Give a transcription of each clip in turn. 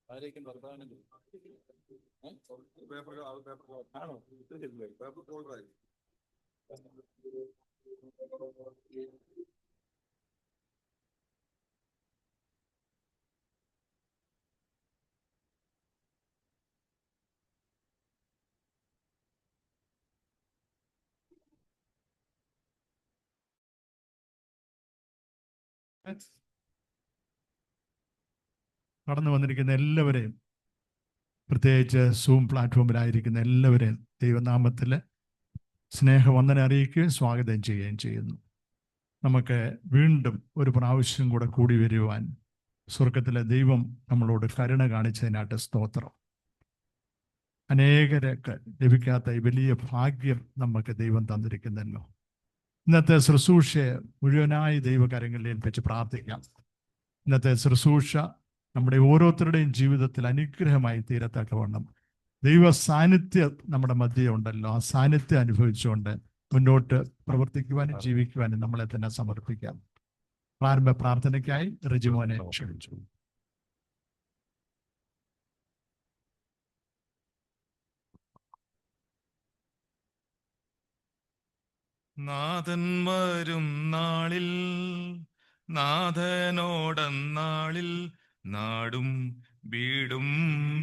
ആരേക്കും ഭർത്താവിനും ആണോ? കടന്നു വന്നിരിക്കുന്ന എല്ലാവരെയും, പ്രത്യേകിച്ച് സൂം പ്ലാറ്റ്ഫോമിലായിരിക്കുന്ന എല്ലാവരെയും ദൈവനാമത്തിൽ സ്നേഹവന്ദനം അറിയിക്കുകയും സ്വാഗതം ചെയ്യുകയും ചെയ്യുന്നു. നമുക്ക് വീണ്ടും ഒരു പ്രാവശ്യം കൂടെ കൂടി വരുവാൻ സ്വർഗത്തിലെ ദൈവം നമ്മളോട് കരുണ കാണിച്ചതിനായിട്ട് സ്തോത്രം. അനേകർക്ക് ലഭിക്കാത്ത ഈ വലിയ ഭാഗ്യം നമുക്ക് ദൈവം തന്നിരിക്കുന്നല്ലോ. ഇന്നത്തെ ശുശ്രൂഷയെ മുഴുവനായി ദൈവകരങ്ങളിൽ ഏൽപ്പിച്ച് പ്രാർത്ഥിക്കാം. ഇന്നത്തെ ശുശ്രൂഷ നമ്മുടെ ഓരോരുത്തരുടെയും ജീവിതത്തിൽ അനുഗ്രഹമായി തീരത്തക്കവണ്ണം ദൈവ സാന്നിധ്യം നമ്മുടെ മധ്യേ ഉണ്ടല്ലോ. ആ സാന്നിധ്യം അനുഭവിച്ചുകൊണ്ട് മുന്നോട്ട് പ്രവർത്തിക്കുവാനും ജീവിക്കുവാനും നമ്മളെ തന്നെ സമർപ്പിക്കാം. പ്രാരംഭ പ്രാർത്ഥനയ്ക്കായി റിജിമോനെ ക്ഷണിച്ചു. നാഥൻ വരും നാളിൽ, നാഥനോടന്നാളിൽ, നാടും വീടും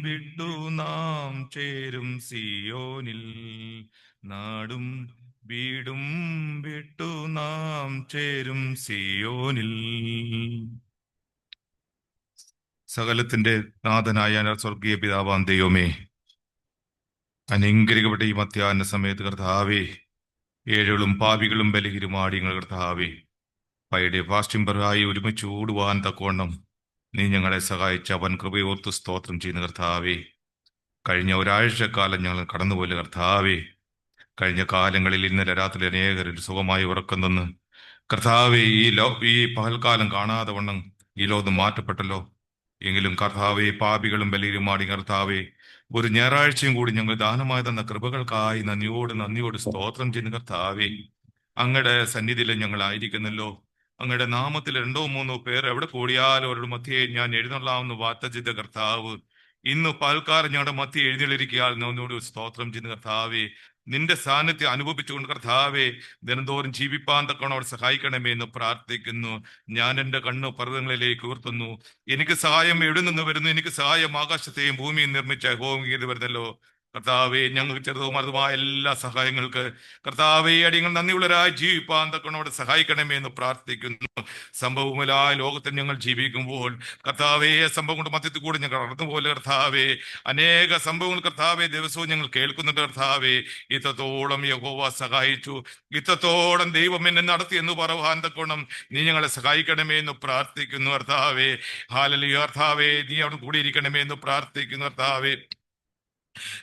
വിട്ടു നാം ചേരും സിയോനിൽ. നാടും വീടും വിട്ടു നാം ചേരും സിയോനിൽ. സകലത്തിന്റെ നാഥനായ സ്വർഗീയ പിതാവാം ദൈവമേ, അനുഗ്രഹിക്കപ്പെട്ട ഈ മധ്യാഹ്ന സമയത്ത് കർത്താവേ, ഏഴുകളും പാപികളും ബലഹീനമാടിയങ്ങൾ കർത്താവേ, പൈയുടെ ഫാസ്റ്റിംബറായി ഒരുമിച്ച് ഓടുവാൻ തക്കവണ്ണം നീ ഞങ്ങളെ സഹായിച്ച അവൻ കൃപയോർത്ത് സ്തോത്രം ചെയ്യുന്ന കർത്താവേ. കഴിഞ്ഞ ഒരാഴ്ചക്കാലം ഞങ്ങൾ കടന്നുപോലെ കർത്താവേ. കഴിഞ്ഞ കാലങ്ങളിൽ ഇന്നലെ രാത്രി അനേകരിൽ സുഖമായി ഉറക്കം തന്ന് കർത്താവേ, ഈ പകൽക്കാലം കാണാതെ വണ്ണം ഈ ലോകം മാറ്റപ്പെട്ടല്ലോ. എങ്കിലും കർത്താവേ, പാപികളും ബലഹീനമാടി കർത്താവേ, ഒരു ഞായറാഴ്ചയും കൂടി ഞങ്ങൾ ദാനമായി തന്ന കൃപകൾക്കായി നന്ദിയോട് സ്തോത്രം ചെയ്യുന്ന കർത്താവേ. അങ്ങയുടെ സന്നിധിയിൽ ഞങ്ങൾ ആയിരിക്കുന്നല്ലോ. അങ്ങയുടെ നാമത്തിൽ 2-3 പേർ എവിടെ കൂടിയാലും അവരുടെ മധ്യേ ഞാൻ എഴുന്നള്ളാവുന്ന വാർത്ത ചെയ്ത കർത്താവ്, ഇന്ന് പൽക്കാലം ഞങ്ങളുടെ മധ്യ എഴുന്നള്ളിരിക്കാൻ നന്ദിയോട് സ്തോത്രം ചെയ്യുന്ന കർത്താവേ. നിന്റെ സാന്നിധ്യം അനുഭവിച്ചുകൊണ്ട് കർത്താവേ, ദിനംതോറും ജീവിപ്പാൻ തക്കവണ്ണം അവിടെ സഹായിക്കണമേ എന്ന് പ്രാർത്ഥിക്കുന്നു. ഞാൻ എൻ്റെ കണ്ണ് പർവ്വതങ്ങളിലേക്ക് ഉയർത്തുന്നു. എനിക്ക് സഹായം എവിടെ നിന്ന് വരുന്നു? എനിക്ക് സഹായം ആകാശത്തെയും ഭൂമിയും നിർമ്മിച്ച യഹോവയിൽ വരുന്നല്ലോ. കർത്താവേ, ഞങ്ങൾക്ക് ചെറുതും മറുതുമായ എല്ലാ സഹായങ്ങൾക്ക് കർത്താവേ അടിയങ്ങൾ നന്ദിയുള്ളവരായി ജീവിപ്പാൻ തക്കവണ്ണം സഹായിക്കണമേ എന്ന് പ്രാർത്ഥിക്കുന്നു. സംഭവമുലായ ലോകത്തിൽ ഞങ്ങൾ ജീവിക്കുമ്പോൾ കർത്താവേ, സംഭവം കൊണ്ട് മധ്യത്തിൽ കൂടെ ഞങ്ങൾ കടന്നുപോലെ കർത്താവേ, അനേക സംഭവങ്ങൾ കർത്താവേ ദിവസവും ഞങ്ങൾ കേൾക്കുന്നുണ്ട് കർത്താവേ. ഇത്രത്തോളം യഹോവ സഹായിച്ചു, ഇത്രത്തോളം ദൈവം എന്നെ നടത്തി എന്ന് പറയുവാൻ തക്കവണ്ണം നീ ഞങ്ങളെ സഹായിക്കണമേ എന്ന് പ്രാർത്ഥിക്കുന്നു കർത്താവേ. ഹല്ലേലൂയ കർത്താവേ, നീ അവിടെ കൂടിയിരിക്കണമേ എന്ന് പ്രാർത്ഥിക്കുന്നു കർത്താവേ.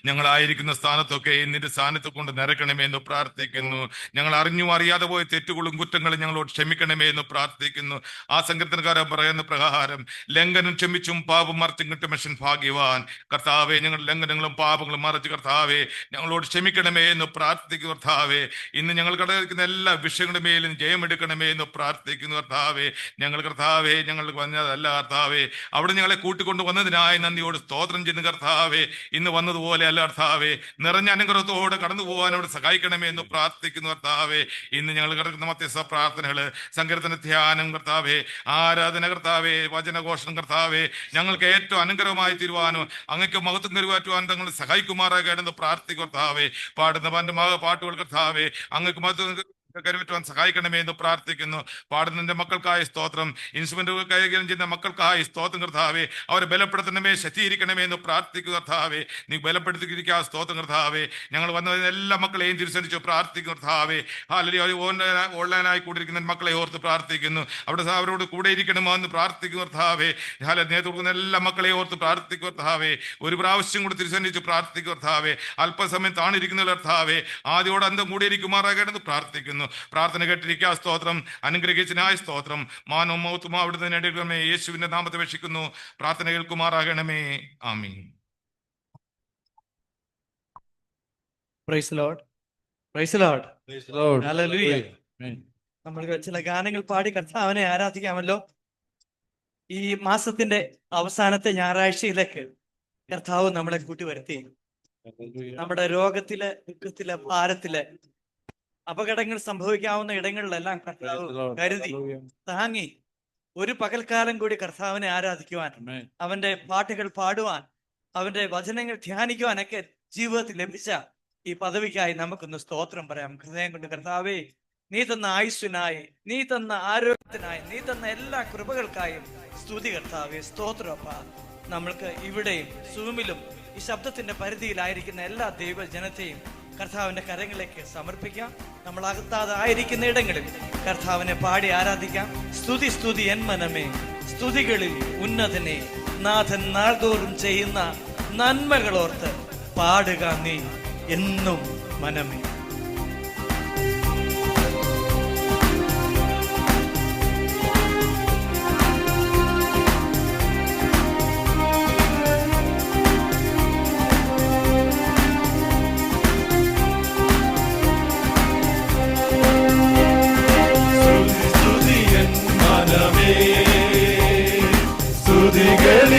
ഞങ്ങളായിരിക്കുന്ന സ്ഥാനത്തൊക്കെ നിന്റെ സ്ഥാനത്തെ കൊണ്ട് നിറക്കണമേ എന്ന് പ്രാർത്ഥിക്കുന്നു. ഞങ്ങൾ അറിഞ്ഞും അറിയാതെ പോയ തെറ്റുകളും കുറ്റങ്ങളും ഞങ്ങളോട് ക്ഷമിക്കണമേ എന്ന് പ്രാർത്ഥിക്കുന്നു. ആ സങ്കീർത്തനക്കാരൻ പറയുന്ന പ്രകാരം ലംഘനം ക്ഷമിച്ചും പാപം മറച്ചും കിട്ടും മനുഷ്യൻ ഭാഗ്യവാൻ. കർത്താവെ, ഞങ്ങൾ ലംഘനങ്ങളും പാപങ്ങളും മറച്ച് കർത്താവെ ഞങ്ങളോട് ക്ഷമിക്കണമേ എന്ന് പ്രാർത്ഥിക്കുന്നു കർത്താവെ. ഇന്ന് ഞങ്ങൾ കടക്കുന്ന എല്ലാ വിഷയങ്ങളുടെ മേലും ജയമെടുക്കണമേ എന്ന് പ്രാർത്ഥിക്കുന്നു കർത്താവെ. ഞങ്ങൾ കർത്താവെ, ഞങ്ങൾ വന്നതല്ല കർത്താവെ, അവിടെ ഞങ്ങളെ കൂട്ടിക്കൊണ്ട് വന്നതിനായി നന്ദിയോട് സ്തോത്രം ചെയ്യുന്നു കർത്താവെ. ഇന്ന് വന്നതുപോലെ അല്ല കർത്താവെ, നിറഞ്ഞ അനുഗ്രഹത്തോടെ കടന്നു പോകാൻ അവിടെ സഹായിക്കണമേ എന്ന് പ്രാർത്ഥിക്കുന്നു കർത്താവെ. ഇന്ന് ഞങ്ങൾ കിടക്കുന്ന മധ്യസ്ഥ പ്രാർത്ഥനകള്, സങ്കീർത്തന ധ്യാനം കർത്താവെ, ആരാധന കർത്താവെ, വചനഘോഷണം കർത്താവെ, ഞങ്ങൾക്ക് ഏറ്റവും അനുഗ്രഹമായി തീരുവാനും അങ്ങക്ക് മഹത്വം കരുവാറ്റുവാൻ തങ്ങൾ സഹായിക്കുമാറാകണമെന്ന് പ്രാർത്ഥിക്കും കർത്താവെ. പാടുന്ന പാട്ടുകൾ കർത്താവെ അങ്ങക്ക് മഹത്വം കരുവറ്റുവാൻ സഹായിക്കണമേ എന്ന് പ്രാർത്ഥിക്കുന്നു. പാടുന്നതിന്റെ മക്കൾക്കായി സ്തോത്രം, ഇൻസ്ട്രുമെന്റുകൾ കൈകാര്യം ചെയ്യുന്ന മക്കൾക്കായി സ്തോത്രം കർത്താവെ. അവരെ ബലപ്പെടുത്തണമേ, ശക്തീകരിക്കണമേ എന്ന് പ്രാർത്ഥിക്കുക കർത്താവെ. നീ ബലപ്പെടുത്തിയിരിക്കുക സ്തോത്രം കർത്താവെ. ഞങ്ങൾ വന്ന എല്ലാ മക്കളെയും തിരിച്ചടിച്ച് പ്രാർത്ഥിക്കും കർത്താവെ. അല്ലെങ്കിൽ ഓൺലൈനായി കൂടിയിരിക്കുന്ന മക്കളെ ഓർത്ത് പ്രാർത്ഥിക്കുന്നു. അവരോട് കൂടെ ഇരിക്കണമോ എന്ന് പ്രാർത്ഥിക്കും കർത്താവെ. നേതൃത്വം എല്ലാ മക്കളെ ഓർത്ത് പ്രാർത്ഥിക്കും കർത്താവെ. ഒരു പ്രാവശ്യം കൂടി തിരിച്ചടിച്ച് പ്രാർത്ഥിക്കും കർത്താവെ. അല്പസമയം താണിരിക്കുന്ന കർത്താവെ, ആദ്യോടെ അന്തം കൂടിയിരിക്കുമാറാകണമെന്ന് പ്രാർത്ഥിക്കുന്നു. പ്രാർത്ഥന കേട്ടിരിക്കുക സ്തോത്രം, അനുഗ്രഹിച്ചനായ സ്തോത്രം. മാനവും മൗത്തും അവിടുന്ന് നേടിക്കണമേ. യേശുവിന്റെ നാമത്തെ അപേക്ഷിക്കുന്നു, പ്രാർത്ഥന കേൾക്കുമാറാകണമേ. ആമീൻ. Praise Lord, praise Lord, hallelujah. നമ്മൾ ചില ഗാനങ്ങൾ പാടി കർത്താവിനെ ആരാധിക്കാമല്ലോ. ഈ മാസത്തിന്റെ അവസാനത്തെ ഞായറാഴ്ചയിലേക്ക് കർത്താവ് നമ്മളെ കൂട്ടിവരുത്തി. നമ്മുടെ രോഗത്തിലെ, ദുഃഖത്തിലെ, ഭാരത്തിലെ, അപകടങ്ങൾ സംഭവിക്കാവുന്ന ഇടങ്ങളിലെല്ലാം കർത്താവ് കരുതി താങ്ങി ഒരു പകൽക്കാലം കൂടി കർത്താവിനെ ആരാധിക്കുവാൻ, അവന്റെ പാട്ടുകൾ പാടുവാൻ, അവന്റെ വചനങ്ങൾ ധ്യാനിക്കുവാനൊക്കെ ജീവിതത്തിൽ ലഭിച്ച ഈ പദവിക്കായി നമുക്കൊന്ന് സ്തോത്രം പറയാം. ഹൃദയം കൊണ്ട് കർത്താവേ, നീ തന്ന ആയുസ്സിനായി, നീ തന്ന ആരോഗ്യത്തിനായി, നീ തന്ന എല്ലാ കൃപകൾക്കായും സ്തുതി കർത്താവേ. സ്തോത്രപ്പ. നമ്മൾക്ക് ഇവിടെയും സൂമിലും ഈ ശബ്ദത്തിന്റെ പരിധിയിലായിരിക്കുന്ന എല്ലാ ദൈവജനത്തെയും കർത്താവിന്റെ കരങ്ങളിലേക്ക് സമർപ്പിക്കാം. നമ്മൾ അകത്താതായിരിക്കുന്ന ഇടങ്ങളിൽ കർത്താവിനെ പാടി ആരാധിക്കാം. സ്തുതി സ്തുതി എൻ മനമേ, സ്തുതികളിൽ ഉന്നതനെ, നാഥൻ നാൾതോറും ചെയ്യുന്ന നന്മകളോർത്ത് പാടുക നീ എന്നും മനമേ.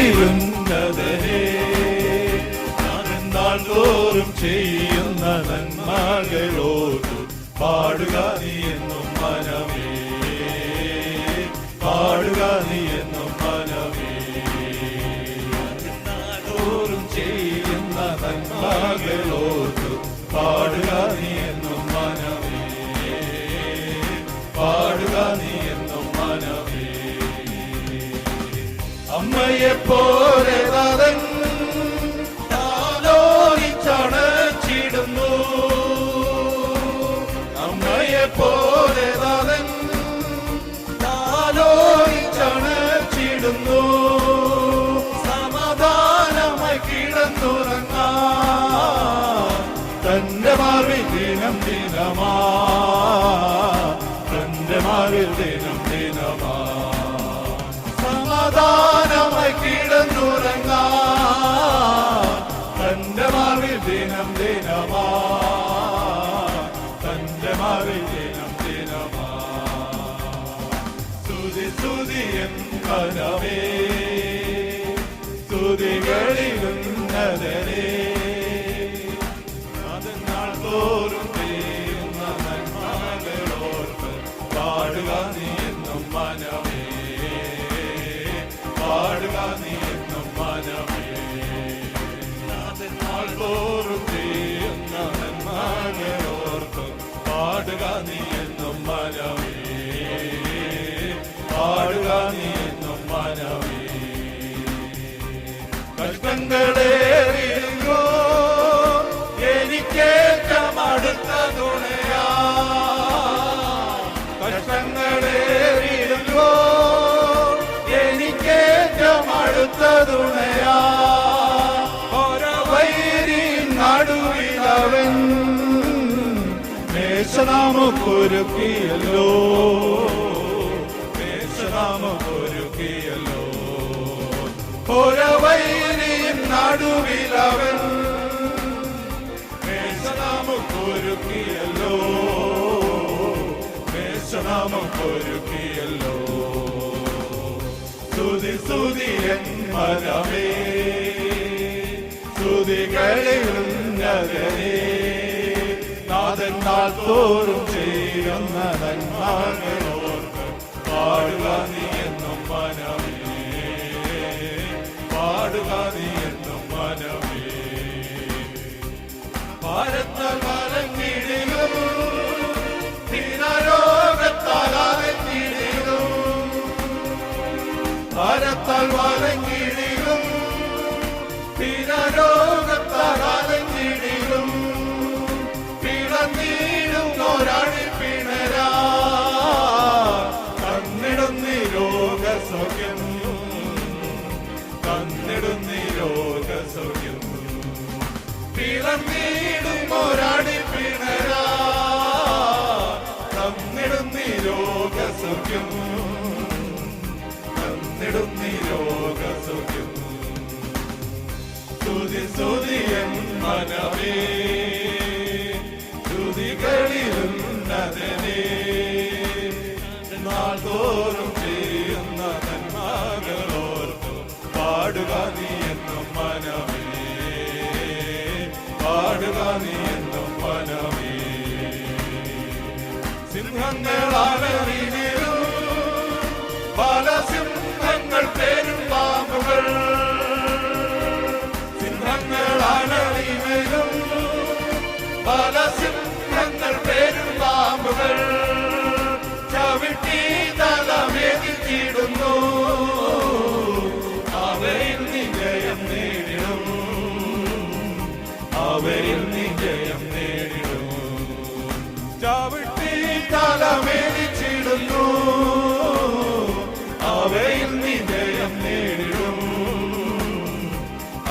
സ്തുതികളിലുന്നതനേ, നാൾതോറും ചെയ്യുന്ന നന്മകളോട് പാടുക നീ എന്നും മനമേ, പാടുക നീ എന്നും മനമേ. നാൾതോറും ചെയ്യുന്ന നന്മകളോട് പാടുക നീ എന്നും മനമേ, പാടുക നീ എന്നും മനമേ. അമ്മയെ പോലെ നാഥൻ താലോലിച്ചണച്ചിടുന്നു, അമ്മയെ പോലെ നാഥൻ താലോലിച്ചണച്ചിടുന്നു. സമാധാനമായി കിടന്നുറങ്ങാൻ തന്റെ മാർവിൽ ദിനം ദിനമാ, തന്റെ മാർവിൽ ദിനം ദിനമാ. സമാധാനമായി കിടന്നുറങ്ങാൻ തന്റെ മാർവിൽ ദിനം ദിനമാ, തന്റെ മാർവിൽ ദിനം ദിനമാ. സ്തുതി സ്തുതി എൻ മനമേ, സ്തുതികളിലുന്നതനേ, നാൾ തോറും ചെയ്യുന്ന നന്മകളോർത്ത് പാടുക നീ എന്നും മനമേ, പാടുക നീ എന്നും മനമേ. നാൾ തോറും ചെയ്യുന്ന നന്മകളോർത്ത് പാടുക നീ എന്നും മനമേ, പാടുക നീ എന്നും മനമേ. കഷ്ടങ്ങളേറിയോ എനിക്കേറ്റം അടുത്ത തുണയാ, കഷ്ടങ്ങളേറിയോ എനിക്കേറ്റം അടുത്ത തുണയാ. വൈരി നടുവിലവൻ മേശനാമൊരുക്കിയല്ലോ, മേശനാമൊരുക്കിയല്ലോ. വൈരി നടുവിലവൻ മേശനാമൊരുക്കിയല്ലോ, മേശനാമൊരുക്കിയല്ലോ. സ്തുതി സ്തുതി എൻ മനമേ, സ്തുതികളിലുന്നതനേ, നാഥൻ നാൾ തോറും ചെയ്യുന്ന നന്മകളോർത്ത് പാടുക നീ എന്നും മനമേ, പാടുക നീ എന്നും മനമേ. ഭാരത്താൽ വലങ്ങിടിലും ദീനരോഗത്താൽ അകറ്റിടിലും, ഭാരത്താൽ വലങ്ങിടിലും ദീനരോഗത്താൽ അകറ്റിടിലും, പിളർന്നിടും ഒരാളി പിണരാ തന്നിടും നിരോഗസൗഖ്യം, തന്നിടും നിരോഗസൗഖ്യം. പിളർന്നിടും ഒരാളി പിണരാ തന്നിടും നിരോഗസൗഖ്യം, തന്നിടും നിരോഗസൗഖ്യം. സ്തുതി സ്തുതി എൻ മനമേ, സ്തുതികളിലുന്നതനേ, നാൾ തോറും ചെയ്യുന്ന നന്മകൾ പാടുക നീ എന്നും മനമേ, പാടുക നീ എന്നും മനമേ. സിംഹങ്ങളാലറിഞ്ഞു ബാലസിംഹങ്ങൾ പേരും പാമ്പുകൾ, സിംഹങ്ങളാലറിഞ്ഞു ബാലസിംഹങ്ങൾ പേരും പാമ്പുകൾ ചവിട്ടി തലമേകിടുന്നു, അവയിൽ നീ ജയം നേടിടും, അവയിൽ നീ ജയം നേടിടും. ചവിട്ടി തലമേകിടുന്നു, അവയിൽ നീ ജയം നേടിടും,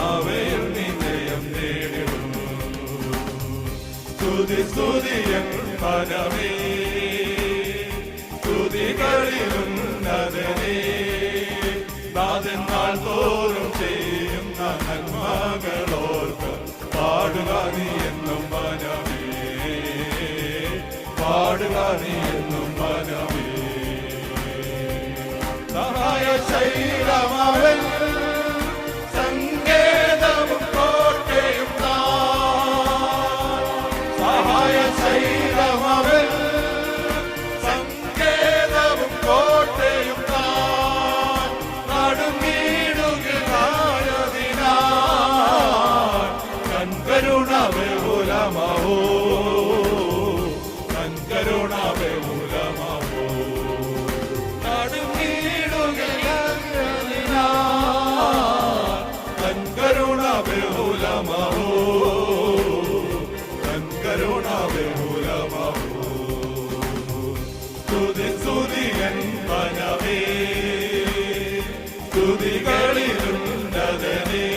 അവയിൽ നീ ജയം നേടിടും. സ്തുതി സ്തുതിയൻ മനമേ, സ്തുതികളിലുന്നതനേ, നാഥൻ നാൾ തോറും ചെയ്യുന്ന നന്മകളോർക്ക് പാടുക നീ എന്നും മനമേ, പാടുക നീ എന്നും മനമേ. സഹായ ശൈലമവൻ സങ്കേതവും കോട്ടയും താൻ, സഹായ ശൈലമവൻ സങ്കേതവും കോട്ടയും താൻ, നടുങ്ങിടുകയായതിനാൽ കൺകരുണ ബഹുലമവോ, കൺകരുണ ബഹുലമവോ. നടുങ്ങിടുകയായതിനാൽ കൺകരുണ ബഹുലമവോ, കൺകരുണ ബഹുലമവോ. സ്തുതി സ്തുതിയൻ മനമേ, സ്തുതികളിലുന്നതനേ,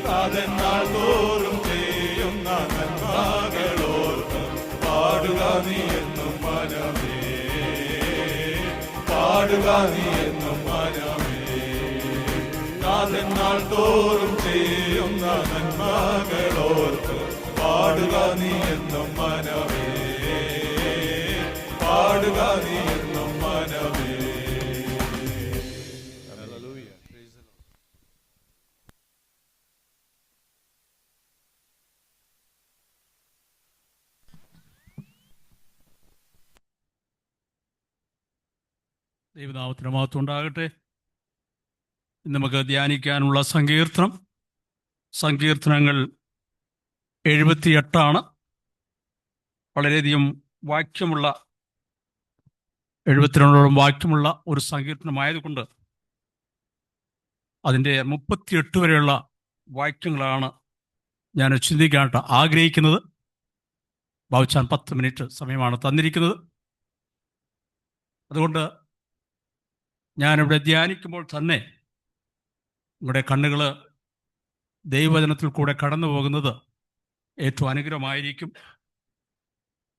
നാഥൻ നാൾ തോറും ചെയ്യുന്ന നന്മകളോർക്ക് പാടുക നീ എന്നും മനമേ, പാടുക നീ എന്നും മനമേ. നാഥൻ നാൾ തോറും ചെയ്യുന്ന നന്മകളോർക്ക് പാടുക നീ എന്നും മനമേ, പാടുക നീ എന്നും മനമേ. ദൈവനാമത്തിന് മഹത്വം ഉണ്ടാകട്ടെ. നമുക്ക് ധ്യാനിക്കാനുള്ള സങ്കീർത്തനങ്ങൾ 78 വളരെയധികം വാക്യമുള്ള 72 വാക്യമുള്ള ഒരു സങ്കീർത്തനമായതുകൊണ്ട് അതിൻ്റെ 38 വരെയുള്ള വാക്യങ്ങളാണ് ഞാൻ ചിന്തിക്കാനായിട്ട് ആഗ്രഹിക്കുന്നത്. ബാബുച്ചാൻ 10 മിനിറ്റ് സമയമാണ് തന്നിരിക്കുന്നത്. അതുകൊണ്ട് ഞാനിവിടെ ധ്യാനിക്കുമ്പോൾ തന്നെ നിങ്ങളുടെ കണ്ണുകൾ ദൈവവചനത്തിൽ കൂടെ കടന്നു പോകുന്നത് ഏറ്റവും അനുഗ്രഹമായിരിക്കും.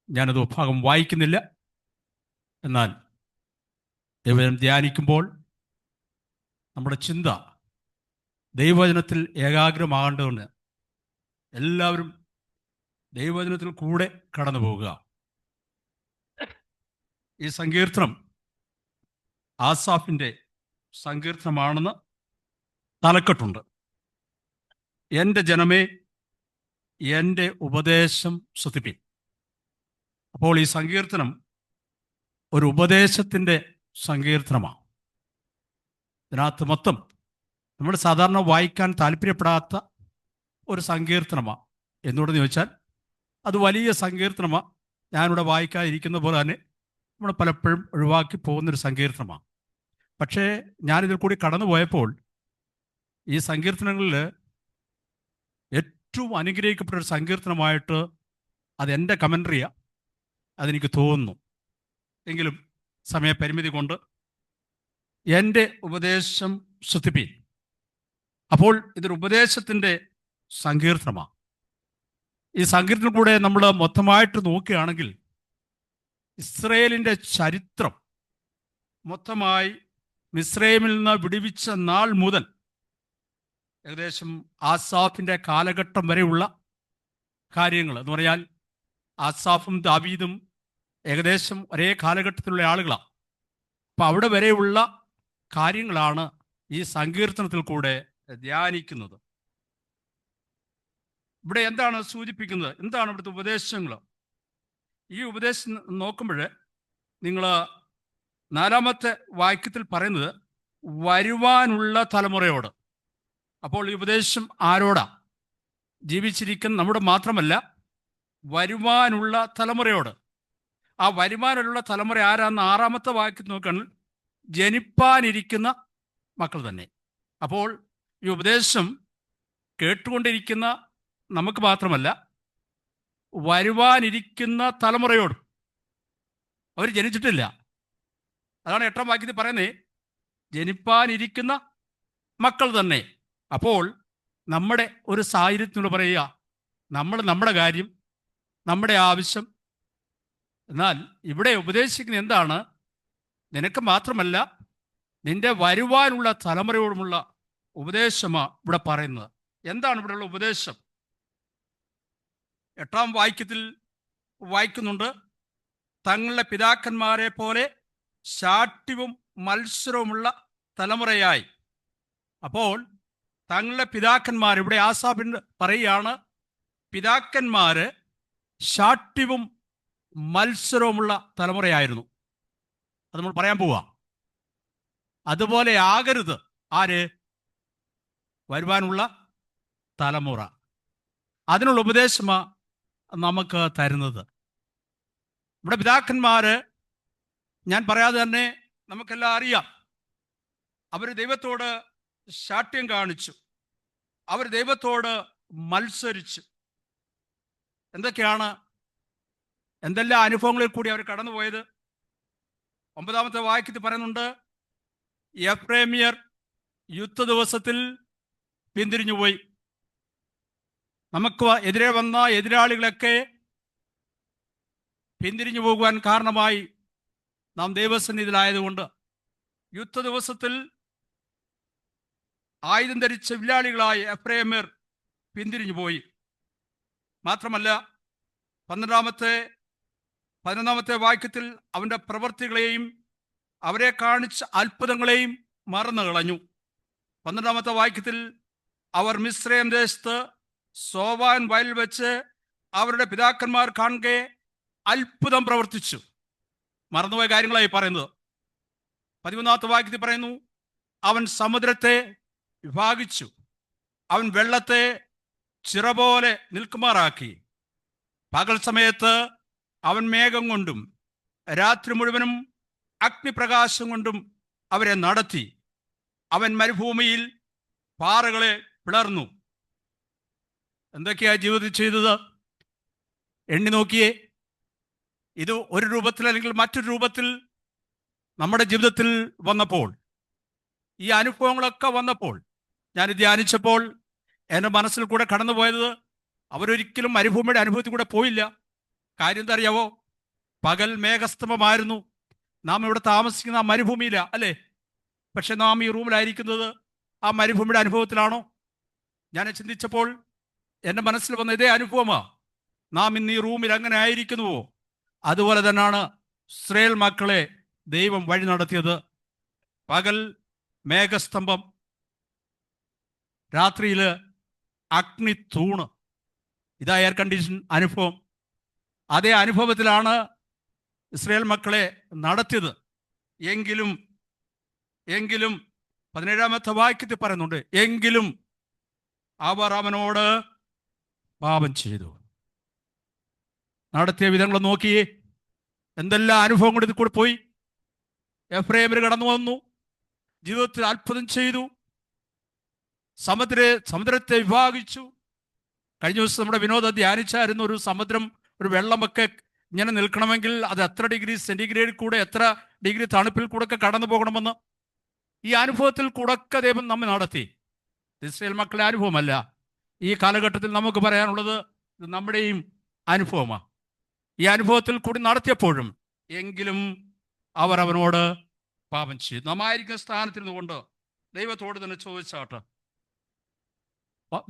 ഞാനത് ഭാഗം വായിക്കുന്നില്ല. എന്നാൽ ദൈവവചനം ധ്യാനിക്കുമ്പോൾ നമ്മുടെ ചിന്ത ദൈവവചനത്തിൽ ഏകാഗ്രമാകേണ്ടതുകൊണ്ട് എല്ലാവരും ദൈവവചനത്തിൽ കൂടെ കടന്നു പോവുക. ഈ സങ്കീർത്തനം ആസാഫിൻ്റെ സങ്കീർത്തനമാണെന്ന് തലക്കെട്ടുണ്ട്. എൻ്റെ ജനമേ, എൻ്റെ ഉപദേശം ശ്രദ്ധിപ്പിൻ. അപ്പോൾ ഈ സങ്കീർത്തനം ഒരു ഉപദേശത്തിൻ്റെ സങ്കീർത്തനമാണ്. ഇതിനകത്ത് മൊത്തം നമ്മൾ സാധാരണ വായിക്കാൻ താല്പര്യപ്പെടാത്ത ഒരു സങ്കീർത്തനമാണ്. എന്തുകൊണ്ടെന്ന് ചോദിച്ചാൽ അത് വലിയ സങ്കീർത്തനമാണ്. ഞാനിവിടെ വായിക്കാതിരിക്കുന്ന പോലെ തന്നെ നമ്മൾ പലപ്പോഴും ഒഴിവാക്കി പോകുന്നൊരു സങ്കീർത്തനമാണ്. പക്ഷേ ഞാനിതിൽ കൂടി കടന്നു പോയപ്പോൾ ഈ സങ്കീർത്തനങ്ങളിൽ ഏറ്റവും അനുഗ്രഹിക്കപ്പെട്ട ഒരു സങ്കീർത്തനമായിട്ട് അതെൻ്റെ കമൻട്രിയാണ് അതെനിക്ക് തോന്നുന്നു. എങ്കിലും സമയപരിമിതി കൊണ്ട് എൻ്റെ ഉപദേശം ശ്രദ്ധിപ്പീൻ. അപ്പോൾ ഇതൊരു ഉപദേശത്തിൻ്റെ സങ്കീർത്തനമാണ്. ഈ സങ്കീർത്തനം കൂടെ നമ്മൾ മൊത്തമായിട്ട് നോക്കുകയാണെങ്കിൽ ഇസ്രയേലിൻ്റെ ചരിത്രം മൊത്തമായി മിസ്രൈമിൽ നിന്ന് വിടുവിച്ച നാൾ മുതൽ ഏകദേശം ആസാഫിൻ്റെ കാലഘട്ടം വരെയുള്ള കാര്യങ്ങൾ എന്ന് പറഞ്ഞാൽ ആസാഫും ദാവീദും ഏകദേശം ഒരേ കാലഘട്ടത്തിലുള്ള ആളുകളാണ്. അപ്പം അവിടെ വരെയുള്ള കാര്യങ്ങളാണ് ഈ സങ്കീർത്തനത്തിൽ കൂടെ ധ്യാനിക്കുന്നത്. ഇവിടെ എന്താണ് സൂചിപ്പിക്കുന്നത്? എന്താണ് ഇവിടുത്തെ ഉപദേശങ്ങൾ? ഈ ഉപദേശം നോക്കുമ്പോൾ നിങ്ങൾ 4-ാമത്തെ വാക്യത്തിൽ പറയുന്നത് വരുവാനുള്ള തലമുറയോട്. അപ്പോൾ ഈ ഉപദേശം ആരോടാ? ജീവിച്ചിരിക്കുന്ന നമ്മുടെ മാത്രമല്ല, വരുവാനുള്ള തലമുറയോട്. ആ വരുവാനുള്ള തലമുറ ആരാന്ന് 6-ാമത്തെ വാക്യത്തിൽ നോക്കുകയാണെങ്കിൽ ജനിപ്പാനിരിക്കുന്ന മക്കൾ തന്നെ. അപ്പോൾ ഈ ഉപദേശം കേട്ടുകൊണ്ടിരിക്കുന്ന നമുക്ക് മാത്രമല്ല, വരുവാനിരിക്കുന്ന തലമുറയോട്. അവർ ജനിച്ചിട്ടില്ല. അതാണ് 8-ാം വാക്യത്തിൽ പറയുന്നത്, ജനിപ്പാനിരിക്കുന്ന മക്കൾ തന്നെ. അപ്പോൾ നമ്മുടെ ഒരു സാഹചര്യത്തിനോട് പറയുക, നമ്മുടെ കാര്യം, നമ്മുടെ ആവശ്യം. എന്നാൽ ഇവിടെ ഉപദേശിക്കുന്നത് എന്താണ്? നിനക്ക് മാത്രമല്ല, നിന്റെ വരുവാനുള്ള തലമുറയോടുമുള്ള ഉപദേശമാണ് ഇവിടെ പറയുന്നത്. എന്താണ് ഇവിടെയുള്ള ഉപദേശം? 8-ാം വാക്യത്തിൽ വായിക്കുന്നുണ്ട്, തങ്ങളുടെ പിതാക്കന്മാരെ പോലെ ശാഠ്യവും മത്സരവുമുള്ള തലമുറയായി. അപ്പോൾ തങ്ങളുടെ പിതാക്കന്മാർ, ഇവിടെ ആസാഫിന് പറയുകയാണ്, പിതാക്കന്മാര് ശാഠ്യവും മത്സരവുമുള്ള തലമുറയായിരുന്നു. അത് നമ്മൾ പറയാൻ പോവാ. അതുപോലെ ആകരുത് ആര്? വരുവാനുള്ള തലമുറ. അതിനുള്ള ഉപദേശമാണ് നമുക്ക് തരുന്നത്. ഇവിടെ പിതാക്കന്മാര്, ഞാൻ പറയാതെ തന്നെ നമുക്കെല്ലാം അറിയാം, അവർ ദൈവത്തോട് ശാഠ്യം കാണിച്ചു, അവർ ദൈവത്തോട് മത്സരിച്ചു. എന്തെല്ലാം അനുഭവങ്ങളിൽ കൂടി അവർ കടന്നുപോയത്? 9-ാമത്തെ വാക്യത്തിൽ പറയുന്നുണ്ട്, എഫ്രേമ്യർ യുദ്ധ ദിവസത്തിൽ പിന്തിരിഞ്ഞുപോയി. നമുക്ക് എതിരെ വന്ന എതിരാളികളൊക്കെ പിന്തിരിഞ്ഞു പോകുവാൻ കാരണമായി നാം ദൈവസന്നിധിയിലായതുകൊണ്ട് യുദ്ധ ദിവസത്തിൽ ആയുധം ധരിച്ച വില്ലാളികളായ എഫ്രേമ്യർ പിന്തിരിഞ്ഞു പോയി. മാത്രമല്ല 11-ാമത്തെ വാക്യത്തിൽ അവൻ്റെ പ്രവൃത്തികളെയും അവരെ കാണിച്ച അത്ഭുതങ്ങളെയും മറന്നു കളഞ്ഞു. 12-ാമത്തെ വാക്യത്തിൽ അവർ മിസ്രയീം ദേശത്ത് സോവാൻ വയലിൽ വെച്ച് അവരുടെ പിതാക്കന്മാർ കാണുകെ അത്ഭുതം പ്രവർത്തിച്ചു. മറന്നുപോയ കാര്യങ്ങളായി പറയുന്നത്. 13-ാമത്തെ വാക്യത്തിൽ പറയുന്നു, അവൻ സമുദ്രത്തെ വിഭാഗിച്ചു, അവൻ വെള്ളത്തെ ചിറ പോലെ നിൽക്കുമാറാക്കി. പകൽ സമയത്ത് അവൻ മേഘം കൊണ്ടും രാത്രി മുഴുവനും അഗ്നിപ്രകാശം കൊണ്ടും അവരെ നടത്തി. അവൻ മരുഭൂമിയിൽ പാറകളെ പിളർന്നു. എന്തൊക്കെയാ ജീവിതത്തിൽ ചെയ്തത്? എണ്ണി നോക്കിയേ. ഇത് ഒരു രൂപത്തിൽ അല്ലെങ്കിൽ മറ്റൊരു രൂപത്തിൽ നമ്മുടെ ജീവിതത്തിൽ വന്നപ്പോൾ, ഈ അനുഭവങ്ങളൊക്കെ വന്നപ്പോൾ, ഞാൻ ധ്യാനിച്ചപ്പോൾ എൻ്റെ മനസ്സിൽ കൂടെ കടന്നുപോയത്, അവരൊരിക്കലും മരുഭൂമിയുടെ അനുഭവത്തിൽ കൂടെ പോയില്ല. കാര്യം എന്താ അറിയാവോ? പകൽ മേഘസ്തംഭമായിരുന്നു. നാം ഇവിടെ താമസിക്കുന്ന ആ മരുഭൂമിയില, അല്ലേ? പക്ഷെ നാം ഈ റൂമിലായിരിക്കുന്നത് ആ മരുഭൂമിയുടെ അനുഭവത്തിലാണോ? ഞാൻ ചിന്തിച്ചപ്പോൾ എൻ്റെ മനസ്സിൽ വന്ന ഇതേ അനുഭവമാണ്. നാം ഇന്ന് ഈ റൂമിൽ അങ്ങനെ ആയിരിക്കുന്നുവോ? അതുപോലെ തന്നെയാണ് ഇസ്രായേൽ മക്കളെ ദൈവം വഴി നടത്തിയത്. പകൽ മേഘസ്തംഭം, രാത്രിയിൽ അഗ്നി തൂണ്. ഇതാ എയർ കണ്ടീഷൻ അനുഭവം. അതേ അനുഭവത്തിലാണ് ഇസ്രായേൽ മക്കളെ നടത്തിയത്. എങ്കിലും 17-ാമത്തെ വാക്യത്തിൽ പറയുന്നുണ്ട്, എങ്കിലും അവർ അവനോട് പാപം ചെയ്തു. നടത്തിയ വിധങ്ങൾ നോക്കിയേ. എന്തെല്ലാം അനുഭവങ്ങൾ ഇതിൽ കൂടെ പോയി. എഫ്രൈമിൽ കടന്നു വന്നു, ജീവിതത്തിൽ അത്ഭുതം ചെയ്തു, സമുദ്രത്തെ വിഭാഗിച്ചു. കഴിഞ്ഞ ദിവസം നമ്മുടെ വിനോദ ധ്യാനിച്ചായിരുന്നു, ഒരു സമുദ്രം, ഒരു വെള്ളമൊക്കെ ഇങ്ങനെ നിൽക്കണമെങ്കിൽ അത് എത്ര ഡിഗ്രി സെന്റിഗ്രേഡിൽ കൂടെ, എത്ര ഡിഗ്രി തണുപ്പിൽ കൂടെ ഒക്കെ കടന്നു പോകണമെന്ന്. ഈ അനുഭവത്തിൽ കൂടൊക്കെ ദൈവം നമ്മെ നടത്തി. ഇസ്രായേൽ മക്കളുടെ അനുഭവമല്ല. ഈ കാലഘട്ടത്തിൽ നമുക്ക് പറയാനുള്ളത് ഇത് നമ്മുടെയും അനുഭവമാണ്. ഈ അനുഭവത്തിൽ കൂടി നടത്തിയപ്പോഴും എങ്കിലും അവർ അവനോട് പാപം ചെയ്തു. നമ്മായിരിക്കുന്ന സ്ഥാനത്തിരുന്നുകൊണ്ട് ദൈവത്തോട് തന്നെ ചോദിച്ചാട്ട്,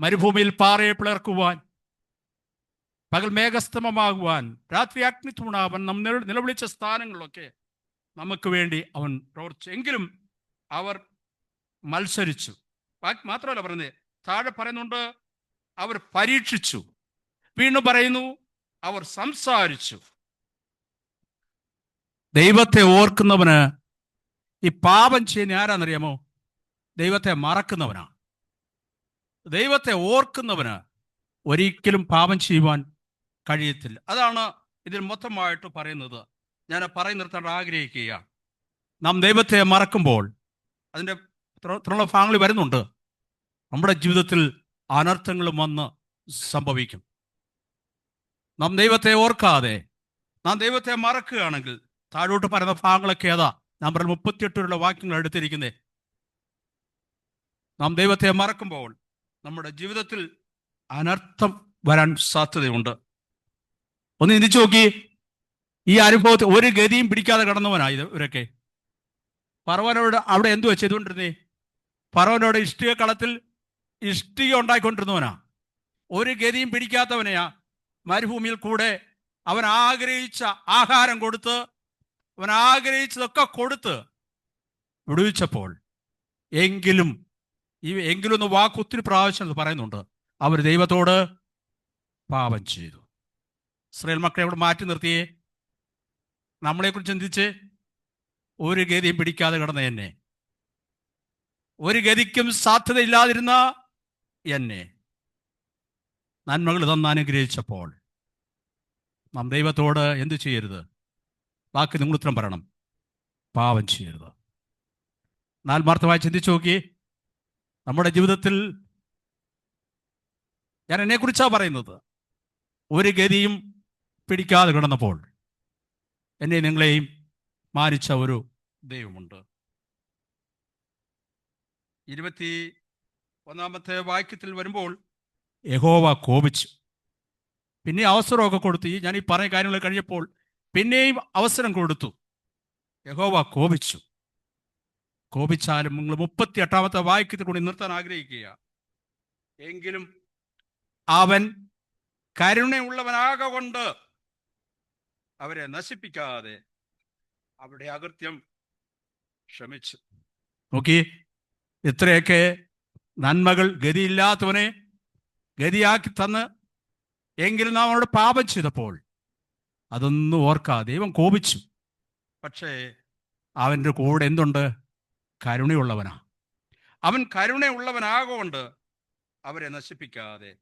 മരുഭൂമിയിൽ പാറയെ പിളർക്കുവാൻ, പകൽ മേഘസ്തമമാകുവാൻ, രാത്രി അഗ്നി തൂണാവാൻ നാം നിലവിളിച്ച സ്ഥാനങ്ങളിലൊക്കെ നമുക്ക് വേണ്ടി അവൻ പ്രവർത്തിച്ചു. എങ്കിലും അവർ മത്സരിച്ചു. മാത്രമല്ല പറയുന്നത്, താഴെ പറയുന്നുണ്ട് അവർ പരീക്ഷിച്ചു. വീണ്ടും പറയുന്നു അവർ സംസാരിച്ചു. ദൈവത്തെ ഓർക്കുന്നവന് ഈ പാപം ചെയ്യുന്ന ആരാന്നറിയാമോ? ദൈവത്തെ മറക്കുന്നവനാണ്. ദൈവത്തെ ഓർക്കുന്നവന് ഒരിക്കലും പാപം ചെയ്യുവാൻ കഴിയത്തില്ല. അതാണ് ഇതിൽ മൊത്തമായിട്ട് പറയുന്നത്. ഞാൻ പറഞ്ഞു നിർത്താൻ ആഗ്രഹിക്കുകയാണ്. നാം ദൈവത്തെ മറക്കുമ്പോൾ അതിൻ്റെ തുടർന്നുള്ള ഭാഗങ്ങളിൽ വരുന്നുണ്ട്, നമ്മുടെ ജീവിതത്തിൽ അനർത്ഥങ്ങളും വന്ന് സംഭവിക്കും. നാം ദൈവത്തെ ഓർക്കാതെ നാം ദൈവത്തെ മറക്കുകയാണെങ്കിൽ, താഴോട്ട് പറയുന്ന ഭാഗങ്ങളൊക്കെ ഏതാ? നമ്പർ 38 വാക്യങ്ങൾ എടുത്തിരിക്കുന്നേ. നാം ദൈവത്തെ മറക്കുമ്പോൾ നമ്മുടെ ജീവിതത്തിൽ അനർത്ഥം വരാൻ സാധ്യതയുണ്ട്. ഒന്ന് ചിന്തിച്ചു നോക്കി, ഈ അനുഭവത്തിൽ ഒരു ഗതിയും പിടിക്കാതെ കടന്നവനായി ഇവരൊക്കെ. ഫറവോനോട് അവിടെ എന്തുവാ ചെയ്തുകൊണ്ടിരുന്നേ? ഫറവോനോട് ഇഷ്ടിക കളത്തിൽ ഇഷ്ടിക ഉണ്ടായിക്കൊണ്ടിരുന്നവനാ. ഒരു ഗതിയും പിടിക്കാത്തവനെയാ മരുഭൂമിയിൽ കൂടെ അവൻ ആഗ്രഹിച്ച ആഹാരം കൊടുത്ത്, അവൻ ആഗ്രഹിച്ചതൊക്കെ കൊടുത്ത് വിടുവിച്ചപ്പോൾ എങ്കിലും എന്ന വാക്ക് ഒത്തിരി പ്രാവശ്യം പറയുന്നുണ്ട്, അവർ ദൈവത്തോട് പാപം ചെയ്തു. ഇസ്രായേൽ മക്കളെ അവിടെ മാറ്റി നിർത്തിയേ. നമ്മളെക്കുറിച്ച് ചിന്തിച്ച്, ഒരു ഗതിയും പിടിക്കാതെ കിടന്ന എന്നെ, ഒരു ഗതിക്കും സാധ്യതയില്ലാതിരുന്ന എന്നെ നന്മകൾ തന്ന് അനുഗ്രഹിച്ചപ്പോൾ നാം ദൈവത്തോട് എന്തു ചെയ്യരുത്? ബാക്കി നിങ്ങൾ ഉത്തരം പറയണം. പാപം ചെയ്യരുത്. ആത്മാർത്ഥമായി ചിന്തിച്ചു നോക്കി. നമ്മുടെ ജീവിതത്തിൽ ഞാൻ എന്നെക്കുറിച്ചാണ് പറയുന്നത്. ഒരു ഗതിയും പിടിക്കാതെ കിടന്നപ്പോൾ എന്നെ നിങ്ങളെയും മാനിച്ച ഒരു ദൈവമുണ്ട്. 21 വാക്യത്തിൽ വരുമ്പോൾ യഹോവ കോപിച്ചു. പിന്നെ അവസരമൊക്കെ കൊടുത്തു. ഞാൻ ഈ പറഞ്ഞ കാര്യങ്ങൾ കഴിഞ്ഞപ്പോൾ പിന്നെയും അവസരം കൊടുത്തു. യഹോവ കോപിച്ചു. കോപിച്ചാലും നിങ്ങൾ 38 വാക്യത്തിൽ കൂടി നിർത്താൻ ആഗ്രഹിക്കുക. എങ്കിലും അവൻ കരുണയുള്ളവനാകൊണ്ട് അവരെ നശിപ്പിക്കാതെ അവരുടെ അകൃത്യം ക്ഷമിച്ചു. നോക്കി, ഇത്രയൊക്കെ നന്മകൾ ഗതിയില്ലാത്തവനെ ഗതിയാക്കി തന്ന് എങ്കിലും നാം അവനോട് പാപം ചെയ്തപ്പോൾ അതൊന്നും ഓർക്കാതെ ദൈവം കോപിച്ചു. പക്ഷേ അവൻ്റെ കൂടെ എന്തുണ്ട്? കരുണയുള്ളവനാ. അവൻ കരുണയുള്ളവനാകൊണ്ട് അവരെ നശിപ്പിക്കാതെ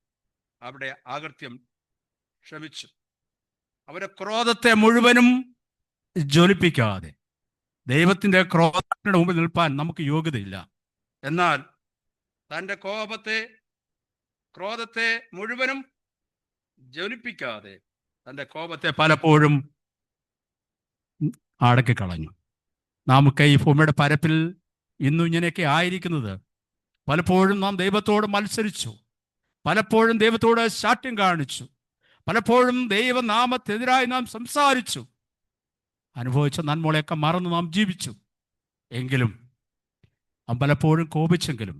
അവരുടെ അകൃത്യം ക്ഷമിച്ചു. അവരെ ക്രോധത്തെ മുഴുവനും ജ്വലിപ്പിക്കാതെ. ദൈവത്തിൻ്റെ ക്രോധത്തിന്റെ മുമ്പിൽ നിൽപ്പാൻ നമുക്ക് യോഗ്യതയില്ല. എന്നാൽ തൻ്റെ ക്രോധത്തെ മുഴുവനും ജ്വലിപ്പിക്കാതെ തൻ്റെ കോപത്തെ പലപ്പോഴും അടക്കിക്കളഞ്ഞു. നമുക്ക് ഈ ഭൂമിയുടെ പരപ്പിൽ ഇന്നും ഇങ്ങനെയൊക്കെ ആയിരിക്കുന്നത്. പലപ്പോഴും നാം ദൈവത്തോട് മത്സരിച്ചു, പലപ്പോഴും ദൈവത്തോട് ശാഠ്യം കാണിച്ചു, പലപ്പോഴും ദൈവനാമത്തിനെതിരായി നാം സംസാരിച്ചു, അനുഭവിച്ച നന്മകളെയൊക്കെ മറന്ന് നാം ജീവിച്ചു. എങ്കിലും അവൻ പലപ്പോഴും കോപിച്ചെങ്കിലും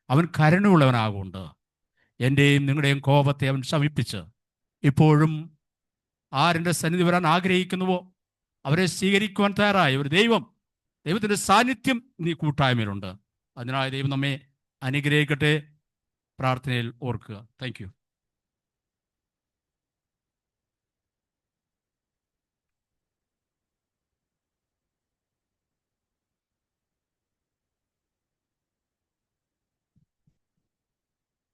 അവൻ കരുണയുള്ളവനാകൊണ്ട് എൻ്റെയും നിങ്ങളുടെയും കോപത്തെ അവൻ ശമിപ്പിച്ച് ഇപ്പോഴും ആരെൻ്റെ സന്നിധി വരാൻ ആഗ്രഹിക്കുന്നുവോ അവരെ സ്വീകരിക്കുവാൻ തയ്യാറായ ഒരു ദൈവത്തിൻ്റെ സാന്നിധ്യം ഈ കൂട്ടായ്മയിലുണ്ട്. അതിനായി ദൈവം നമ്മെ അനുഗ്രഹിക്കട്ടെ. പ്രാർത്ഥനയിൽ ഓർക്കുക. Thank you.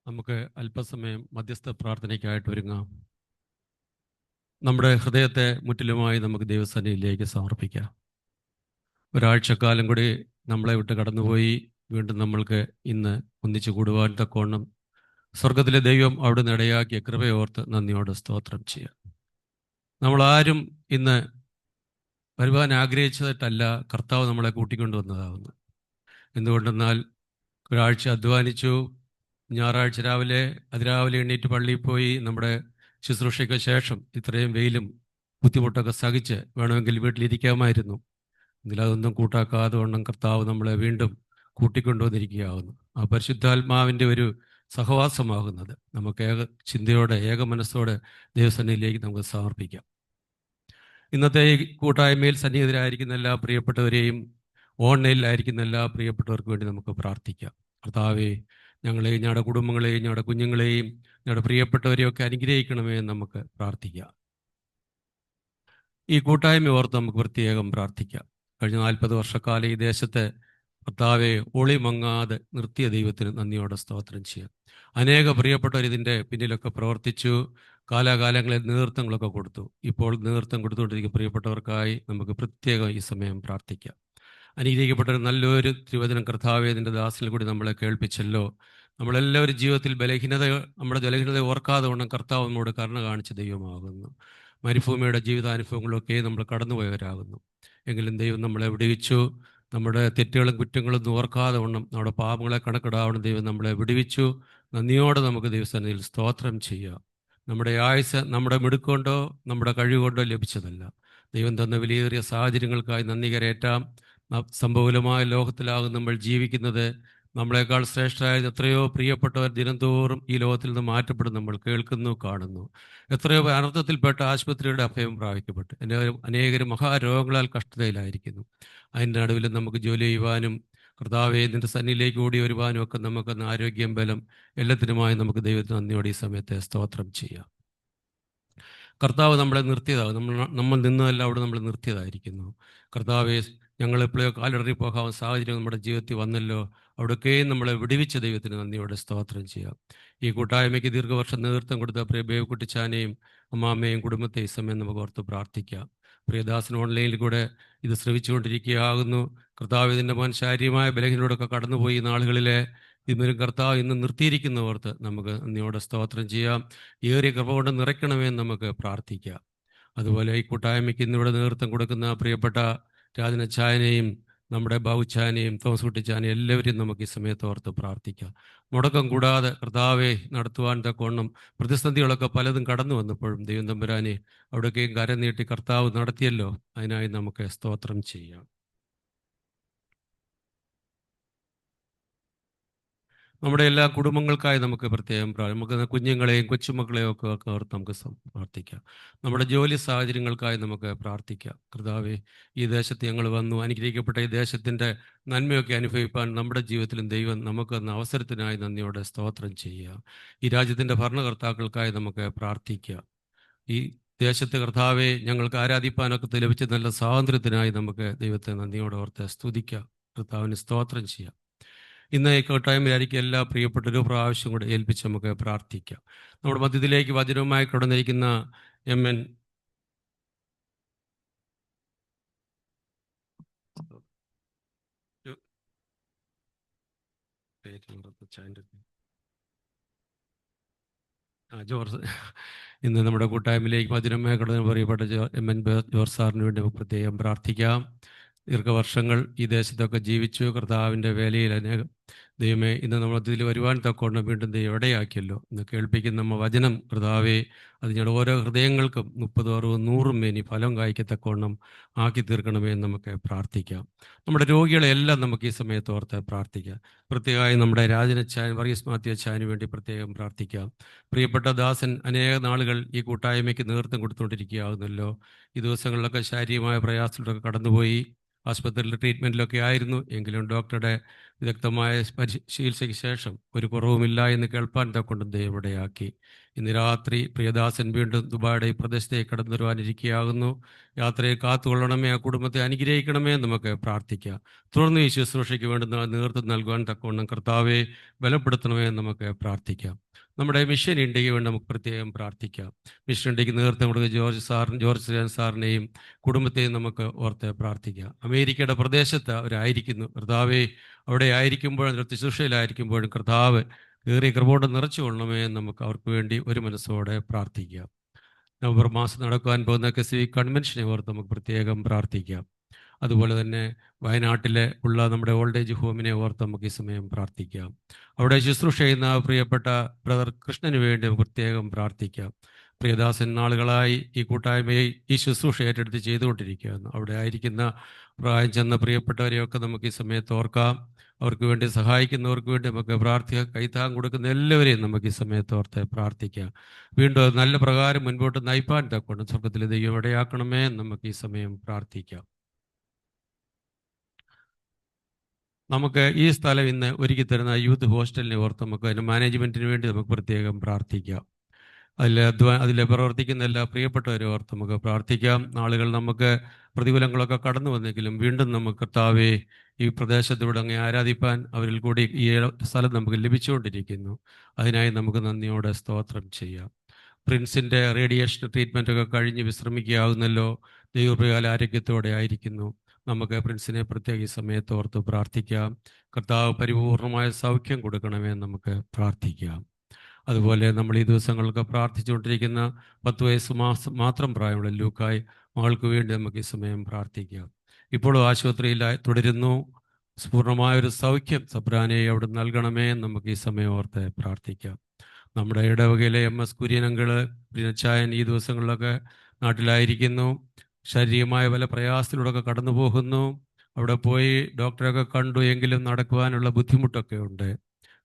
നമുക്ക് അല്പസമയം മധ്യസ്ഥ പ്രാർത്ഥനയ്ക്കായിട്ട് ഒരുങ്ങാം. നമ്മുടെ ഹൃദയത്തെ മുറ്റിലുമായി നമുക്ക് ദൈവസന്നിധിയിലേക്ക് സമർപ്പിക്കാം. ഒരാഴ്ചക്കാലം കൂടി നമ്മളെ വിട്ട് കടന്നുപോയി. വീണ്ടും നമ്മൾക്ക് ഇന്ന് ഒന്നിച്ചു കൂടുവാൻ തക്കോണം സ്വർഗത്തിലെ ദൈവം അവിടുന്ന് ഇടയാക്കിയ കൃപയോർത്ത് നന്ദിയോടെ സ്തോത്രം ചെയ്യാം. നമ്മളാരും ഇന്ന് വരുവാൻ ആഗ്രഹിച്ചതായിട്ടല്ല കർത്താവ് നമ്മളെ കൂട്ടിക്കൊണ്ടുവന്നതാവുന്നു. എന്തുകൊണ്ടെന്നാൽ ഒരാഴ്ച അധ്വാനിച്ചു, ഞായറാഴ്ച അതിരാവിലെ എണ്ണീറ്റ് പള്ളിയിൽ പോയി നമ്മുടെ ശുശ്രൂഷയ്ക്ക് ശേഷം ഇത്രയും വെയിലും ബുദ്ധിമുട്ടൊക്കെ സഹിച്ച് വേണമെങ്കിൽ വീട്ടിലിരിക്കാമായിരുന്നു. എങ്കിലും അതൊന്നും കൂട്ടാക്കാതെ വണ്ണം കർത്താവ് നമ്മളെ വീണ്ടും കൂട്ടിക്കൊണ്ടുവന്നിരിക്കുകയാവുന്നു. ആ പരിശുദ്ധാത്മാവിൻ്റെ ഒരു സഹവാസമാകുന്നത് നമുക്ക് ചിന്തയോടെ മനസ്സോടെ ദൈവസന്നിധിയിലേക്ക് നമുക്ക് സമർപ്പിക്കാം. ഇന്നത്തെ ഈ കൂട്ടായ്മയിൽ സന്നിഹിതരായിരിക്കുന്ന എല്ലാ പ്രിയപ്പെട്ടവരെയും ഓൺലൈനിലായിരിക്കുന്ന എല്ലാ പ്രിയപ്പെട്ടവർക്ക് വേണ്ടി നമുക്ക് പ്രാർത്ഥിക്കാം. കർത്താവേ, ഞങ്ങളെയും ഞങ്ങളുടെ കുടുംബങ്ങളെയും ഞങ്ങളുടെ കുഞ്ഞുങ്ങളെയും ഞങ്ങളുടെ പ്രിയപ്പെട്ടവരെയൊക്കെ അനുഗ്രഹിക്കണമേ എന്ന് നമുക്ക് പ്രാർത്ഥിക്കാം. ഈ കൂട്ടായ്മ ഓർത്ത് നമുക്ക് പ്രത്യേകം പ്രാർത്ഥിക്കാം. കഴിഞ്ഞ 40 വർഷക്കാലം ഈ ദേശത്തെ കർത്താവെ ഒളിമങ്ങാതെ നിർത്തിയ ദൈവത്തിന് നന്ദിയോടെ സ്തോത്രം ചെയ്യാം. അനേക പ്രിയപ്പെട്ടവർ ഇതിൻ്റെ പിന്നിലൊക്കെ പ്രവർത്തിച്ചു, കാലാകാലങ്ങളിൽ നേതൃത്വങ്ങളൊക്കെ കൊടുത്തു. ഇപ്പോൾ നേതൃത്വം കൊടുത്തുകൊണ്ടിരിക്കുന്ന പ്രിയപ്പെട്ടവർക്കായി നമുക്ക് പ്രത്യേകം ഈ സമയം പ്രാർത്ഥിക്കാം. അനുഗ്രഹിക്കപ്പെട്ട ഒരു നല്ലൊരു തിരുവചനം കർത്താവെ നിന്റെ ദാസനിൽ കൂടി നമ്മളെ കേൾപ്പിച്ചല്ലോ. നമ്മളെല്ലാവരും ജീവിതത്തിൽ നമ്മുടെ ബലഹീനത ഓർക്കാതെ കൊണ്ട് കർത്താവ് നമ്മോട് കരുണ കാണിച്ച ദൈവമാകുന്നു. മരുഭൂമിയുടെ ജീവിതാനുഭവങ്ങളൊക്കെ നമ്മൾ കടന്നുപോയവരാകുന്നു. എങ്കിലും ദൈവം നമ്മളെ വിടുവിച്ചു. നമ്മുടെ തെറ്റുകളും കുറ്റങ്ങളും ഓർക്കാതെ വണ്ണം നമ്മുടെ പാപങ്ങളെ കണക്കിടാവണം ദൈവം നമ്മളെ വിടുവിച്ചു. നന്ദിയോടെ നമുക്ക് ദൈവസന്നിധിയിൽ സ്തോത്രം ചെയ്യാം. നമ്മുടെ ആയുസ് നമ്മുടെ മിടുക്കൊണ്ടോ നമ്മുടെ കഴിവുകൊണ്ടോ ലഭിച്ചതല്ല. ദൈവം തന്ന വിലയേറിയ സാഹചര്യങ്ങൾക്കായി നന്ദി കരേറ്റാം. സംഭവലമായ ലോകത്തിലാകും നമ്മൾ ജീവിക്കുന്നത്. നമ്മളെക്കാൾ ശ്രേഷ്ഠരായ എത്രയോ പ്രിയപ്പെട്ടവർ ദിനംതോറും ഈ ലോകത്തിൽ നിന്ന് മാറ്റപ്പെടും നമ്മൾ കേൾക്കുന്നു, കാണുന്നു. എത്രയോ അനർത്ഥത്തിൽപ്പെട്ട ആശുപത്രിയുടെ അഭയം പ്രാപിക്കപ്പെട്ടു. അനേകരും മഹാരോഗങ്ങളാൽ കഷ്ടതയിലായിരിക്കുന്നു. അതിൻ്റെ നടുവിൽ നമുക്ക് ജോലി ചെയ്യുവാനും കർത്താവെ നിന്റെ സന്നിധിയിലേക്ക് ഓടി വരുവാനും ഒക്കെ നമുക്ക് ആരോഗ്യം, ബലം എല്ലാത്തിനുമായി നമുക്ക് ദൈവത്തിന് നന്ദിയോടെ ഈ സമയത്തെ സ്തോത്രം ചെയ്യാം. കർത്താവ് നമ്മളെ നിർത്തിയതാകും. നമ്മൾ നിന്നതല്ല, അവിടെ നമ്മൾ നിർത്തിയതായിരിക്കുന്നു. കർത്താവെ, ഞങ്ങളെപ്പോഴോ കാലിടറി പോകാവുന്ന സാഹചര്യം നമ്മുടെ ജീവിതത്തിൽ വന്നല്ലോ. അവിടെയൊക്കെയും നമ്മളെ വിടുവിച്ച ദൈവത്തിന് നന്ദിയോടെ സ്തോത്രം ചെയ്യാം. ഈ കൂട്ടായ്മയ്ക്ക് ദീർഘവർഷം നേതൃത്വം കൊടുത്ത പ്രിയ ബേബുക്കുട്ടിച്ചാനെയും അമ്മാമ്മയും കുടുംബത്തെ ഈ സമയം നമുക്ക് ഓർത്ത് പ്രാർത്ഥിക്കാം. പ്രിയദാസൻ ഓൺലൈനിൽ കൂടെ ഇത് ശ്രവിച്ചുകൊണ്ടിരിക്കുകയാകുന്നു. കർത്താവ് ഇതിൻ്റെ മോൻ ശാരീരികമായ ബലഹീനോടൊക്കെ കടന്നുപോയി നാളുകളിലെ ഇന്നൊരു കർത്താവ് ഇന്ന് നിർത്തിയിരിക്കുന്നവർക്ക് നമുക്ക് നന്ദിയോടെ സ്തോത്രം ചെയ്യാം. ഏറിയ കൃപ കൊണ്ട് നിറയ്ക്കണമെന്ന് നമുക്ക് പ്രാർത്ഥിക്കാം. അതുപോലെ ഈ കൂട്ടായ്മയ്ക്ക് ഇന്നിവിടെ നേതൃത്വം കൊടുക്കുന്ന പ്രിയപ്പെട്ട രാജനച്ചായനെയും നമ്മുടെ ബാബുച്ചാനെയും തോമസ് കുട്ടിച്ചാനെയും എല്ലാവരെയും നമുക്ക് ഈ സമയത്ത് ഓർത്ത് പ്രാർത്ഥിക്കാം. മുടക്കം കൂടാതെ കർത്താവെ നടത്തുവാൻ തക്കവണ്ണം പ്രതിസന്ധികളൊക്കെ പലതും കടന്നു വന്നപ്പോഴും ദൈവം തമ്പുരാനെ അവിടെയൊക്കെയും കരം നീട്ടി കർത്താവ് നടത്തിയല്ലോ. അതിനായി നമുക്ക് സ്തോത്രം ചെയ്യാം. നമ്മുടെ എല്ലാ കുടുംബങ്ങൾക്കായി നമുക്ക് പ്രത്യേകം നമുക്ക് കുഞ്ഞുങ്ങളെയും കൊച്ചുമക്കളെയും ഒക്കെ ഓർത്ത് നമുക്ക് പ്രാർത്ഥിക്കാം. നമ്മുടെ ജോലി സാഹചര്യങ്ങൾക്കായി നമുക്ക് പ്രാർത്ഥിക്കാം. കർത്താവേ, ഈ ദേശത്ത് ഞങ്ങൾ വന്നു അനുഗ്രഹിക്കപ്പെട്ട ഈ ദേശത്തിൻ്റെ നന്മയൊക്കെ അനുഭവിപ്പാൻ നമ്മുടെ ജീവിതത്തിലും ദൈവം നമുക്ക് തന്ന അവസരത്തിനായി നന്ദിയോടെ സ്തോത്രം ചെയ്യുക. ഈ രാജ്യത്തിൻ്റെ ഭരണകർത്താക്കൾക്കായി നമുക്ക് പ്രാർത്ഥിക്കാം. ഈ ദേശത്തെ കർത്താവെ ഞങ്ങൾക്ക് ആരാധിപ്പാനൊക്കെ ലഭിച്ച നല്ല സ്വാതന്ത്ര്യത്തിനായി നമുക്ക് ദൈവത്തെ നന്ദിയോടെ ഓർത്ത് സ്തുതിക്കാം. കർത്താവിന് സ്തോത്രം ചെയ്യാം. ഇന്ന് ഈ കൂട്ടായ്മയിലായിരിക്കും എല്ലാ പ്രിയപ്പെട്ടൊരു പ്രാവശ്യം കൂടെ ഏൽപ്പിച്ച് നമുക്ക് പ്രാർത്ഥിക്കാം. നമ്മുടെ മധ്യത്തിലേക്ക് വചനവുമായി കടന്നിരിക്കുന്ന MN ജോർജ് ഇന്ന് നമ്മുടെ കൂട്ടായ്മയിലേക്ക് വചനവുമായി കടന്ന് പറയപ്പെട്ട MN ജോർജ് സാറിന് വേണ്ടി നമുക്ക് പ്രത്യേകം പ്രാർത്ഥിക്കാം. ദീർഘവർഷങ്ങൾ ഈ ദേശത്തൊക്കെ ജീവിച്ചു. കർത്താവിൻ്റെ വേലയിൽ അനേകം ദൈവമേ ഇന്ന് നമ്മൾ ഇതിൽ വരുവാൻ തക്കോണം വീണ്ടും ദൈവം ഇടയാക്കിയല്ലോ. ഇന്ന് കേൾപ്പിക്കുന്ന നമ്മ വചനം കർത്താവേ അത് ഞങ്ങളുടെ ഓരോ ഹൃദയങ്ങൾക്കും 30, 60, 100 മേനി ഫലം കായ്ക്കത്തക്കോണം ആക്കി തീർക്കണമേ എന്ന് നമുക്ക് പ്രാർത്ഥിക്കാം. നമ്മുടെ രോഗികളെല്ലാം നമുക്ക് ഈ സമയത്ത് ഓർത്ത് പ്രാർത്ഥിക്കാം. പ്രത്യേകമായി നമ്മുടെ രാജനച്ചാൻ വർഗീസ് മാത്യു അച്ചാന് വേണ്ടി പ്രത്യേകം പ്രാർത്ഥിക്കാം. പ്രിയപ്പെട്ട ദാസൻ അനേക നാളുകൾ ഈ കൂട്ടായ്മയ്ക്ക് നേതൃത്വം കൊടുത്തുകൊണ്ടിരിക്കുകയാകുന്നല്ലോ. ഈ ദിവസങ്ങളിലൊക്കെ ശാരീരികമായ പ്രയാസത്തിലൊക്കെ കടന്നുപോയി ആശുപത്രിയിലെ ട്രീറ്റ്മെൻറ്റിലൊക്കെ ആയിരുന്നു. എങ്കിലും ഡോക്ടറുടെ വിദഗ്ധമായ ചികിത്സയ്ക്ക് ശേഷം ഒരു കുറവുമില്ല എന്ന് കേൾപ്പാൻ തക്കൊണ്ട് ദൈവം ഇടയാക്കി. ഇന്ന് രാത്രി പ്രിയദാസൻ വീണ്ടും ദുബായുടെ ഈ പ്രദേശത്തേക്ക് കടന്നു വരുവാനിരിക്കുകയാകുന്നു. യാത്രയെ കാത്തുകൊള്ളണമേ, ആ കുടുംബത്തെ അനുഗ്രഹിക്കണമേ നമുക്ക് പ്രാർത്ഥിക്കാം. തുടർന്ന് ഈ ശുശ്രൂഷയ്ക്ക് വേണ്ടുന്ന നേതൃത്വം നൽകുവാൻ തക്കവണ്ണം കർത്താവെ ബലപ്പെടുത്തണമേ നമുക്ക് പ്രാർത്ഥിക്കാം. നമ്മുടെ മിഷൻ ഇന്ത്യക്ക് വേണ്ടി നമുക്ക് പ്രത്യേകം പ്രാർത്ഥിക്കാം. മിഷൻ ഇന്ത്യക്ക് നേതൃത്വം കൊടുക്കുന്ന ജോർജ് സാറിനെയും കുടുംബത്തെയും നമുക്ക് ഓർത്ത് പ്രാർത്ഥിക്കാം. അമേരിക്കയുടെ പ്രദേശത്ത് അവരായിരിക്കുന്നു. കർത്താവെ അവിടെ ആയിരിക്കുമ്പോഴും ശുശ്രൂഷയിലായിരിക്കുമ്പോഴും കർത്താവ് ഏറിയ കൃപയോടെ നിറച്ചു കൊള്ളണമേ നമുക്ക് അവർക്ക് വേണ്ടി ഒരു മനസ്സോടെ പ്രാർത്ഥിക്കാം. നവംബർ മാസം നടക്കുവാൻ പോകുന്ന KCV കൺവെൻഷനെ ഓർത്ത് നമുക്ക് പ്രത്യേകം പ്രാർത്ഥിക്കാം. അതുപോലെ തന്നെ വയനാട്ടിലെ ഉള്ള നമ്മുടെ ഓൾഡ് ഏജ് ഹോമിനെ ഓർത്ത് നമുക്ക് ഈ സമയം പ്രാർത്ഥിക്കാം. അവിടെ ശുശ്രൂഷ ചെയ്യുന്ന പ്രിയപ്പെട്ട ബ്രദർ കൃഷ്ണന് വേണ്ടി നമുക്ക് പ്രത്യേകം പ്രാർത്ഥിക്കാം. പ്രിയദാസൻ നാളുകളായി ഈ കൂട്ടായ്മയെ ഈ ശുശ്രൂഷ ഏറ്റെടുത്ത് ചെയ്തുകൊണ്ടിരിക്കുകയാണ്. അവിടെ ആയിരിക്കുന്ന പ്രായം ചെന്ന പ്രിയപ്പെട്ടവരെയൊക്കെ നമുക്ക് ഈ സമയത്ത് ഓർക്കാം. അവർക്ക് വേണ്ടി സഹായിക്കുന്നവർക്ക് വേണ്ടി നമുക്ക് പ്രാർത്ഥിക്കാം. കൈത്താങ് കൊടുക്കുന്ന എല്ലാവരെയും നമുക്ക് ഈ സമയത്ത് ഓർത്ത് പ്രാർത്ഥിക്കാം. വീണ്ടും നല്ല പ്രകാരം മുൻപോട്ട് നയിപ്പാൻ തക്കൊണ്ട് സ്വർഗത്തിലെ ദൈവം ഇടയാക്കണമേ നമുക്ക് ഈ സമയം പ്രാർത്ഥിക്കാം. നമുക്ക് ഈ സ്ഥലം ഇന്ന് ഒരുക്കി തരുന്ന യൂത്ത് ഹോസ്റ്റലിനെ ഓർത്ത് നമുക്ക് അതിൻ്റെ മാനേജ്മെൻറ്റിന് വേണ്ടി നമുക്ക് പ്രത്യേകം പ്രാർത്ഥിക്കാം. അതിൽ പ്രവർത്തിക്കുന്ന എല്ലാ പ്രിയപ്പെട്ടവരെ ഓർത്ത് നമുക്ക് പ്രാർത്ഥിക്കാം. നാളുകൾ നമുക്ക് പ്രതികൂലങ്ങളൊക്കെ കടന്നു വന്നെങ്കിലും വീണ്ടും നമുക്ക് കർത്താവെ ഈ പ്രദേശത്തിലൂടെ അങ്ങ് ആരാധിപ്പാൻ അവരിൽ കൂടി ഈ സ്ഥലം നമുക്ക് ലഭിച്ചുകൊണ്ടിരിക്കുന്നു. അതിനായി നമുക്ക് നന്ദിയോടെ സ്തോത്രം ചെയ്യാം. പ്രിൻസിൻ്റെ റേഡിയേഷൻ ട്രീറ്റ്മെൻ്റ് ഒക്കെ കഴിഞ്ഞ് വിശ്രമിക്കുകയാകുന്നല്ലോ. ദൈവപ്രകാല ആരോഗ്യത്തോടെ ആയിരിക്കുന്നു. നമുക്ക് പ്രിൻസിനെ പ്രത്യേക ഈ സമയത്ത് ഓർത്ത് പ്രാർത്ഥിക്കാം. കർത്താവ് പരിപൂർണമായ സൗഖ്യം കൊടുക്കണമേ നമുക്ക് പ്രാർത്ഥിക്കാം. അതുപോലെ നമ്മൾ ഈ ദിവസങ്ങളൊക്കെ പ്രാർത്ഥിച്ചുകൊണ്ടിരിക്കുന്ന 10 വയസ്സ് മാത്രം പ്രായമുള്ള ലൂക്കായ് മകൾക്ക് വേണ്ടി നമുക്ക് ഈ സമയം പ്രാർത്ഥിക്കാം. ഇപ്പോഴും ആശുപത്രിയിൽ തുടരുന്നു. പൂർണ്ണമായൊരു സൗഖ്യം സബ്രാനെ അവിടെ നൽകണമേ നമുക്ക് ഈ സമയം ഓർത്ത് പ്രാർത്ഥിക്കാം. നമ്മുടെ ഇടവകയിലെ MS കുര്യൻ അങ്കിള് പ്രിയച്ചായൻ ഈ ദിവസങ്ങളിലൊക്കെ നാട്ടിലായിരിക്കുന്നു. ശാരീരികമായ പല പ്രയാസത്തിലൂടെയൊക്കെ കടന്നു പോകുന്നു. അവിടെ പോയി ഡോക്ടറെയൊക്കെ കണ്ടു, എങ്കിലും നടക്കുവാനുള്ള ബുദ്ധിമുട്ടൊക്കെ ഉണ്ട്.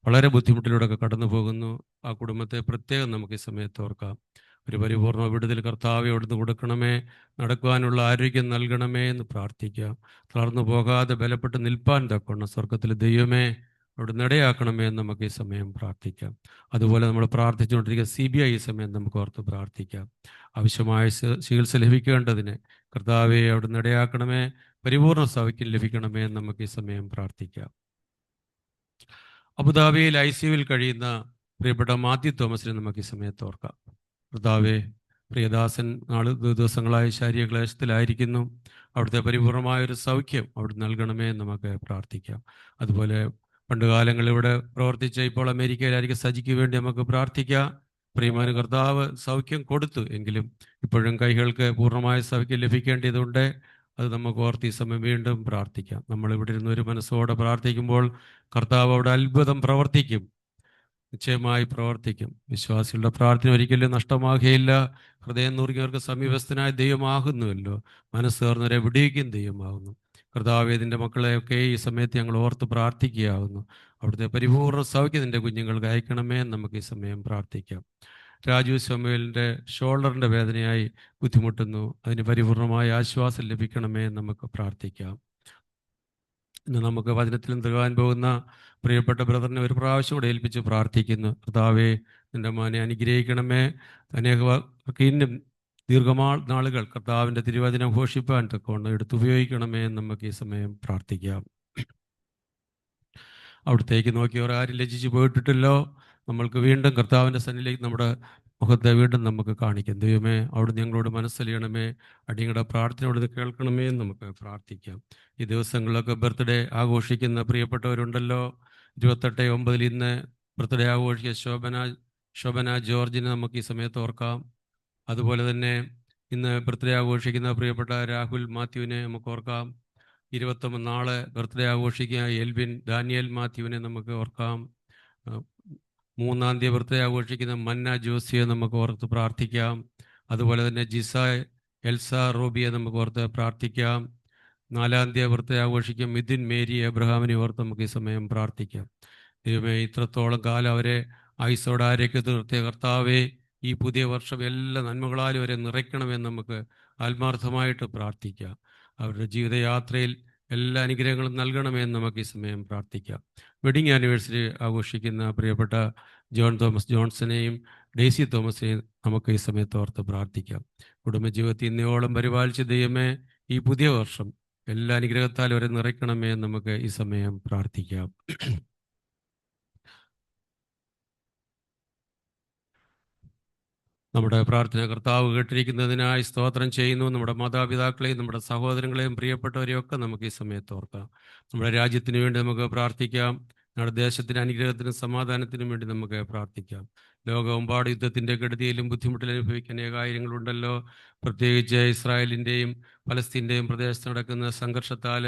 വളരെ ബുദ്ധിമുട്ടിലൂടെയൊക്കെ കടന്നു പോകുന്നു. ആ കുടുംബത്തെ പ്രത്യേകം നമുക്ക് ഈ സമയത്ത് ഓർക്കാം. ഒരു പരിപൂർണ്ണ വിടുതൽ കർത്താവെ അവിടുന്ന് കൊടുക്കണമേ, നടക്കുവാനുള്ള ആരോഗ്യം നൽകണമേ എന്ന് പ്രാർത്ഥിക്കാം. തളർന്നു പോകാതെ ബലപ്പെട്ട് നിൽപ്പാൻ തക്കണം സ്വർഗത്തിൽ ദൈവമേ അവിടുന്ന് ഇടയാക്കണമേ എന്ന് നമുക്ക് ഈ സമയം പ്രാർത്ഥിക്കാം. അതുപോലെ നമ്മൾ പ്രാർത്ഥിച്ചുകൊണ്ടിരിക്കുന്ന CBI ഈ സമയം നമുക്ക് ഓർത്ത് പ്രാർത്ഥിക്കാം. ആവശ്യമായ ചികിത്സ ലഭിക്കേണ്ടതിന് കർത്താവെ അവിടുന്ന് ഇടയാക്കണമേ, പരിപൂർണ്ണ സൗഖ്യം ലഭിക്കണമേ എന്ന് നമുക്ക് ഈ സമയം പ്രാർത്ഥിക്കാം. അബുദാബിയിൽ ICUവിൽ കഴിയുന്ന പ്രിയപ്പെട്ട മാത്യു തോമസിനെ നമുക്ക് ഈ സമയത്ത് ഓർക്കാം. കർത്താവെ, പ്രിയദാസൻ ദിവസങ്ങളായി ശാരീരിക ക്ലേശത്തിലായിരിക്കുന്നു. അവിടുത്തെ പരിപൂർണമായൊരു സൗഖ്യം അവിടെ നൽകണമേ എന്ന് നമുക്ക് പ്രാർത്ഥിക്കാം. അതുപോലെ പണ്ടുകാലങ്ങളിൽ ഇവിടെ പ്രവർത്തിച്ച ഇപ്പോൾ അമേരിക്കയിലായിരിക്കും സജിക്ക് വേണ്ടി നമുക്ക് പ്രാർത്ഥിക്കാം. പ്രിയമാന കർത്താവ് സൗഖ്യം കൊടുത്തു, എങ്കിലും ഇപ്പോഴും കൈകൾക്ക് പൂർണ്ണമായ സൗഖ്യം ലഭിക്കേണ്ടതുണ്ട്. അത് നമുക്ക് ഓർത്ത് ഈ സമയം വീണ്ടും പ്രാർത്ഥിക്കാം. നമ്മൾ ഇവിടെ ഇരുന്ന് ഒരു മനസ്സോടെ പ്രാർത്ഥിക്കുമ്പോൾ കർത്താവ് അവിടെ അത്ഭുതം പ്രവർത്തിക്കും, നിശ്ചയമായി പ്രവർത്തിക്കും. വിശ്വാസികളുടെ പ്രാർത്ഥന ഒരിക്കലും നഷ്ടമാകുകയില്ല. ഹൃദയം നുറുങ്ങിയവർക്ക് സമീപസ്ഥനായ ദൈവമാകുന്നുവല്ലോ, മനസ്സേർന്നവരെ വിടിയിക്കും ദൈവമാകുന്നു. കർത്താവേ, ഇതിൻ്റെ മക്കളെയൊക്കെ ഈ സമയത്ത് ഞങ്ങൾ ഓർത്ത് പ്രാർത്ഥിക്കുകയാകുന്നു. അവിടുത്തെ പരിപൂർണ്ണ സൗഖ്യത്തിൻ്റെ കുഞ്ഞുങ്ങൾക്ക് അയക്കണമേ നമുക്ക് ഈ സമയം പ്രാർത്ഥിക്കാം. രാജു ശമുവേലിൻ്റെ ഷോൾഡറിൻ്റെ വേദനയായി ബുദ്ധിമുട്ടുന്നു. അതിന് പരിപൂർണമായ ആശ്വാസം ലഭിക്കണമേ നമുക്ക് പ്രാർത്ഥിക്കാം. ഇന്ന് നമുക്ക് വചനത്തിൽ നൽകാൻ പോകുന്ന പ്രിയപ്പെട്ട ബ്രദറിനെ ഒരു പ്രാവശ്യം കൂടെ ഏൽപ്പിച്ച് പ്രാർത്ഥിക്കുന്നു. കർത്താവേ, നിൻ്റെ മോനെ അനുഗ്രഹിക്കണമേ. ഇന്നും നാളുകൾ കർത്താവിൻ്റെ തിരുവചനം ഘോഷിപ്പാൻ തക്കവണ്ണം എടുത്തുപയോഗിക്കണമേ നമുക്ക് ഈ സമയം പ്രാർത്ഥിക്കാം. അവിടത്തേക്ക് നോക്കിയവർ ആരും ലജ്ജിച്ച് പോയിട്ടില്ലല്ലോ. നമ്മൾക്ക് വീണ്ടും കർത്താവിൻ്റെ സന്നിധിയിലേക്ക് നമ്മുടെ മുഖത്തെ വീണ്ടും നമുക്ക് കാണിക്കാം. ദൈവമേ, അവിടുന്ന് ഞങ്ങളോട് മനസ്സലിയണമേ, അടിയങ്ങളുടെ പ്രാർത്ഥനയോട് കേൾക്കണമേ എന്ന് നമുക്ക് പ്രാർത്ഥിക്കാം. ഈ ദിവസങ്ങളിലൊക്കെ ബർത്ത്ഡേ ആഘോഷിക്കുന്ന പ്രിയപ്പെട്ടവരുണ്ടല്ലോ. 28/9 ഇന്ന് ബർത്ത്ഡേ ആഘോഷിക്കുക ശോഭന ജോർജിനെ നമുക്ക് ഈ സമയത്ത് ഓർക്കാം. അതുപോലെ തന്നെ ഇന്ന് ബർത്ത്ഡേ ആഘോഷിക്കുന്ന പ്രിയപ്പെട്ട രാഹുൽ മാത്യുവിനെ നമുക്ക് ഓർക്കാം. 21 നാളെ ബർത്ത്ഡേ ആഘോഷിക്കുക എൽവിൻ ഡാനിയൽ മാത്യുവിനെ നമുക്ക് ഓർക്കാം. 3-ാം തീയതി ബർത്ത്ഡേ ആഘോഷിക്കുന്ന മന്ന ജോസിയെ നമുക്ക് ഓർത്ത് പ്രാർത്ഥിക്കാം. അതുപോലെ തന്നെ ജിസ എൽസ റോബിയെ നമുക്ക് ഓർത്ത് പ്രാർത്ഥിക്കാം. 4-ാം തീയതി ബർത്ത്ഡേ ആഘോഷിക്കും മിഥുൻ മേരി എബ്രഹാമിനെ ഓർത്ത് നമുക്ക് ഈ സമയം പ്രാർത്ഥിക്കാം. ദൈവമേ, ഇത്രത്തോളം കാലം അവരെ ആയുസ്സോടെ ആരോഗ്യത്തിൽ നിർത്തിയ കർത്താവേ, ഈ പുതിയ വർഷം എല്ലാ നന്മകളാലും അവരെ നിറയ്ക്കണമെന്ന് നമുക്ക് ആത്മാർത്ഥമായിട്ട് പ്രാർത്ഥിക്കാം. അവരുടെ ജീവിതയാത്രയിൽ എല്ലാ അനുഗ്രഹങ്ങളും നൽകണമെന്ന് നമുക്ക് ഈ സമയം പ്രാർത്ഥിക്കാം. വെഡിങ് ആനിവേഴ്സറി ആഘോഷിക്കുന്ന പ്രിയപ്പെട്ട ജോൺ തോമസ് ജോൺസനെയും ഡേസി തോമസിനെയും നമുക്ക് ഈ സമയത്ത് ഓർത്ത് പ്രാർത്ഥിക്കാം. കുടുംബജീവിതത്തിൽ ഇന്നയോളം പരിപാലിച്ച ദൈവമേ, ഈ പുതിയ വർഷം എല്ലാ അനുഗ്രഹത്താലും അവരെ നിറയ്ക്കണമേ എന്ന് നമുക്ക് ഈ സമയം പ്രാർത്ഥിക്കാം. നമ്മുടെ പ്രാർത്ഥന കർത്താവ് കേട്ടിരിക്കുന്നതിനായി സ്തോത്രം ചെയ്യുന്നു. നമ്മുടെ മാതാപിതാക്കളെയും നമ്മുടെ സഹോദരങ്ങളെയും പ്രിയപ്പെട്ടവരെയും ഒക്കെ നമുക്ക് ഈ സമയത്ത് ഓർക്കാം. നമ്മുടെ രാജ്യത്തിന് വേണ്ടി നമുക്ക് പ്രാർത്ഥിക്കാം. നമ്മുടെ ദേശത്തിന് അനുഗ്രഹത്തിനും സമാധാനത്തിനും വേണ്ടി നമുക്ക് പ്രാർത്ഥിക്കാം. ലോകമെമ്പാട് യുദ്ധത്തിൻ്റെ കെടുതിയിലും ബുദ്ധിമുട്ടിൽ അനുഭവിക്കുന്ന അനേകായിരങ്ങളുണ്ടല്ലോ. പ്രത്യേകിച്ച് ഇസ്രായേലിൻ്റെയും ഫലസ്തീൻ്റെയും പ്രദേശത്ത് നടക്കുന്ന സംഘർഷത്താൽ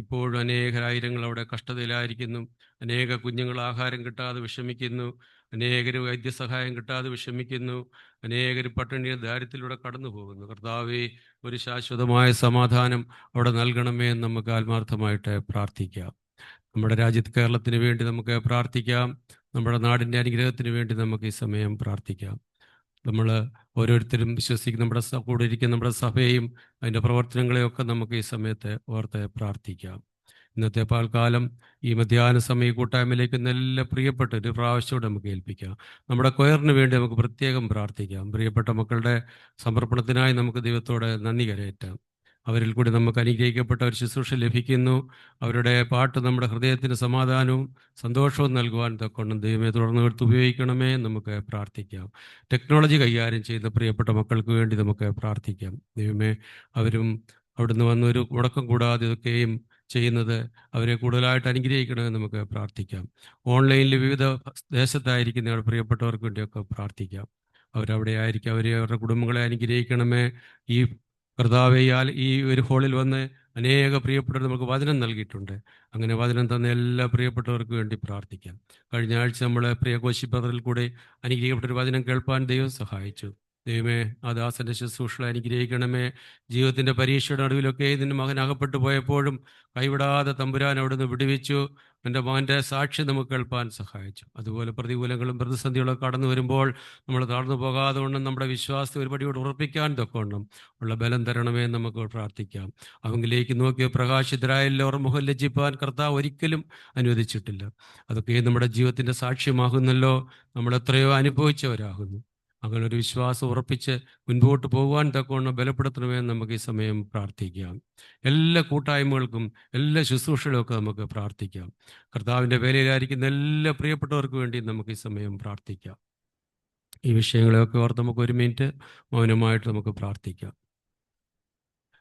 ഇപ്പോഴും അനേകായിരങ്ങൾ അവിടെ കഷ്ടതയിലായിരിക്കുന്നു. അനേക കുഞ്ഞുങ്ങൾ ആഹാരം കിട്ടാതെ വിഷമിക്കുന്നു. അനേകർ വൈദ്യസഹായം കിട്ടാതെ വിഷമിക്കുന്നു. അനേകർ പട്ടിണി ദാരിദ്ര്യത്തിലൂടെ കടന്നു പോകുന്നു. കർത്താവേ, ഒരു ശാശ്വതമായ സമാധാനം അവിടെ നൽകണമേ എന്ന് നമുക്ക് ആത്മാർത്ഥമായിട്ട് പ്രാർത്ഥിക്കാം. നമ്മുടെ രാജ്യത്ത് കേരളത്തിന് വേണ്ടി നമുക്ക് പ്രാർത്ഥിക്കാം. നമ്മുടെ നാടിൻ്റെ അനുഗ്രഹത്തിന് വേണ്ടി നമുക്ക് ഈ സമയം പ്രാർത്ഥിക്കാം. നമ്മൾ ഓരോരുത്തരും വിശ്വസിക്കുന്ന നമ്മുടെ കൂടെ ഇരിക്കുന്ന നമ്മുടെ സഭയെയും അതിൻ്റെ പ്രവർത്തനങ്ങളെയൊക്കെ നമുക്ക് ഈ സമയത്ത് ഓർത്ത് പ്രാർത്ഥിക്കാം. ഇന്നത്തെ പാൽക്കാലം ഈ മധ്യാഹ്ന സമയ കൂട്ടായ്മയിലേക്ക് നല്ല പ്രിയപ്പെട്ട ഒരു പ്രാവശ്യത്തോടെ നമുക്ക് ഏൽപ്പിക്കാം. നമ്മുടെ കൊയറിന് വേണ്ടി നമുക്ക് പ്രത്യേകം പ്രാർത്ഥിക്കാം. പ്രിയപ്പെട്ട മക്കളുടെ സമർപ്പണത്തിനായി നമുക്ക് ദൈവത്തോടെ നന്ദി കരയറ്റാം. അവരിൽ കൂടി നമുക്ക് അനുഗ്രഹിക്കപ്പെട്ട ഒരു ശുശ്രൂഷ ലഭിക്കുന്നു. അവരുടെ പാട്ട് നമ്മുടെ ഹൃദയത്തിന് സമാധാനവും സന്തോഷവും നൽകുവാൻ തക്കൊണ്ട് ദൈവമേ തുടർന്ന് എടുത്ത് ഉപയോഗിക്കണമേ നമുക്ക് പ്രാർത്ഥിക്കാം. ടെക്നോളജി കൈകാര്യം ചെയ്യുന്ന പ്രിയപ്പെട്ട മക്കൾക്ക് വേണ്ടി നമുക്ക് പ്രാർത്ഥിക്കാം. ദൈവമേ അവരും അവിടുന്ന് വന്നൊരു മുടക്കം കൂടാതെ ഇതൊക്കെയും ചെയ്യുന്നത് അവരെ കൂടുതലായിട്ട് അനുഗ്രഹിക്കണമെന്ന് നമുക്ക് പ്രാർത്ഥിക്കാം. ഓൺലൈനിൽ വിവിധ ദേശത്തായിരിക്കുന്ന പ്രിയപ്പെട്ടവർക്ക് വേണ്ടിയൊക്കെ പ്രാർത്ഥിക്കാം. അവരവിടെ ആയിരിക്കും, അവരുടെ കുടുംബങ്ങളെ അനുഗ്രഹിക്കണമേ. ഈ കർത്താവേ, ഈ ഒരു ഹോളിൽ വന്ന് അനേക പ്രിയപ്പെട്ടവർ നമുക്ക് വചനം നൽകിയിട്ടുണ്ട്. അങ്ങനെ വചനം തന്ന എല്ലാ പ്രിയപ്പെട്ടവർക്ക് വേണ്ടി പ്രാർത്ഥിക്കാം. കഴിഞ്ഞ ആഴ്ച നമ്മൾ പ്രിയ കോശി ബ്രദറിൽ കൂടെ അനുഗ്രഹിക്കപ്പെട്ടൊരു വചനം കേൾപ്പാൻ ദൈവം സഹായിച്ചു. ദൈവമേ, ആ ദാസന്റെ ശുശ്രൂഷകളെ അനുഗ്രഹിക്കണമേ. ജീവിതത്തിന്റെ പരീക്ഷയുടെ നടുവിലൊക്കെ നിന്റെ മകൻ അകപ്പെട്ടു പോയപ്പോഴും കൈവിടാതെ തമ്പുരാൻ അവിടുന്ന് വിടുവിച്ചു. എൻ്റെ മകൻ്റെ സാക്ഷി നമുക്ക് കേൾപ്പാൻ സഹായിച്ചു. അതുപോലെ പ്രതികൂലങ്ങളും പ്രതിസന്ധികളൊക്കെ കടന്നു വരുമ്പോൾ നമ്മൾ താഴ്ന്നു പോകാതെ കൊണ്ടും നമ്മുടെ വിശ്വാസത്തെ ഒരുപടിയോട് ഉറപ്പിക്കാൻ തൊക്കൊണ്ടും ഉള്ള ബലം തരണമേ നമുക്ക് പ്രാർത്ഥിക്കാം. അവങ്കിലേക്ക് നോക്കിയ പ്രകാശിതരായല്ലോർ മുഖം ലജ്ജിപ്പാൻ കർത്താവ് ഒരിക്കലും അനുവദിച്ചിട്ടില്ല. അതൊക്കെ നമ്മുടെ ജീവിതത്തിൻ്റെ സാക്ഷ്യമാകുന്നല്ലോ. നമ്മൾ എത്രയോ അനുഭവിച്ചവരാകുന്നു. അങ്ങനെ ഒരു വിശ്വാസം ഉറപ്പിച്ച് മുൻപോട്ട് പോകുവാൻ തക്കവണ്ണം ബലപ്പെടുത്തണമെന്ന് നമുക്ക് ഈ സമയം പ്രാർത്ഥിക്കാം. എല്ലാ കൂട്ടായ്മകൾക്കും എല്ലാ ശുശ്രൂഷകളൊക്കെ നമുക്ക് പ്രാർത്ഥിക്കാം. കർത്താവിൻ്റെ വേലയിലായിരിക്കുന്ന എല്ലാ പ്രിയപ്പെട്ടവർക്ക് വേണ്ടി നമുക്ക് ഈ സമയം പ്രാർത്ഥിക്കാം. ഈ വിഷയങ്ങളെയൊക്കെ ഓർത്ത് നമുക്ക് ഒരു മിനിറ്റ് മൗനമായിട്ട് നമുക്ക് പ്രാർത്ഥിക്കാം.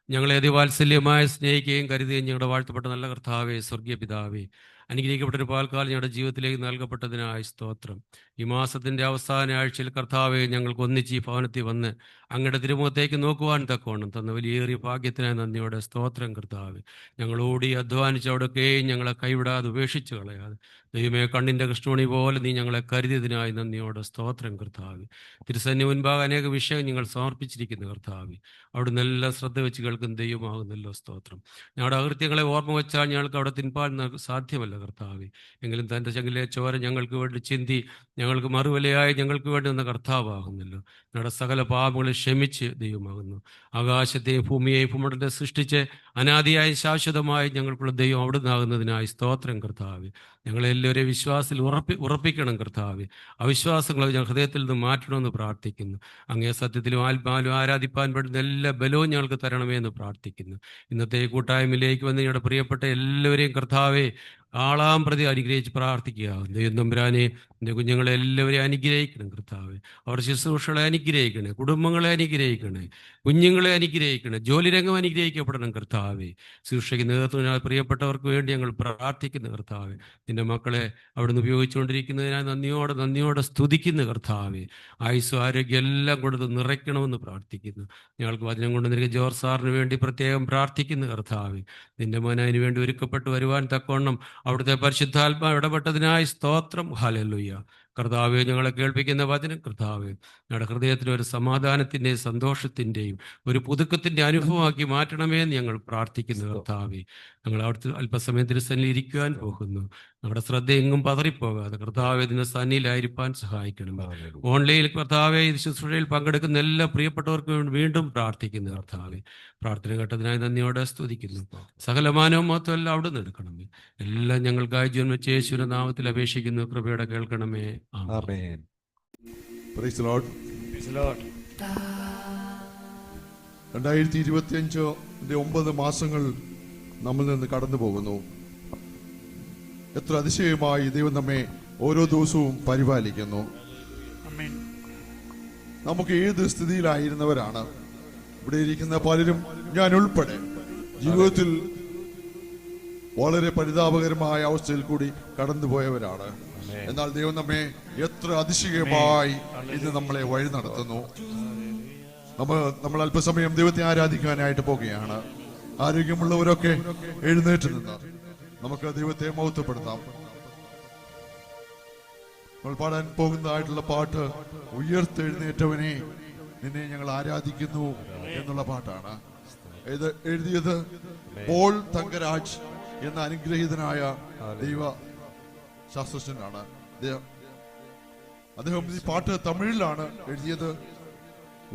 ഞങ്ങളെ അതിവാത്സല്യമായി സ്നേഹിക്കുകയും കരുതുകയും ഞങ്ങളുടെ വാഴ്ത്തപ്പെട്ട നല്ല കർത്താവേ, സ്വർഗീയ പിതാവേ, അനുഗ്രഹിക്കപ്പെട്ടൊരു പാൽക്കാലം ഞങ്ങളുടെ ജീവിതത്തിലേക്ക് നൽകപ്പെട്ടതിനായി സ്തോത്രം. ഈ മാസത്തിൻ്റെ അവസാന ആഴ്ചയിൽ കർത്താവെ, ഞങ്ങൾക്ക് ഒന്നിച്ച് ഈ ഭവനത്തിൽ വന്ന് അങ്ങയുടെ തിരുമുഖത്തേക്ക് നോക്കുവാൻ തക്കവണ്ണം തന്ന വലിയേറിയ ഭാഗ്യത്തിനായി നന്ദിയോടെ സ്തോത്രം കർത്താവെ. ഞങ്ങളോടി അധ്വാനിച്ചവിടൊക്കെയും ഞങ്ങളെ കൈവിടാതെ ഉപേക്ഷിച്ച് കളയാതെ ദൈവമേ, കണ്ണിൻ്റെ കൃഷ്ണമണി പോലെ നീ ഞങ്ങളെ കരുതിയതിനായി നന്ദിയോടെ സ്തോത്രം കർത്താവെ. തിരുസന്നി മുൻപാകെ അനേക വിഷയം ഞങ്ങൾ സമർപ്പിച്ചിരിക്കുന്നു കർത്താവെ. അവിടുന്ന് എല്ലാം ശ്രദ്ധ വെച്ച് കേൾക്കുന്ന ദൈവമാകുന്നല്ലോ സ്തോത്രം. ഞങ്ങളുടെ അകൃത്യങ്ങളെ ഓർമ്മ വെച്ചാൽ ഞങ്ങൾക്ക് അവിടെ തിൻപാൻ സാധ്യമല്ല കർത്താവെ. എങ്കിലും തൻ്റെ ചങ്കിലെ ചോര ഞങ്ങൾക്ക് വേണ്ടി ചിന്തി ഞങ്ങൾക്ക് മറുവിലയായി ഞങ്ങൾക്ക് വേണ്ടി വന്ന കർത്താവാകുന്നല്ലോ. ഞങ്ങളുടെ സകല പാപങ്ങളെ ക്ഷമിച്ച് ദൈവമാകുന്നു. ആകാശത്തെയും ഭൂമിയെയും ഭൂമണ്ഡലത്തെ സൃഷ്ടിച്ച് അനാദിയായി ശാശ്വതമായി ഞങ്ങൾക്കുള്ള ദൈവം അവിടുന്നാകുന്നതിനായി സ്തോത്രം കർത്താവെ. ഞങ്ങളെല്ലാവരെയും വിശ്വാസത്തിൽ ഉറപ്പിക്കണം കർത്താവെ. അവിശ്വാസങ്ങൾ ഞങ്ങൾ ഹൃദയത്തിൽ നിന്ന് മാറ്റണമെന്ന് പ്രാർത്ഥിക്കുന്നു. അങ്ങേ സത്യത്തിലും ആത്മാവിലും ആരാധിപ്പാൻ പറ്റുന്ന എല്ലാ ബലവും ഞങ്ങൾക്ക് തരണമേ എന്ന് പ്രാർത്ഥിക്കുന്നു. ഇന്നത്തെ കൂട്ടായ്മയിലേക്ക് വന്ന് ഞങ്ങളുടെ പ്രിയപ്പെട്ട എല്ലാവരെയും കർത്താവെ ആളാം പ്രതി അനുഗ്രഹിച്ച് പ്രാർത്ഥിക്കുക. ദൈവം തമ്പുരാനെ, എൻ്റെ കുഞ്ഞുങ്ങളെ എല്ലാവരെയും അനുഗ്രഹിക്കണം കർത്താവെ. അവർ ശുശ്രൂഷകളെ അനുഗ്രഹിക്കണേ, കുടുംബങ്ങളെ അനുഗ്രഹിക്കണേ, കുഞ്ഞുങ്ങളെ അനുഗ്രഹിക്കണേ, ജോലി രംഗം അനുഗ്രഹിക്കപ്പെടണം കർത്താവെ. ശുശ്രൂഷയ്ക്ക് നേതൃത്വം പ്രിയപ്പെട്ടവർക്ക് വേണ്ടി ഞങ്ങൾ പ്രാർത്ഥിക്കുന്ന കർത്താവെ. നിന്റെ മക്കളെ അവിടുന്ന് ഉപയോഗിച്ചുകൊണ്ടിരിക്കുന്നതിനായി നന്ദിയോടെ സ്തുതിക്കുന്ന കർത്താവെ. ആയുസ്സും ആരോഗ്യം എല്ലാം കൊടുത്ത് നിറയ്ക്കണമെന്ന് പ്രാർത്ഥിക്കുന്നു. ഞങ്ങൾക്ക് വചനം കൊണ്ട് നിനക്ക് ജോർജ് സാറിന് വേണ്ടി പ്രത്യേകം പ്രാർത്ഥിക്കുന്ന കർത്താവെ. നിന്റെ മോൻ അതിന് വേണ്ടി ഒരുക്കപ്പെട്ട് വരുവാൻ തക്കവണ്ണം അവിടുത്തെ പരിശുദ്ധാത്മാവ് ഇടപെട്ടതിനായി സ്തോത്രം. ഹല്ലേലൂയ. കർത്താവെ, ഞങ്ങളെ കേൾപ്പിക്കുന്ന വചനം കർത്താവെ ഞങ്ങളുടെ ഹൃദയത്തിൽ ഒരു സമാധാനത്തിൻ്റെയും സന്തോഷത്തിൻ്റെയും ഒരു പുതുക്കത്തിൻ്റെ അനുഭവമാക്കി മാറ്റണമേ എന്ന് ഞങ്ങൾ പ്രാർത്ഥിക്കുന്നു കർത്താവെ. ഞങ്ങൾ അവിടുത്തെ അല്പസമയം തിരുസന്നിധിയിൽ ഇരിക്കുവാൻ പോകുന്നു. നമ്മുടെ ശ്രദ്ധ എങ്ങും പതറിപ്പോകാതെ കർത്താവെ ഇതിൻ്റെ സന്നിധിയിലായിരിക്കാൻ സഹായിക്കണം. ഓൺലൈനിൽ കർത്താവെ ഇത് ശുശ്രൂഷയിൽ പങ്കെടുക്കുന്ന എല്ലാ പ്രിയപ്പെട്ടവർക്ക് വീണ്ടും പ്രാർത്ഥിക്കുന്നു കർത്താവെ. പ്രാർത്ഥന കേട്ടതിനായി നന്ദിയോടെ സ്തുതിക്കുന്നു. സകലമാനവും മൊത്തം എല്ലാം അവിടെ നിന്ന് എടുക്കണമേ. എല്ലാം ഞങ്ങൾക്കായി ജീവൻ വെച്ച് യേശുവിന്റെ നാമത്തിൽ അപേക്ഷിക്കുന്നു. കൃപയോടെ കേൾക്കണമേ. ആമേൻ. Praise the Lord. 2025 9 മാസങ്ങൾ നമ്മിൽ നിന്ന് കടന്നു പോകുന്നു. എത്ര അതിശയമായി ദൈവം നമ്മെ ഓരോ ദിവസവും പരിപാലിക്കുന്നു. നമുക്ക് ഏത് സ്ഥിതിയിലായിരുന്നവരാണ് ഇവിടെ ഇരിക്കുന്ന പലരും, ഞാൻ ഉൾപ്പെടെ, ജീവിതത്തിൽ വളരെ പരിതാപകരമായ അവസ്ഥയിൽ കൂടി കടന്നുപോയവരാണ്. എന്നാൽ ദൈവം നമ്മെ എത്ര അതിശയമായി ഇന്ന് നമ്മളെ വഴി നടത്തുന്നു. നമ്മൾ അല്പസമയം ദൈവത്തെ ആരാധിക്കാനായിട്ട് പോകുകയാണ്. ആരോഗ്യമുള്ളവരൊക്കെ എഴുന്നേറ്റ് നിന്ന് നമുക്ക് ദൈവത്തെ മഹത്വപ്പെടുത്താം. നമ്മൾ പാടാൻ പോകുന്നതായിട്ടുള്ള പാട്ട് ഉയർത്തെഴുന്നേറ്റവനെ നിന്നെ ഞങ്ങൾ ആരാധിക്കുന്നു എന്നുള്ള പാട്ടാണ്. ഇത് എഴുതിയത് പോൾ തങ്കരാജ് എന്ന അനുഗ്രഹീതനായ ദൈവ ശാസ്ത്രജ്ഞനാണ്. അദ്ദേഹം ഈ പാട്ട് തമിഴിലാണ് എഴുതിയത്.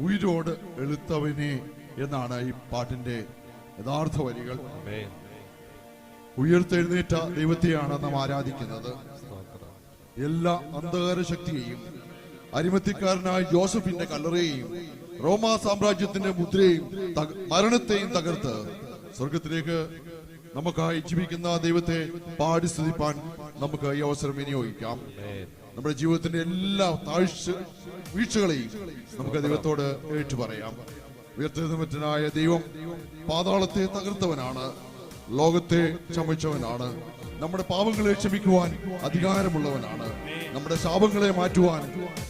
ഉയിരോട് എഴുത്തവനെ എന്നാണ് ഈ പാട്ടിന്റെ യഥാർത്ഥ വരികൾ. ഉയർത്തെഴുന്നേറ്റ ദൈവത്തെയാണ് നാം ആരാധിക്കുന്നത്. എല്ലാ അന്ധകാര ശക്തിയെയും അരിമത്തിക്കാരനായ ജോസഫിന്റെ കല്ലറയെയും റോമാ സാമ്രാജ്യത്തിന്റെ മുദ്രയും മരണത്തെയും തകർത്ത് സ്വർഗത്തിലേക്ക് നമുക്കായി ജീവിക്കുന്ന ദൈവത്തെ പാടി സ്തുതിപ്പാൻ നമുക്ക് ഈ അവസരം വിനിയോഗിക്കാം. നമ്മുടെ ജീവിതത്തിന്റെ എല്ലാ വീഴ്ചകളെയും നമുക്ക് ദൈവത്തോട് ഏറ്റുപറയാം. ഉയർത്തെഴുന്നേറ്റനായ ദൈവം പാതാളത്തെ തകർത്തവനാണ്, ലോകത്തെ ചമച്ചവനാണ്, നമ്മുടെ പാപങ്ങളെ ക്ഷമിക്കുവാൻ അധികാരമുള്ളവനാണ്, നമ്മുടെ ശാപങ്ങളെ മാറ്റുവാൻ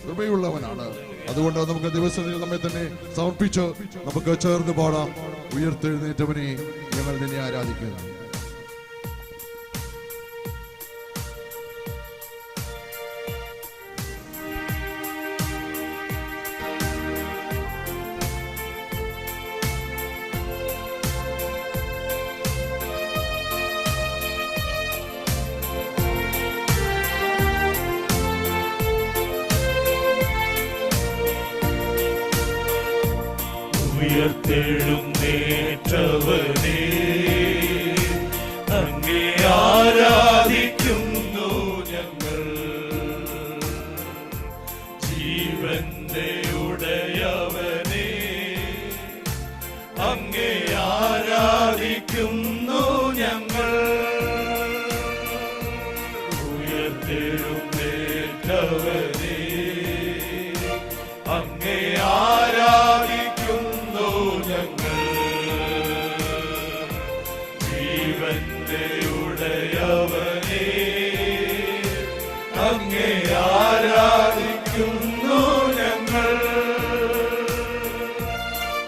കൃപയുള്ളവനാണ്. അതുകൊണ്ട് നമുക്ക് ദിവസത്തിൽ നമ്മെ തന്നെ സമർപ്പിച്ച് നമുക്ക് ചേർന്ന് പാടാം. ഉയർത്തെഴുന്നേറ്റവനെ ഞങ്ങൾ നിന്നെ ആരാധിക്കുന്നു. ഉയർത്തെഴുന്നേറ്റവനേ, അങ്ങേ ആരാധിക്കുന്നു ഞങ്ങൾ. ജീവന്റെ ഉടയവനേ, അങ്ങേ ആരാധിക്കുന്നു ഞങ്ങൾ. ഉയർത്തെഴുന്നേറ്റവനേ, അങ്ങേ ആരാധിക്കുന്നു ഞങ്ങൾ. ജീവന്റെ ഉടയവനേ, അങ്ങേ ആരാധിക്കുന്നു ഞങ്ങൾ.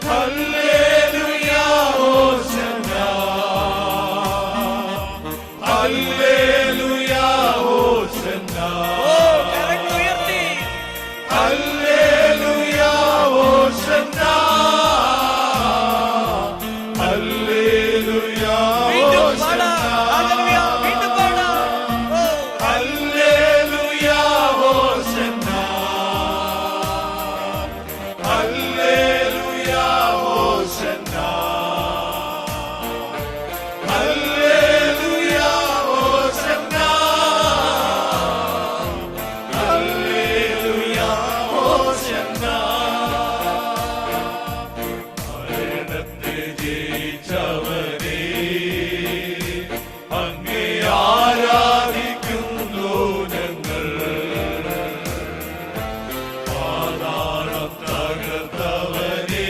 ഹല്ലേലൂയ ഹോശന്ന, ഹല്ലേലൂയ ഹോശന്ന, ഹല്ലേലൂയ ഹോശന്ന, ഹല്ലേലൂയ ഹോശന്ന, ഹല്ലേലൂയ ഹോശന്ന, ഹല്ലേലൂയ ഹോശന്ന, ഹല്ലേലൂയ ഹോശന്ന, ഹല്ലേലൂയ ഹോശന്ന. മരണത്തെ ജയിച്ചവനേ, അങ്ങേ ആരാധിക്കുന്നു ഞങ്ങൾ. പാതാളം തകർത്തവനേ,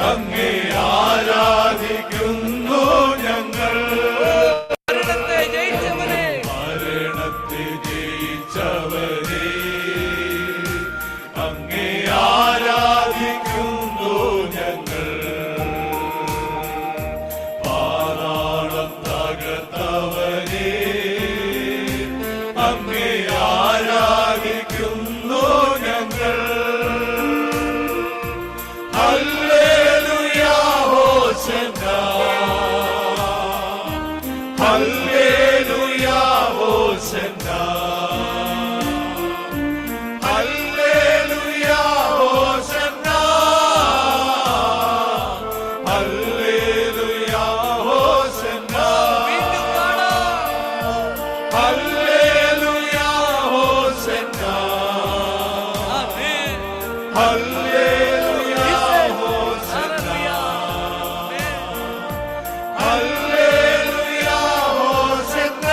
അങ്ങേ ആരാധിക്കുന്നു ഞങ്ങൾ. മരണത്തെ ജയിച്ചവനേ, അങ്ങേ ആരാധിക്കുന്നു ഞങ്ങൾ. പാതാളം തകർത്തവനേ, അങ്ങേ ആരാധിക്കുന്നു ഞങ്ങൾ. ഹല്ലേലൂയ ഹോശന്ന, ഹല്ലേലൂയ ഹോശന്ന, ഹല്ലേലൂയ ഹോശന്ന, ഹല്ലേലൂയ ഹോശന്ന, ഹല്ലേലൂയ ഹോശന്ന, ഹല്ലേലൂയ ഹോശന്ന, ഹല്ലേലൂയ ഹോശന്ന,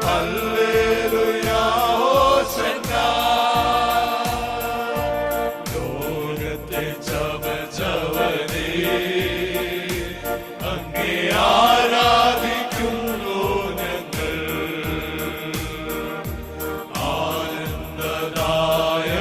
ഹല്ലേലൂയ ഹോശന്ന. ലോകത്തെ ചമച്ചവനേ, അങ്ങേ ആരാധിക്കുന്നു ഞങ്ങൾ. ആനന്ദദായകനേ,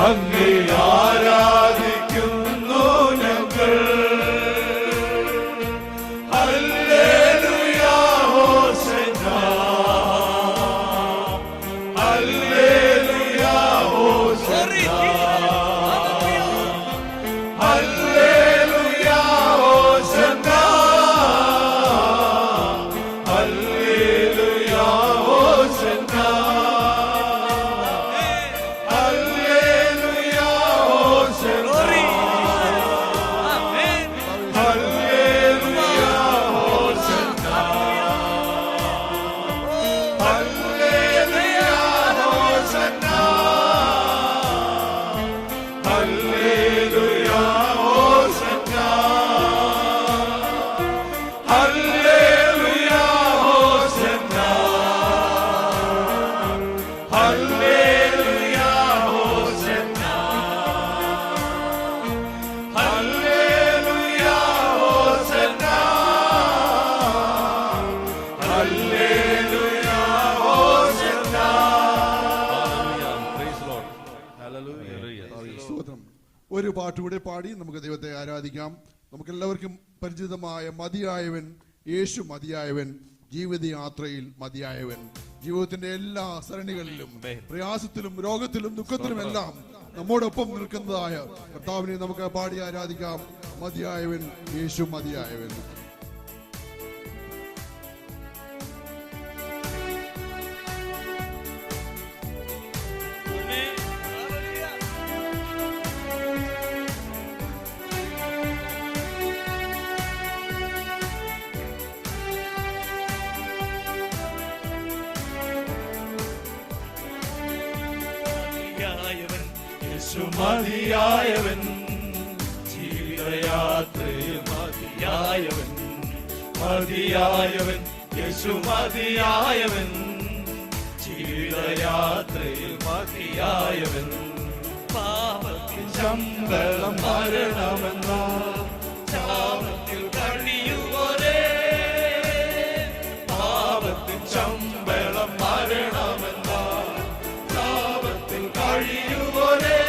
അങ്ങേ ആരാധിക്കുന്നു ഞങ്ങൾ. ഹല്ലേലൂയ ഹോശന്ന, ഹല്ലേലൂയ ഹോശന്ന, ഹല്ലേലൂയ ഹോശന്ന, ഹല്ലേലൂയ ഹോശന്ന, ഹല്ലേലൂയ ഹോശന്ന, ഹല്ലേലൂയ ഹോശന്ന, ഹല്ലേലൂയ ഹോശന്ന, ഹല്ലേലൂയ ഹോശന്ന, ഹല്ലേലൂയ ഹോശന്ന, ഹല്ലേലൂയ ഹോശന്ന, ഹല്ലേലൂയ ഹോശന്ന, ഹല്ലേലൂയ ഹോശന്ന. സ്തോത്രം. ഒരു പാട്ടുകൂടെ പാടി നമുക്ക് ദൈവത്തെ ആരാധിക്കാം. നമുക്കെല്ലാവർക്കും പരിചിതമായ മതിയായവൻ, യേശു മതിയായവൻ, ജീവിതയാത്രയിൽ മതിയായവൻ. ജീവിതത്തിന്റെ എല്ലാ സരണികളിലും, പ്രയാസത്തിലും, രോഗത്തിലും, ദുഃഖത്തിലും എല്ലാം നമ്മോടൊപ്പം നിൽക്കുന്നതായ കർത്താവിനെ നമുക്ക് പാടി ആരാധിക്കാം. മതിയായവൻ, യേശു മതിയായവൻ. യേശു മതിയായവൻ, ജീവിതയാത്രയിൽ മതിയായവൻ, മതിയായവൻ, യേശു മതിയായവൻ, ജീവിതയാത്രയിൽ മതിയായവൻ. പാപത്തിൽ ശമ്പളം മരണമെന്ന ശാപത്തിൽ കഴിയുവോരേ, പാപത്തിൽ ശമ്പളം മരണമെന്ന ശാപത്തിൽ കഴിയുവോരേ.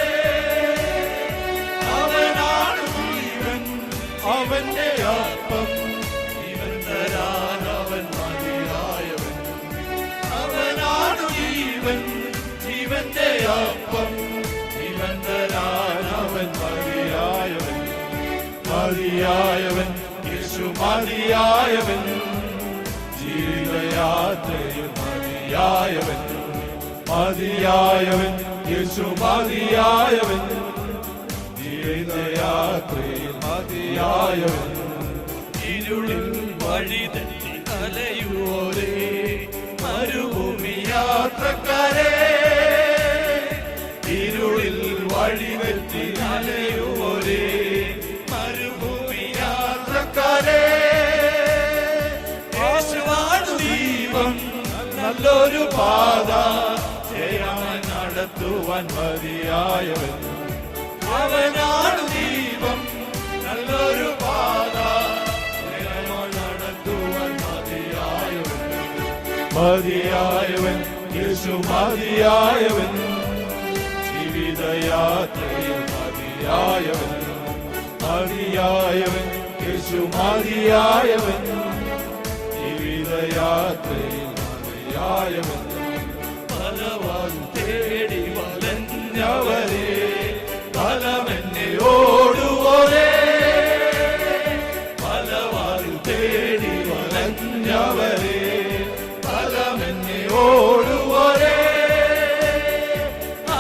അവനാണ് ജീവൻ, അവന്റെ അപ്പം, ജീവൻ തരാൻ അവൻ മതിയായവൻ. അവനാണ് ജീവൻ, ജീവന്റെ അപ്പം, ജീവൻ തരാൻ അവൻ മതിയായവൻ. മതിയായവൻ, യേശു മതിയായവൻ, ജീവിതയാത്രയിൽ മതിയായവൻ. മതിയായവൻ, യേശു മതിയായവൻ, ജീവിതയാത്രയിൽ മതിയായവൻ. ഇരുളിൽ വഴി തെറ്റി അലയുവോരേ, മരുഭൂമി യാത്രക്കാരേ, ഇരുളിൽ വഴി തെറ്റി അലയുവോരേ, മരുഭൂമി യാത്രക്കാരേ. യേശുവാണ് ദീപം, നല്ലൊരു പാത, ജയമായി നടത്തുവാൻ മതിയായവൻ. അവനാണ് ദീപം, നല്ലൊരു പാത, ജയമായി നടത്തുവാൻ മതിയായവൻ. മതിയായവൻ, യേശു മതിയായവൻ, ജീവിതയാത്രയിൽ മതിയായവൻ. മതിയായവൻ, യേശു മതിയായവൻ, ജീവിതയാത്രയിൽ മതിയായവൻ. ഫലവാൻ തേടി വലഞ്ഞവരെ, ഫലമെന്നെ ഓടുവോരേ, ഫലവാൻ തേടി വലഞ്ഞവരെ, ഫലമെന്നെ ഓടുവോരേ.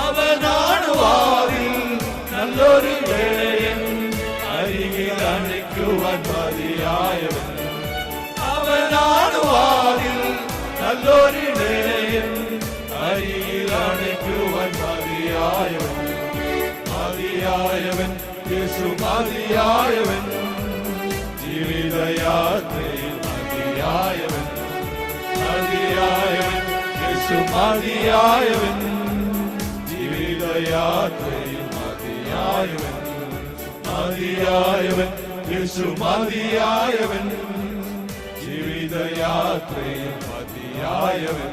അവനാണ് വാതിൽ, നല്ലൊരു വേളയൻ, അരികിൽ അണിക്കുവാൻ മതിയായവൻ. അവനാണ് വാതിൽ, നല്ലൊരു വേളയൻ, അരികിൽ അണിക്കുവാൻ മതിയായവൻ. മതിയായവൻ, യേശു മതിയായവൻ, ജീവിതയാത്രയിൽ മതിയായവൻ. മതിയായവൻ, യേശു മതിയായവൻ, ജീവിതയാത്രയിൽ മതിയായവൻ. മതിയായവൻ, യേശു മതിയായവൻ, ജീവിതയാത്രയിൽ മതിയായവൻ.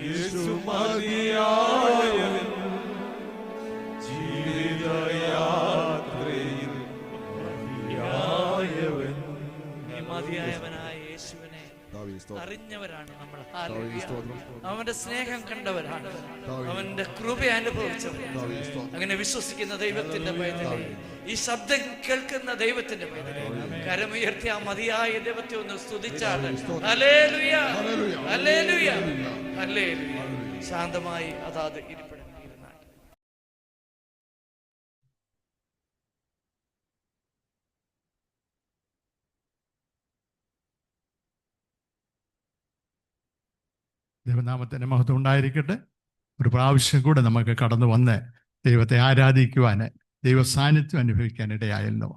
യേശു മതിയായവൻ. അറിഞ്ഞവരാണ് നമ്മൾ. കർത്താവേ, സ്തോത്രം. അവന്റെ സ്നേഹം കണ്ടവരാണ്, കർത്താവേ, അവന്റെ കൃപ അനുഭവിച്ചവരാണ്. കർത്താവേ, സ്തോത്രം. അങ്ങനെ വിശ്വസിക്കുന്ന ദൈവത്തിന്റെ പൈതലേ, ഈ ശബ്ദം കേൾക്കുന്ന ദൈവത്തിന്റെ പൈതലേ, കരമുയർത്തി ആ മതിയായ ദൈവത്തെ ഒന്ന് സ്തുതിച്ചാണ്. ഹല്ലേലൂയ, ഹല്ലേലൂയ, ഹല്ലേലൂയ, ഹല്ലേലൂയ. ഹല്ലേലൂയ. ശാന്തമായി അതാത് ഇരിപ്പിടം ഇരുന്നാൽ. ദൈവനാമത്തിന് മഹത്വം ഉണ്ടായിരിക്കട്ടെ. ഒരു പ്രാവശ്യം കൂടെ നമുക്ക് കടന്നു വന്ന് ദൈവത്തെ ആരാധിക്കുവാൻ, ദൈവ സാന്നിധ്യം അനുഭവിക്കാൻ ഇടയായല്ലോ.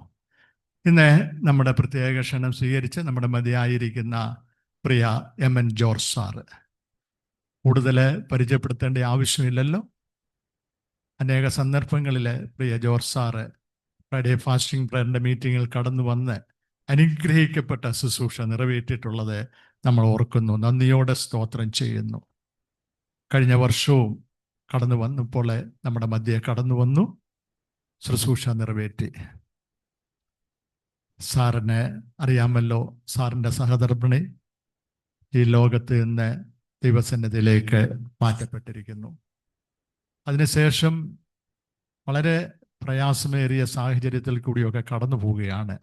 ഇന്ന് നമ്മുടെ പ്രത്യേക ക്ഷണം സ്വീകരിച്ച് നമ്മുടെ മതിയായിരിക്കുന്ന പ്രിയ MN ജോർജ് സാറ്, കൂടുതൽ പരിചയപ്പെടുത്തേണ്ട ആവശ്യമില്ലല്ലോ. അനേക സന്ദർഭങ്ങളിൽ പ്രിയ ജോർജ് സാറ് ഫ്രൈഡേ ഫാസ്റ്റിംഗ് പ്രയറിൻ്റെ മീറ്റിങ്ങിൽ കടന്നു വന്ന് അനുഗ്രഹിക്കപ്പെട്ട ശുശ്രൂഷ നിറവേറ്റിയിട്ടുള്ളത് നമ്മൾ ഓർക്കുന്നു. നന്ദിയോടെ സ്തോത്രം ചെയ്യുന്നു. കഴിഞ്ഞ വർഷവും കടന്നു വന്നപ്പോൾ നമ്മുടെ മധ്യേ കടന്നു വന്നു, ശുശ്രൂഷ നിറവേറ്റി. സാറിനെ അറിയാമല്ലോ, സാറിൻ്റെ സഹധർമ്മിണി ഈ ലോകത്ത് നിന്ന് ദൈവസന്നിധിയിലേക്ക് മാറ്റപ്പെട്ടിരിക്കുന്നു. അതിനുശേഷം വളരെ പ്രയാസമേറിയ സാഹചര്യത്തിൽ കൂടിയൊക്കെ കടന്നു പോവുകയാണ്.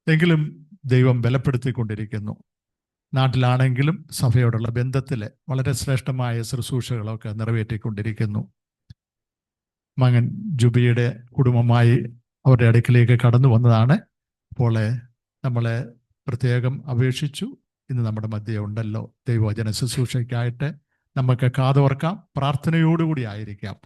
എങ്കിലും ദൈവം ബലപ്പെടുത്തിക്കൊണ്ടിരിക്കുന്നു. നാട്ടിലാണെങ്കിലും സഭയോടുള്ള ബന്ധത്തിൽ വളരെ ശ്രേഷ്ഠമായ ശുശ്രൂഷകളൊക്കെ നിറവേറ്റിക്കൊണ്ടിരിക്കുന്നു. മകൻ ജുബിയുടെ കുടുംബമായി അവരുടെ അടുക്കിലേക്ക് കടന്നു വന്നതാണ്. അപ്പോൾ നമ്മളെ പ്രത്യേകം അപേക്ഷിച്ചു. ഇന്ന് നമ്മുടെ മധ്യേ ഉണ്ടല്ലോ. ദൈവവചന ശുശ്രൂഷയ്ക്കായിട്ട് നമുക്ക് കാതോർക്കാം, പ്രാർത്ഥനയോടുകൂടി ആയിരിക്കാം.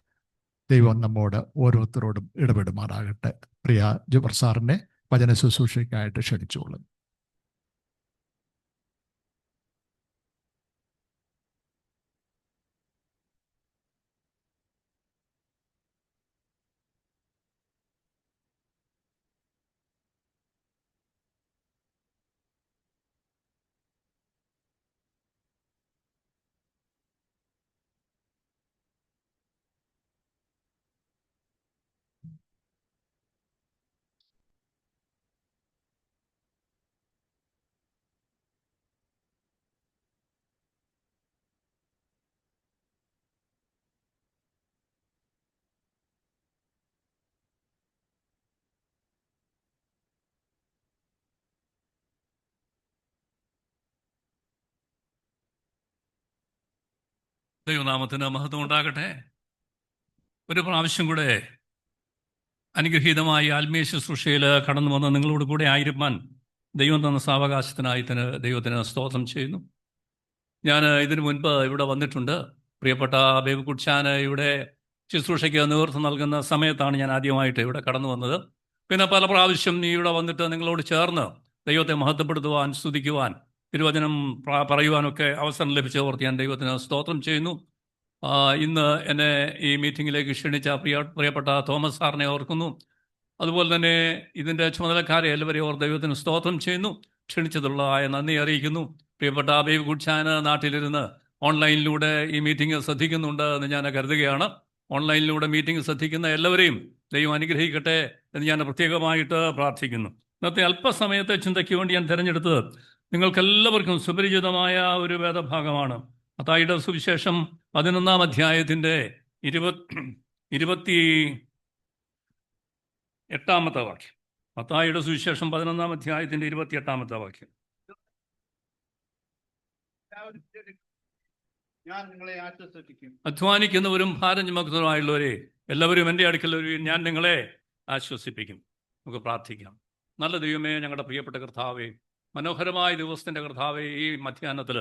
ദൈവം നമ്മോട് ഓരോരുത്തരോടും ഇടപെടുമാറാകട്ടെ. പ്രിയ ജുബർ സാറിനെ വചന ശുശ്രൂഷയ്ക്കായിട്ട് ക്ഷണിച്ചോളും. ദൈവനാമത്തിന് മഹത്വം ഉണ്ടാകട്ടെ. ഒരു പ്രാവശ്യം കൂടെ അനുഗ്രഹീതമായി ആത്മീയ ശുശ്രൂഷയിൽ കടന്നു വന്ന് നിങ്ങളോട് കൂടെ ആയിരിക്കാൻ ദൈവം തന്ന സാവകാശത്തിനായി ദൈവത്തിന് സ്തോത്രം ചെയ്യുന്നു. ഞാൻ ഇതിനു മുൻപ് ഇവിടെ വന്നിട്ടുണ്ട്. പ്രിയപ്പെട്ട ബേബി കുട്ച്ചാൻ ഇവിടെ ശുശ്രൂഷയ്ക്ക് നേതൃത്വം നൽകുന്ന സമയത്താണ് ഞാൻ ആദ്യമായിട്ട് ഇവിടെ കടന്നു വന്നത്. പിന്നെ പല പ്രാവശ്യം ഇവിടെ വന്നിട്ട് നിങ്ങളോട് ചേർന്ന് ദൈവത്തെ മഹത്വപ്പെടുത്തുവാൻ, സ്തുതിക്കുവാൻ, തിരുവചനം പറയുവാനൊക്കെ അവസരം ലഭിച്ചവർക്ക് ഞാൻ ദൈവത്തിന് സ്തോത്രം ചെയ്യുന്നു. ഇന്ന് എന്നെ ഈ മീറ്റിങ്ങിലേക്ക് ക്ഷണിച്ച പ്രിയപ്പെട്ട തോമസ് സാറിനെ ഓർക്കുന്നു. അതുപോലെ തന്നെ ഇതിൻ്റെ ചുമതലക്കാരെ എല്ലാവരെയും ഓർ ദൈവത്തിന് സ്തോത്രം ചെയ്യുന്നു. ക്ഷണിച്ചതുള്ളതായ നന്ദി അറിയിക്കുന്നു. പ്രിയപ്പെട്ട ബേബി കുട്ച്ചാൻ നാട്ടിലിരുന്ന് ഓൺലൈനിലൂടെ ഈ മീറ്റിംഗ് ശ്രദ്ധിക്കുന്നുണ്ട് എന്ന് ഞാൻ കരുതുകയാണ്. ഓൺലൈനിലൂടെ മീറ്റിംഗ് ശ്രദ്ധിക്കുന്ന എല്ലാവരെയും ദൈവം അനുഗ്രഹിക്കട്ടെ എന്ന് ഞാൻ പ്രത്യേകമായിട്ട് പ്രാർത്ഥിക്കുന്നു. ഇന്നത്തെ അല്പസമയത്തെ ചിന്തയ്ക്ക് വേണ്ടി ഞാൻ തിരഞ്ഞെടുത്തത് നിങ്ങൾക്കെല്ലാവർക്കും സുപരിചിതമായ ഒരു വേദഭാഗമാണ്. മത്തായിയുടെ സുവിശേഷം 11-ാം അധ്യായത്തിൻ്റെ 28-ാമത്തെ വാക്യം. മത്തായിയുടെ സുവിശേഷം 11-ാം അധ്യായത്തിൻ്റെ 28-ാമത്തെ വാക്യം. ഞാൻ നിങ്ങളെ ആശ്വസിപ്പിക്കും. അധ്വാനിക്കുന്നവരും ഭാരം ചുമക്കുന്നവരുമായുള്ളവരെ എല്ലാവരും എൻ്റെ അടുക്കൽ വരുവിൻ, ഞാൻ നിങ്ങളെ ആശ്വസിപ്പിക്കും. നമുക്ക് പ്രാർത്ഥിക്കാം. നല്ല ദൈവമേ, ഞങ്ങളുടെ പ്രിയപ്പെട്ട കർത്താവേ, മനോഹരമായ ദിവസത്തിൻ്റെ കർത്താവേ, ഈ മധ്യാഹ്നത്തിൽ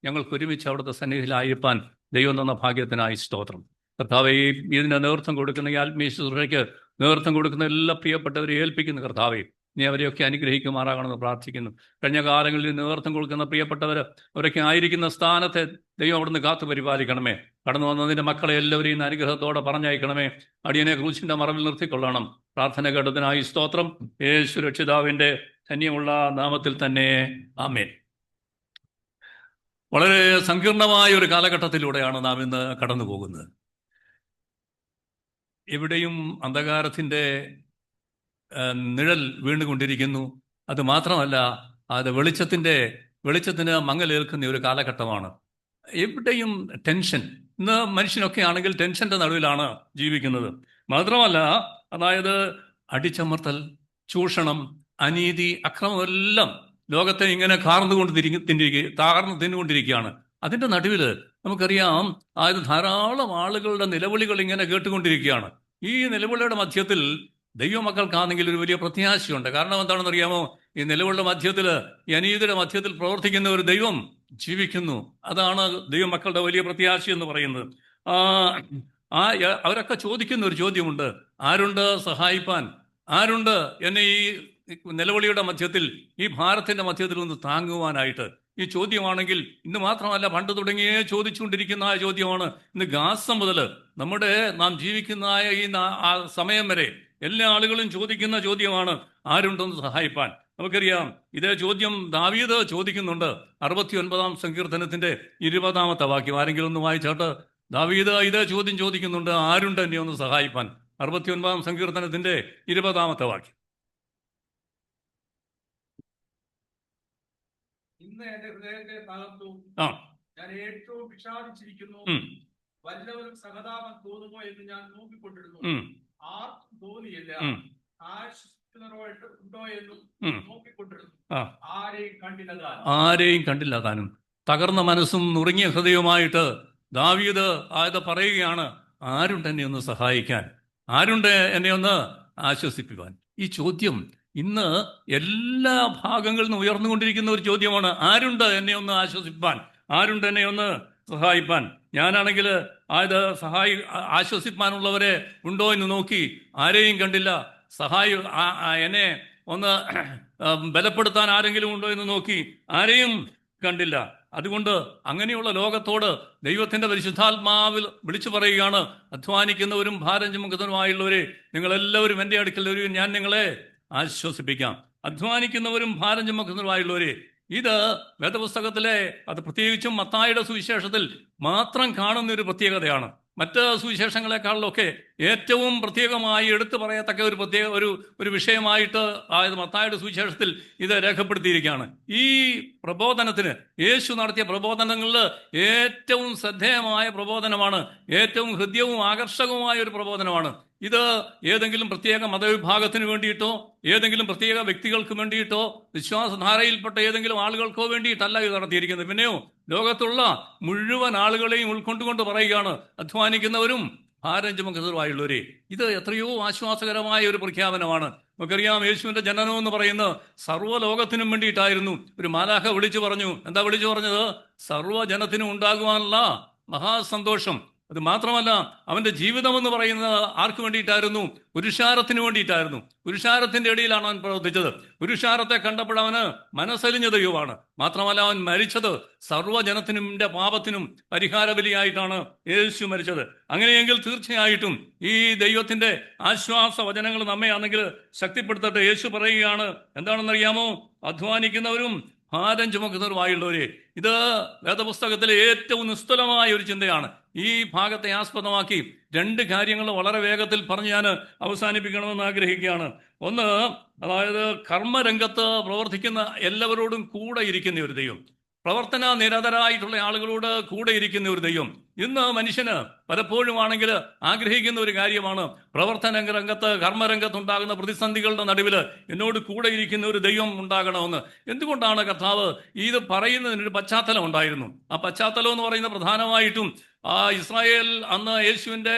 ഞങ്ങൾക്ക് ഒരുമിച്ച് അവിടുത്തെ സന്നിധിയിലായിരിക്കാൻ ദൈവം തന്ന ഭാഗ്യത്തിനായി സ്തോത്രം. കർത്താവേ, ഇതിന് നേതൃത്വം കൊടുക്കുന്ന ഈ ആത്മീയ ശുശ്രൂഷയ്ക്ക് നേതൃത്വം കൊടുക്കുന്ന എല്ലാ പ്രിയപ്പെട്ടവരെ ഏൽപ്പിക്കുന്ന കർത്താവേ, നീ അവരെയൊക്കെ അനുഗ്രഹിക്കുമാറാകണമെന്ന് പ്രാർത്ഥിക്കുന്നു. കഴിഞ്ഞ കാലങ്ങളിൽ നേതൃത്വം കൊടുക്കുന്ന പ്രിയപ്പെട്ടവർ അവരൊക്കെ ആയിരിക്കുന്ന സ്ഥാനത്തെ ദൈവം അവിടുന്ന് കാത്തു പരിപാലിക്കണമേ. കടന്നു വന്നതിൻ്റെ മക്കളെ എല്ലാവരെയും അനുഗ്രഹത്തോടെ പറഞ്ഞയക്കണമേ. അടിയനെ ക്രൂശിൻ്റെ മറവിൽ നിർത്തിക്കൊള്ളണം. പ്രാർത്ഥന കേട്ടതിനായി സ്തോത്രം. യേശു രക്ഷിതാവിൻ്റെ ധന്യമുള്ള നാമത്തിൽ തന്നെ ആമേൻ. വളരെ സങ്കീർണമായ ഒരു കാലഘട്ടത്തിലൂടെയാണ് നാം ഇന്ന് കടന്നു പോകുന്നത്. എവിടെയും അന്ധകാരത്തിൻ്റെ നിഴൽ വീണുകൊണ്ടിരിക്കുന്നു. അത് മാത്രമല്ല, അത് വെളിച്ചത്തിൻ്റെ വെളിച്ചത്തിന് മങ്ങലേൽക്കുന്ന ഒരു കാലഘട്ടമാണ്. എവിടെയും ടെൻഷൻ. ഇന്ന് മനുഷ്യനൊക്കെ ആണെങ്കിൽ ടെൻഷന്റെ നടുവിലാണ് ജീവിക്കുന്നത്. മാത്രമല്ല, അതായത് അടിച്ചമർത്തൽ, ചൂഷണം, അനീതി, അക്രമം എല്ലാം ലോകത്തെ ഇങ്ങനെ താർന്നു തിന്നുകൊണ്ടിരിക്കുകയാണ്. അതിന്റെ നടുവിൽ നമുക്കറിയാം, അതായത് ധാരാളം ആളുകളുടെ നിലവിളികൾ ഇങ്ങനെ കേട്ടുകൊണ്ടിരിക്കുകയാണ്. ഈ നിലവിളിയുടെ മധ്യത്തിൽ ദൈവമക്കൾക്കാണെങ്കിൽ ഒരു വലിയ പ്രത്യാശയുണ്ട്. കാരണം എന്താണെന്ന് അറിയാമോ? ഈ നിലവിളിയുടെ മധ്യത്തിൽ, ഈ അനീതിയുടെ മധ്യത്തിൽ പ്രവർത്തിക്കുന്ന ഒരു ദൈവം ജീവിക്കുന്നു. അതാണ് ദൈവമക്കളുടെ വലിയ പ്രത്യാശ എന്ന് പറയുന്നത്. അവരൊക്കെ ചോദിക്കുന്ന ഒരു ചോദ്യമുണ്ട്: ആരുണ്ട് സഹായിപ്പാൻ? ആരുണ്ട് എന്നെ ഈ നിലവിളിയുടെ മധ്യത്തിൽ, ഈ ഭാരത്തിന്റെ മധ്യത്തിൽ ഒന്ന് താങ്ങുവാനായിട്ട്? ഈ ചോദ്യമാണെങ്കിൽ ഇന്ന് മാത്രമല്ല, പണ്ട് തുടങ്ങിയേ ചോദിച്ചുകൊണ്ടിരിക്കുന്ന ആ ചോദ്യമാണ്. ഇന്ന് ഗാസ മുതൽ നാം ജീവിക്കുന്ന ഈ സമയം വരെ എല്ലാ ആളുകളും ചോദിക്കുന്ന ചോദ്യമാണ്: ആരുണ്ടെന്ന് സഹായിപ്പാൻ? നമുക്കറിയാം, ഇതേ ചോദ്യം ദാവീദ് ചോദിക്കുന്നുണ്ട്. 69-ാം സങ്കീർത്തനത്തിന്റെ 20-ാമത്തെ വാക്യം ആരെങ്കിലും ഒന്ന് വായിച്ചാട്ട്. ദാവീദ് ഇതേ ചോദ്യം ചോദിക്കുന്നുണ്ട്: ആരുണ്ട് എന്നെ ഒന്ന് സഹായിപ്പാൻ? 69-ാം സങ്കീർത്തനത്തിന്റെ 20-ാമത്തെ വാക്യം. ഇന്ന് എന്റെ ഹൃദയത്തെ തകർത്തു, ഞാൻ ഏറ്റവും വിഷാദിച്ചിരിക്കുന്നു. വല്ലവരും സഹതാപം തോന്നുമോ എന്ന് ഞാൻ നോക്കിക്കൊണ്ടിരുന്നു. ആർക്കും തോന്നിയില്ല. ഉണ്ടോ എന്നും നോക്കിക്കൊണ്ടിരുന്നു. ആരെയും കണ്ടില്ല താനും. തകർന്ന മനസ്സും നുറുങ്ങിയ ഹൃദയവുമായിട്ട് ദാവീദ് പറയുകയാണ്: ആരുണ്ട് എന്നെ ഒന്ന് സഹായിക്കാൻ? ആരുണ്ട് എന്നെ ഒന്ന് ആശ്വസിപ്പിക്കാൻ? ഈ ചോദ്യം ഇന്ന് എല്ലാ ഭാഗങ്ങളിൽ നിന്ന് ഉയർന്നുകൊണ്ടിരിക്കുന്ന ഒരു ചോദ്യമാണ്. ആരുണ്ട് എന്നെ ഒന്ന് ആശ്വസിപ്പാൻ? ആരുണ്ട് എന്നെ ഒന്ന് സഹായിപ്പാൻ? ഞാനാണെങ്കിൽ ആശ്വസിപ്പാനുള്ളവരെ ഉണ്ടോ എന്ന് നോക്കി, ആരെയും കണ്ടില്ല. എന്നെ ഒന്ന് ബലപ്പെടുത്താൻ ആരെങ്കിലും ഉണ്ടോ എന്ന് നോക്കി, ആരെയും കണ്ടില്ല. അതുകൊണ്ട് അങ്ങനെയുള്ള ലോകത്തോട് ദൈവത്തിന്റെ പരിശുദ്ധാത്മാവിൽ വിളിച്ചു പറയുകയാണ്: അധ്വാനിക്കുന്നവരും ഭാരം ചുമക്കുന്നവരുമായുള്ളവരെ, നിങ്ങളെല്ലാവരും എൻ്റെ അടുക്കൽ വരൂ, ഞാൻ നിങ്ങളെ ആശ്വസിപ്പിക്കാം. അധ്വാനിക്കുന്നവരും ഭാരം ചുമക്കുന്നവരുമായുള്ളവരെ, ഇത് വേദപുസ്തകത്തിലെ, അത് പ്രത്യേകിച്ചും മത്തായിയുടെ സുവിശേഷത്തിൽ മാത്രം കാണുന്ന ഒരു പ്രത്യേകതയാണ്. മറ്റ് സുവിശേഷങ്ങളെക്കാളിലൊക്കെ ഏറ്റവും പ്രത്യേകമായി എടുത്തു പറയത്തക്ക ഒരു വിഷയമായിട്ട് മത്തായിയുടെ സുവിശേഷത്തിൽ ഇത് രേഖപ്പെടുത്തിയിരിക്കുകയാണ്. ഈ പ്രബോധനത്തിന്, യേശു നടത്തിയ പ്രബോധനങ്ങളിൽ ഏറ്റവും ശ്രദ്ധേയമായ പ്രബോധനമാണ്, ഏറ്റവും ഹൃദ്യവും ആകർഷകവുമായ ഒരു പ്രബോധനമാണ്. ഇത് ഏതെങ്കിലും പ്രത്യേക മതവിഭാഗത്തിന് വേണ്ടിയിട്ടോ ഏതെങ്കിലും പ്രത്യേക വ്യക്തികൾക്ക് വേണ്ടിയിട്ടോ വിശ്വാസധാരയിൽപ്പെട്ട ഏതെങ്കിലും ആളുകൾക്കോ വേണ്ടിയിട്ടല്ല ഇത് നടത്തിയിരിക്കുന്നത്. പിന്നെയോ ലോകത്തുള്ള മുഴുവൻ ആളുകളെയും ഉൾക്കൊണ്ടുകൊണ്ട് പറയുകയാണ്: അധ്വാനിക്കുന്നവരും ഭാരം ചുമക്കുന്നവരുമായുള്ളവരെ. ഇത് എത്രയോ ആശ്വാസകരമായ ഒരു പ്രഖ്യാപനമാണ്. നമുക്കറിയാം, യേശുവിന്റെ ജനനം എന്ന് പറയുന്നത് സർവ്വലോകത്തിനും വേണ്ടിയിട്ടായിരുന്നു. ഒരു മാലാഖ വിളിച്ചു പറഞ്ഞു. എന്താ വിളിച്ചു പറഞ്ഞത്? സർവ്വജനത്തിനും ഉണ്ടാകുവാനുള്ള മഹാസന്തോഷം. അത് മാത്രമല്ല, അവന്റെ ജീവിതം എന്ന് പറയുന്നത് ആർക്ക് വേണ്ടിയിട്ടായിരുന്നു? പുരുഷാരത്തിന് വേണ്ടിയിട്ടായിരുന്നു. പുരുഷാരത്തിന്റെ ഇടയിലാണ് അവൻ പ്രവർത്തിച്ചത്. പുരുഷാരത്തെ കണ്ടപ്പോൾ അവന് മനസ്സലിഞ്ഞ ദൈവമാണ്. മാത്രമല്ല, അവൻ മരിച്ചത് സർവ്വജനത്തിനും പാപത്തിനും പരിഹാര ബലിയായിട്ടാണ് യേശു മരിച്ചത്. അങ്ങനെയെങ്കിൽ തീർച്ചയായിട്ടും ഈ ദൈവത്തിന്റെ ആശ്വാസ വചനങ്ങൾ നമ്മെ ആണെങ്കിൽ ശക്തിപ്പെടുത്തട്ടെ. യേശു പറയുകയാണ്, എന്താണെന്നറിയാമോ? അധ്വാനിക്കുന്നവരും ഭാരം ചുമക്കുന്നവരുമായുള്ളവരെ. ഇത് വേദപുസ്തകത്തിലെ ഏറ്റവും നിസ്തുലമായ ഒരു ചിന്തയാണ്. ഈ ഭാഗത്തെ ആസ്പദമാക്കി രണ്ട് കാര്യങ്ങൾ വളരെ വേഗത്തിൽ പറഞ്ഞ് ഞാൻ അവസാനിപ്പിക്കണമെന്ന് ആഗ്രഹിക്കുകയാണ്. ഒന്ന്, അതായത് കർമ്മരംഗത്ത് പ്രവർത്തിക്കുന്ന എല്ലാവരോടും കൂടെ ഇരിക്കുന്ന ഒരു ദൈവം, പ്രവർത്തന നിരതരായിട്ടുള്ള ആളുകളോട് കൂടെ ഇരിക്കുന്ന ഒരു ദൈവം. ഇന്ന് മനുഷ്യന് പലപ്പോഴും ആണെങ്കിൽ ആഗ്രഹിക്കുന്ന ഒരു കാര്യമാണ്, പ്രവർത്തന രംഗത്ത്, കർമ്മരംഗത്തുണ്ടാകുന്ന പ്രതിസന്ധികളുടെ നടുവിൽ എന്നോട് കൂടെ ഇരിക്കുന്ന ഒരു ദൈവം ഉണ്ടാകണമെന്ന്. എന്തുകൊണ്ടാണ് കർത്താവ് ഇത് പറയുന്നതിനൊരു പശ്ചാത്തലം ഉണ്ടായിരുന്നു. ആ പശ്ചാത്തലം എന്ന് പറയുന്നത് പ്രധാനമായിട്ടും ഇസ്രായേൽ അന്ന് യേശുവിൻ്റെ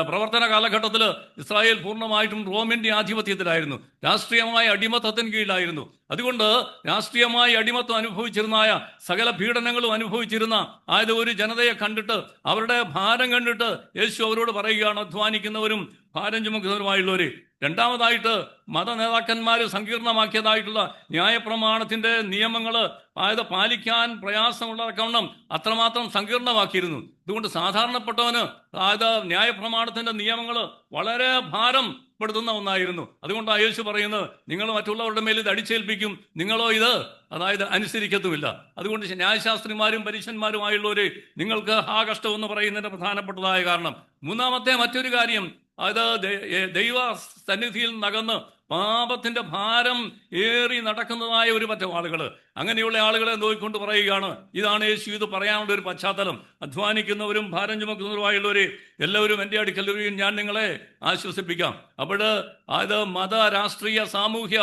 പ്രവർത്തന കാലഘട്ടത്തിൽ ഇസ്രായേൽ പൂർണ്ണമായിട്ടും റോമിൻ്റെ ആധിപത്യത്തിലായിരുന്നു. രാഷ്ട്രീയമായ അടിമത്തത്തിന് കീഴിലായിരുന്നു. അതുകൊണ്ട് രാഷ്ട്രീയമായി അടിമത്തം അനുഭവിച്ചിരുന്ന സകല പീഡനങ്ങളും അനുഭവിച്ചിരുന്ന ഒരു ജനതയെ കണ്ടിട്ട്, അവരുടെ ഭാരം കണ്ടിട്ട് യേശു അവരോട് പറയുകയാണ്: അധ്വാനിക്കുന്നവരും ഭാരം ചുമക്കുന്നവരുമായുള്ളവര്. രണ്ടാമതായിട്ട്, മത നേതാക്കന്മാർ സങ്കീർണമാക്കിയതായിട്ടുള്ള ന്യായപ്രമാണത്തിന്റെ നിയമങ്ങൾ പാലിക്കാൻ പ്രയാസമുള്ളവണ്ണം അത്രമാത്രം സങ്കീർണമാക്കിയിരുന്നു. അതുകൊണ്ട് സാധാരണപ്പെട്ടവന് ന്യായപ്രമാണത്തിന്റെ നിയമങ്ങൾ വളരെ ഭാരം പെടുത്തുന്ന ഒന്നായിരുന്നു. അതുകൊണ്ടാണ് യേശു പറയുന്നത്, നിങ്ങൾ മറ്റുള്ളവരുടെ മേൽ ഇത് അടിച്ചേൽപ്പിക്കും, നിങ്ങളോ ഇത് അനുസരിക്കത്തുമില്ല. അതുകൊണ്ട് ന്യായശാസ്ത്രിമാരും പരീശന്മാരുമായുള്ളവര്, നിങ്ങൾക്ക് ആ കഷ്ടം എന്ന് പറയുന്നതിന്റെ പ്രധാനപ്പെട്ടതായ കാരണം. മൂന്നാമത്തെ മറ്റൊരു കാര്യം, ദൈവ സന്നിധിയിൽ നകന്ന് പാപത്തിന്റെ ഭാരം ഏറി നടക്കുന്നതായ ഒരു പറ്റം ആളുകൾ. അങ്ങനെയുള്ള ആളുകളെ നോക്കിക്കൊണ്ട് പറയുകയാണ്, ഇതാണ് യേശു ഇത് പറയാനുള്ള ഒരു പശ്ചാത്തലം. അധ്വാനിക്കുന്നവരും ഭാരം ചുമക്കുന്നവരുമായുള്ളവരെ എല്ലാവരും എൻ്റെ അടുക്കൽ വരികയും ഞാൻ നിങ്ങളെ ആശ്വസിപ്പിക്കാം. അപ്പോൾ അത് മത, രാഷ്ട്രീയ, സാമൂഹ്യ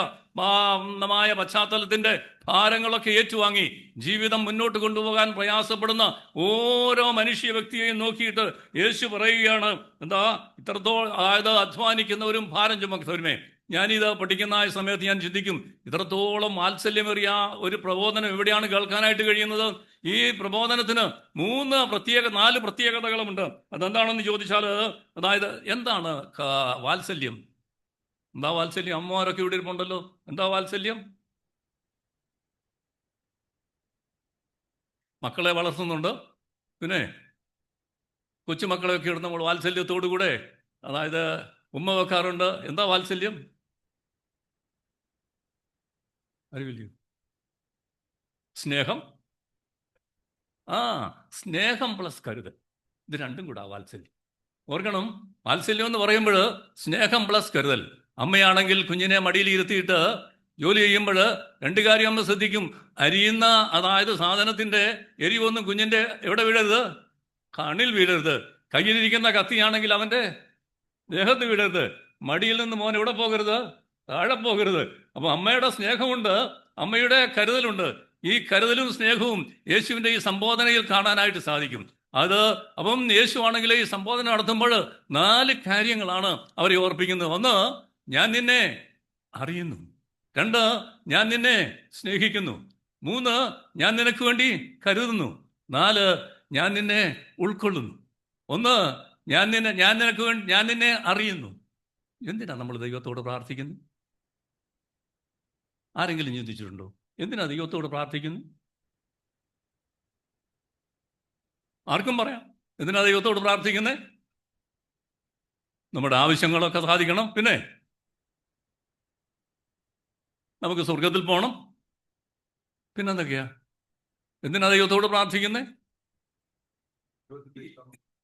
മായ പശ്ചാത്തലത്തിന്റെ ഭാരങ്ങളൊക്കെ ഏറ്റുവാങ്ങി ജീവിതം മുന്നോട്ട് കൊണ്ടുപോകാൻ പ്രയാസപ്പെടുന്ന ഓരോ മനുഷ്യ വ്യക്തിയെയും നോക്കിയിട്ട് യേശു പറയുകയാണ്, എന്താ ഇത്രത്തോളം അതായത് അധ്വാനിക്കുന്നവരും ഭാരം ചുമക്കുന്നവരുമേ. ഞാനിത് പഠിക്കുന്ന സമയത്ത് ഞാൻ ചിന്തിക്കും, ഇത്രത്തോളം വാത്സല്യമേറിയ ഒരു പ്രബോധനം എവിടെയാണ് കേൾക്കാനായിട്ട് കഴിയുന്നത്? ഈ പ്രബോധനത്തിന് 4 പ്രത്യേകതകളുമുണ്ട്. അതെന്താണെന്ന് ചോദിച്ചാൽ, അതായത് എന്താണ് വാത്സല്യം? എന്താ വാത്സല്യം? അമ്മമാരൊക്കെ ഇവിടെ ഇരിപ്പുണ്ടല്ലോ. എന്താ വാത്സല്യം? മക്കളെ വളർത്തുന്നുണ്ട്, പിന്നെ കൊച്ചുമക്കളെയൊക്കെ ഇടുന്ന നമ്മൾ വാത്സല്യത്തോടുകൂടെ അതായത് ഉമ്മ വെക്കാറുണ്ട്. എന്താ വാത്സല്യം? അറിവില്ലയോ? സ്നേഹം. സ്നേഹം പ്ലസ് കരുതൽ, ഇത് രണ്ടും കൂടാ വാത്സല്യം. ഓർക്കണം, വാത്സല്യം എന്ന് പറയുമ്പോൾ സ്നേഹം പ്ലസ് കരുതൽ. അമ്മയാണെങ്കിൽ കുഞ്ഞിനെ മടിയിൽ ഇരുത്തിയിട്ട് ജോലി ചെയ്യുമ്പോൾ 2 കാര്യം അമ്മ ശ്രദ്ധിക്കും. അരിയുന്ന അതായത് സാധനത്തിന്റെ എരിവൊന്നും കുഞ്ഞിന്റെ എവിടെ വീഴരുത്? കണ്ണിൽ വീഴരുത്. കയ്യിലിരിക്കുന്ന കത്തിയാണെങ്കിൽ അവന്റെ ദേഹത്ത് വീഴരുത്. മടിയിൽ നിന്ന് മോൻ എവിടെ പോകരുത്? താഴെ പോകരുത്. അപ്പൊ അമ്മയുടെ സ്നേഹമുണ്ട്, അമ്മയുടെ കരുതലുണ്ട്. ഈ കരുതലും സ്നേഹവും യേശുവിന്റെ ഈ സംബോധനയിൽ കാണാനായിട്ട് സാധിക്കും. അപ്പം യേശു ആണെങ്കിൽ ഈ സംബോധന നടത്തുമ്പോൾ 4 കാര്യങ്ങളാണ് അവരെ ഓർപ്പിക്കുന്നത്. 1, ഞാൻ നിന്നെ അറിയുന്നു. 2, ഞാൻ നിന്നെ സ്നേഹിക്കുന്നു. 3, ഞാൻ നിനക്ക് വേണ്ടി കരുതുന്നു. 4, ഞാൻ നിന്നെ ഉൾക്കൊള്ളുന്നു. 1, ഞാൻ നിന്നെ അറിയുന്നു. എന്തിനാ നമ്മൾ ദൈവത്തോട് പ്രാർത്ഥിക്കുന്നത്? ആരെങ്കിലും ചിന്തിച്ചിട്ടുണ്ടോ? എന്തിനാ ദൈവത്തോട് പ്രാർത്ഥിക്കുന്നത്? ആർക്കും പറയാം. എന്തിനാ ദൈവത്തോട് പ്രാർത്ഥിക്കുന്നത്? നമ്മുടെ ആവശ്യങ്ങളൊക്കെ സാധിക്കണം, പിന്നെ നമുക്ക് സ്വർഗത്തിൽ പോകണം, പിന്നെന്തൊക്കെയാ? എന്തിനാ ദൈവത്തോട് പ്രാർത്ഥിക്കുന്നത്?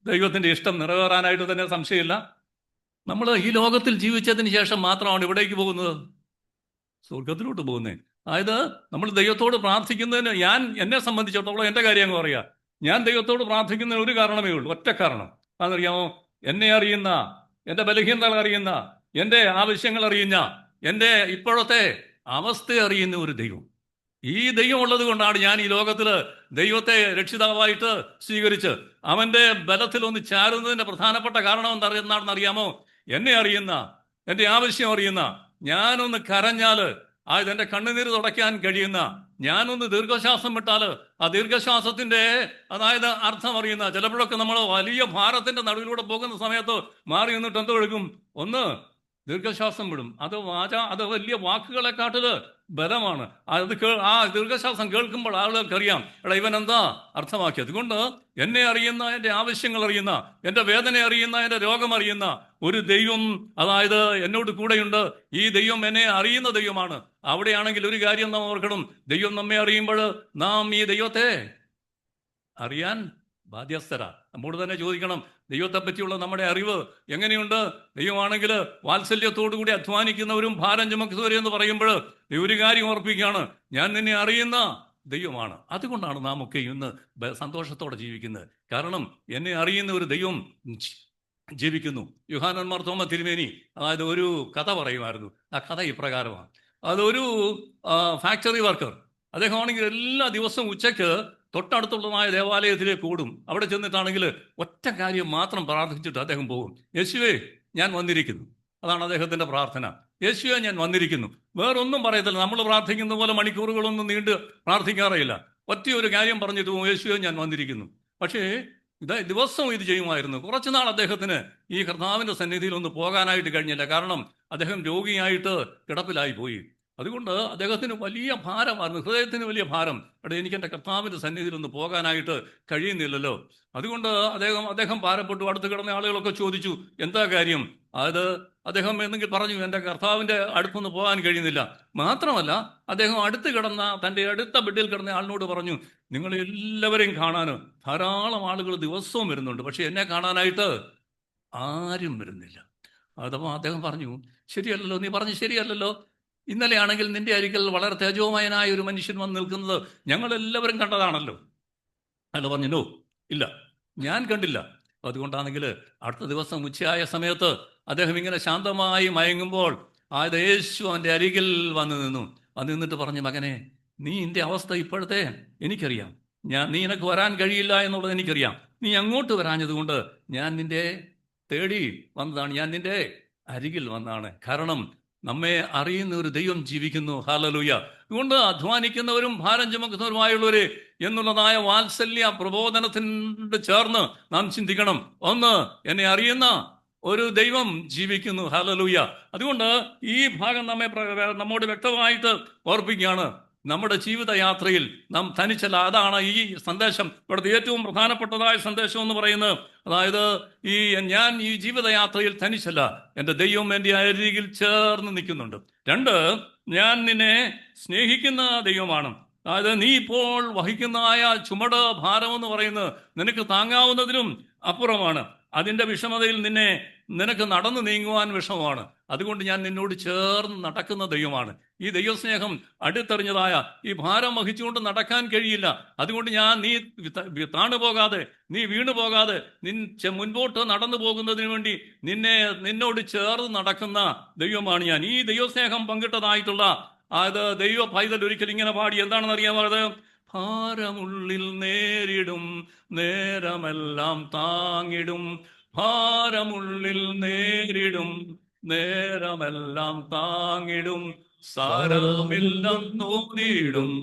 ദൈവത്തിന്റെ ഇഷ്ടം നിറവേറാനായിട്ട് തന്നെ, സംശയമില്ല. നമ്മൾ ഈ ലോകത്തിൽ ജീവിച്ചതിന് ശേഷം മാത്രമാണ് ഇവിടേക്ക് പോകുന്നത്, സ്വർഗത്തിലോട്ട് പോകുന്നത്. അതായത് നമ്മൾ ദൈവത്തോട് പ്രാർത്ഥിക്കുന്നതിന്, എന്നെ സംബന്ധിച്ചിടത്തോളം എൻ്റെ കാര്യം അങ്ങ് പറയാം. ഞാൻ ദൈവത്തോട് പ്രാർത്ഥിക്കുന്നതിന് ഒരു കാരണമേ ഉള്ളൂ, ഒറ്റ കാരണം. അതെന്നറിയാമോ? എന്നെ അറിയുന്ന, എൻ്റെ ബലഹീനതകൾ അറിയുന്ന, എൻ്റെ ആവശ്യങ്ങൾ അറിയുന്ന, എൻ്റെ ഇപ്പോഴത്തെ അവസ്ഥ അറിയുന്ന ഒരു ദൈവം. ഈ ദൈവം ഉള്ളത് കൊണ്ടാണ് ഞാൻ ഈ ലോകത്തിൽ ദൈവത്തെ രക്ഷിതാവായിട്ട് സ്വീകരിച്ച് അവൻ്റെ ബലത്തിലൊന്ന് ചാരുന്നതിൻ്റെ പ്രധാനപ്പെട്ട കാരണം എന്താണെന്ന് അറിയാമോ? എന്നെ അറിയുന്ന, എൻ്റെ ആവശ്യം അറിയുന്ന, ഞാനൊന്ന് കരഞ്ഞാൽ എൻ്റെ കണ്ണുനീര് തുടയ്ക്കാൻ കഴിയുന്ന, ഞാനൊന്ന് ദീർഘശ്വാസം വിട്ടാൽ ആ ദീർഘശ്വാസത്തിന്റെ അതായത് അർത്ഥം അറിയുന്ന. ചിലപ്പോഴൊക്കെ നമ്മൾ വലിയ ഭാരത്തിന്റെ നടുവിലൂടെ പോകുന്ന സമയത്ത് മാറി നിന്നിട്ട് എന്തോ എടുക്കും? ഒന്ന് ദീർഘശ്വാസം വിടും. അത് വലിയ വാക്കുകളെക്കാട്ടില് ബലമാണ്. ആ ദീർഘശ്വാസം കേൾക്കുമ്പോൾ ആളുകൾക്കറിയാം, എടാ ഇവൻ എന്താ അർത്ഥമാക്കിയത്. അതുകൊണ്ട് എന്നെ അറിയുന്ന, എൻ്റെ ആവശ്യങ്ങൾ അറിയുന്ന, എൻ്റെ വേദന അറിയുന്ന, എൻ്റെ രോഗം അറിയുന്ന ഒരു ദൈവം അതായത് എന്നോട് കൂടെയുണ്ട്. ഈ ദൈവം എന്നെ അറിയുന്ന ദൈവമാണ്. അവിടെയാണെങ്കിൽ ഒരു കാര്യം നാം ഓർക്കണം, ദൈവം നമ്മെ അറിയുമ്പോൾ നാം ഈ ദൈവത്തെ അറിയാൻ ബാധ്യസ്ഥരാ. നമ്മോട് തന്നെ ചോദിക്കണം, ദൈവത്തെ പറ്റിയുള്ള നമ്മുടെ അറിവ് എങ്ങനെയുണ്ട്? ദൈവമാണെങ്കിൽ വാത്സല്യത്തോടുകൂടി അധ്വാനിക്കുന്നവരും ഭാരം ചുമക്കുന്നവരും എന്ന് പറയുമ്പോൾ ഒരു കാര്യം ഓർപ്പിക്കുകയാണ്, ഞാൻ നിന്നെ അറിയുന്ന ദൈവമാണ്. അതുകൊണ്ടാണ് നാം ഒക്കെ ഇന്ന് സന്തോഷത്തോടെ ജീവിക്കുന്നത്. കാരണം എന്നെ അറിയുന്ന ഒരു ദൈവം ജീവിക്കുന്നു. യോഹന്നാൻ മാർ തോമ തിരുമേനി അതായത് ഒരു കഥ പറയുമായിരുന്നു. ആ കഥ ഇപ്രകാരമാണ്. അതൊരു ഫാക്ടറി വർക്കർ. അദ്ദേഹമാണെങ്കിൽ എല്ലാ ദിവസവും ഉച്ചയ്ക്ക് തൊട്ടടുത്തുള്ളതായ ദേവാലയത്തിലേക്ക് ഓടും. അവിടെ ചെന്നിട്ടാണെങ്കിൽ ഒറ്റ കാര്യം മാത്രം പ്രാർത്ഥിച്ചിട്ട് അദ്ദേഹം പോകും. യേശുവേ ഞാൻ വന്നിരിക്കുന്നു. അതാണ് അദ്ദേഹത്തിന്റെ പ്രാർത്ഥന. യേശുവേ ഞാൻ വന്നിരിക്കുന്നു. വേറൊന്നും പറയത്തില്ല. നമ്മൾ പ്രാർത്ഥിക്കുന്ന പോലെ മണിക്കൂറുകളൊന്നും നീണ്ട് പ്രാർത്ഥിക്കാറില്ല. ഒറ്റ ഒരു കാര്യം പറഞ്ഞിട്ട് പോകും, യേശുവേ ഞാൻ വന്നിരിക്കുന്നു. പക്ഷേ ദിവസവും ഇത് ചെയ്യുമായിരുന്നു. കുറച്ചുനാൾ അദ്ദേഹത്തിന് ഈ കർത്താവിന്റെ സന്നിധിയിൽ ഒന്ന് പോകാനായിട്ട് കഴിഞ്ഞില്ല. കാരണം അദ്ദേഹം രോഗിയായിട്ട് കിടപ്പിലായി പോയി. അതുകൊണ്ട് അദ്ദേഹത്തിന് വലിയ ഭാരമായിരുന്നു, ഹൃദയത്തിന് വലിയ ഭാരം. എനിക്ക് എൻ്റെ കർത്താവിൻ്റെ സന്നിധിയിൽ ഒന്ന് പോകാനായിട്ട് കഴിയുന്നില്ലല്ലോ. അതുകൊണ്ട് അദ്ദേഹം ഭാരപ്പെട്ടു. അടുത്ത് കിടന്ന ആളുകളൊക്കെ ചോദിച്ചു, എന്താ കാര്യം? അദ്ദേഹം എന്തെങ്കിലും പറഞ്ഞു, എൻ്റെ കർത്താവിൻ്റെ അടുത്തൊന്ന് പോകാൻ കഴിയുന്നില്ല. മാത്രമല്ല അദ്ദേഹം അടുത്ത് കിടന്ന തൻ്റെ അടുത്ത ബെഡിൽ കിടന്ന ആളിനോട് പറഞ്ഞു, നിങ്ങളെല്ലാവരെയും കാണാൻ ധാരാളം ആളുകൾ ദിവസവും വരുന്നുണ്ട്, പക്ഷെ എന്നെ കാണാനായിട്ട് ആരും വരുന്നില്ല. അതപ്പോൾ അദ്ദേഹം പറഞ്ഞു, ശരിയല്ലല്ലോ, നീ പറഞ്ഞു ശരിയല്ലല്ലോ. ഇന്നലെയാണെങ്കിൽ നിന്റെ അരികിൽ വളരെ തേജോമയനായ ഒരു മനുഷ്യൻ വന്ന് നിൽക്കുന്നത് ഞങ്ങളെല്ലാവരും കണ്ടതാണല്ലോ. അയാൾ പറഞ്ഞു, നോ, ഇല്ല, ഞാൻ കണ്ടില്ല. അതുകൊണ്ടാണെങ്കിൽ അടുത്ത ദിവസം ഉച്ചയായ സമയത്ത് അദ്ദേഹം ഇങ്ങനെ ശാന്തമായി മയങ്ങുമ്പോൾ യേശു അവൻ്റെ അരികിൽ വന്നു നിന്നിട്ട് പറഞ്ഞു, മകനെ, നീ എൻ്റെ അവസ്ഥ ഇപ്പോഴത്തെ എനിക്കറിയാം. നീ നിനക്ക് വരാൻ കഴിയില്ല എന്നുള്ളത് എനിക്കറിയാം. നീ അങ്ങോട്ട് വരാഞ്ഞതുകൊണ്ട് ഞാൻ നിന്റെ തേടി വന്നതാണ്, ഞാൻ നിന്റെ അരികിൽ വന്നതാണ്. കാരണം നമ്മെ അറിയുന്ന ഒരു ദൈവം ജീവിക്കുന്നു. ഹല്ലേലൂയ. അതുകൊണ്ട് അധ്വാനിക്കുന്നവരും ഭാരം ചുമക്കുന്നവരുമായുള്ളവര് എന്നുള്ളതായ വാത്സല്യ പ്രബോധനത്തിനോട് ചേർന്ന് നാം ചിന്തിക്കണം. ഒന്ന്, എന്നെ അറിയുന്ന ഒരു ദൈവം ജീവിക്കുന്നു. ഹല്ലേലൂയ. അതുകൊണ്ട് ഈ ഭാഗം നമ്മോട് വ്യക്തമായിട്ട് ഓർപ്പിക്കുകയാണ്, നമ്മുടെ ജീവിതയാത്രയിൽ നാം തനിച്ചല്ല. അതാണ് ഈ സന്ദേശം ഇവിടുത്തെ ഏറ്റവും പ്രധാനപ്പെട്ടതായ സന്ദേശം എന്ന് പറയുന്നത്. അതായത് ഞാൻ ഈ ജീവിതയാത്രയിൽ തനിച്ചല്ല, എൻ്റെ ദൈവം എൻ്റെ അരികിൽ ചേർന്ന് നിൽക്കുന്നുണ്ട്. രണ്ട്, ഞാൻ നിന്നെ സ്നേഹിക്കുന്ന ദൈവമാണ്. അതായത് നീ ഇപ്പോൾ വഹിക്കുന്നതായ ചുമട് ഭാരമെന്ന് പറയുന്നത് നിനക്ക് താങ്ങാവുന്നതിലും അപ്പുറമാണ്. അതിൻ്റെ വിഷമതയിൽ നിനക്ക് നടന്നു നീങ്ങുവാൻ വിഷമമാണ്. അതുകൊണ്ട് ഞാൻ നിന്നോട് ചേർന്ന് നടക്കുന്ന ദൈവമാണ്. ഈ ദൈവസ്നേഹം അടുത്തെറിഞ്ഞതായ ഈ ഭാരം വഹിച്ചുകൊണ്ട് നടക്കാൻ കഴിയില്ല. അതുകൊണ്ട് നീ താണുപോകാതെ, നീ വീണു പോകാതെ മുൻപോട്ട് നടന്നു പോകുന്നതിന് വേണ്ടി നിന്നോട് ചേർന്ന് നടക്കുന്ന ദൈവമാണ് ഞാൻ. ഈ ദൈവസ്നേഹം പങ്കിട്ടതായിട്ടുള്ള ദൈവ പൈതൽ ഒരിക്കൽ ഇങ്ങനെ പാടി, എന്താണെന്ന് അറിയാമത്? ഭാരമുള്ളിൽ നേരിടും നേരമെല്ലാം താങ്ങിടും, ഭാരമുള്ളിൽ നേരിടും നേരമെല്ലാം താങ്ങിടും, സാരമില്ലെന്നോതിടും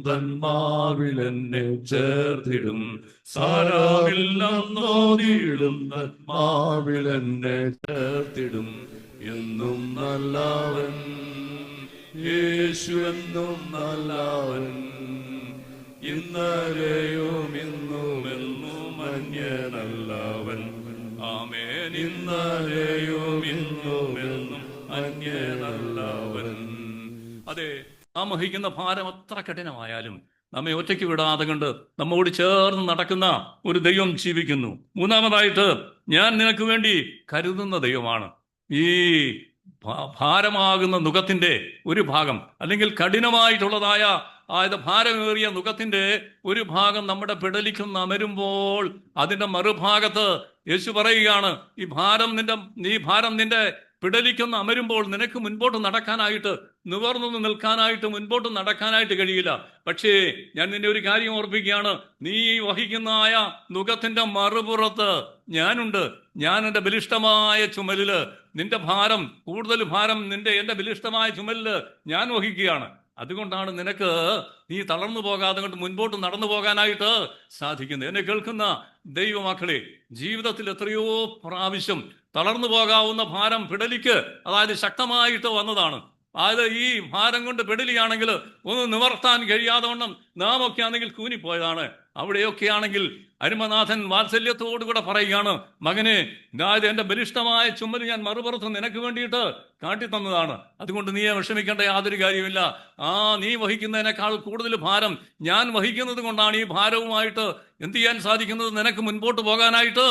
തന്മാവിലെന്നെ ചേർത്തിടും, സാരമില്ലെന്നോതിടും തന്മാവിലെന്നെ ചേർത്തിടും. എന്നും നല്ലവൻ യേശു, എന്നും നല്ലവൻ, ഇന്നലെയും ഇന്നും എന്നും അന്യനല്ലവൻ. ആമേൻ. ഇന്നലെയും ഇന്നും എന്നും അന്യനല്ലവൻ. അതെ, നാം വഹിക്കുന്ന ഭാരം എത്ര കഠിനമായാലും നമ്മെ ഒറ്റയ്ക്ക് വിടാതെ കണ്ട് നമ്മോട് ചേർന്ന് നടക്കുന്ന ഒരു ദൈവം ജീവിക്കുന്നു. മൂന്നാമതായിട്ട്, ഞാൻ നിനക്ക് വേണ്ടി കരുതുന്ന ദൈവമാണ്. ഈ ഭാരമാകുന്ന നുകത്തിന്റെ ഒരു ഭാഗം, അല്ലെങ്കിൽ കഠിനമായിട്ടുള്ളതായ ഭാരമേറിയ നുകത്തിന്റെ ഒരു ഭാഗം നമ്മുടെ പിടലിക്കൊന്ന് അമരുമ്പോൾ അതിന്റെ മറുഭാഗത്ത് യേശു പറയുകയാണ്, ഈ ഭാരം നിന്റെ പിടലിക്കൊന്ന് അമരുമ്പോൾ നിനക്ക് മുൻപോട്ട് നടക്കാനായിട്ട്, നിവർന്നു നിൽക്കാനായിട്ട്, മുൻപോട്ട് നടക്കാനായിട്ട് കഴിയില്ല. പക്ഷേ ഞാൻ നിന്നെ ഒരു കാര്യം ഓർപ്പിക്കുകയാണ്, നീ വഹിക്കുന്നതായ നുകത്തിന്റെ മറുപുറത്ത് ഞാനുണ്ട്. ഞാൻ എൻ്റെ ബലിഷ്ഠമായ ചുമലില് നിന്റെ ഭാരം, കൂടുതൽ ഭാരം എൻ്റെ ബലിഷ്ഠമായ ചുമലില് ഞാൻ വഹിക്കുകയാണ്. അതുകൊണ്ടാണ് നീ തളർന്നു പോകാതെ കൊണ്ട് മുൻപോട്ട് നടന്നു പോകാനായിട്ട് സാധിക്കുന്നത്. എന്നെ കേൾക്കുന്ന ദൈവമക്കളെ, ജീവിതത്തിൽ എത്രയോ പ്രാവശ്യം തളർന്നു പോകാവുന്ന ഭാരം പിടലിക്ക് ശക്തമായിട്ട് വന്നതാണ്. ഈ ഭാരം കൊണ്ട് പിടലിയാണെങ്കിൽ ഒന്ന് നിവർത്താൻ കഴിയാതെ വണ്ണം നാം ഒക്കെ ആണെങ്കിൽ കൂനിപ്പോയതാണ്. അവിടെയൊക്കെ ആണെങ്കിൽ അരുമനാഥൻ വാത്സല്യത്തോടുകൂടെ പറയുകയാണ്, മകനെ, എൻ്റെ ബലിഷ്ഠമായ ചുമല് ഞാൻ മറുപുറത്ത് നിനക്ക് വേണ്ടിയിട്ട് കാട്ടിത്തന്നതാണ്. അതുകൊണ്ട് നീ വിഷമിക്കേണ്ട യാതൊരു കാര്യമില്ല. നീ വഹിക്കുന്നതിനേക്കാൾ കൂടുതൽ ഭാരം ഞാൻ വഹിക്കുന്നത് കൊണ്ടാണ് ഈ ഭാരവുമായിട്ട് എന്ത് ചെയ്യാൻ സാധിക്കുന്നത്, നിനക്ക് മുൻപോട്ട് പോകാനായിട്ട്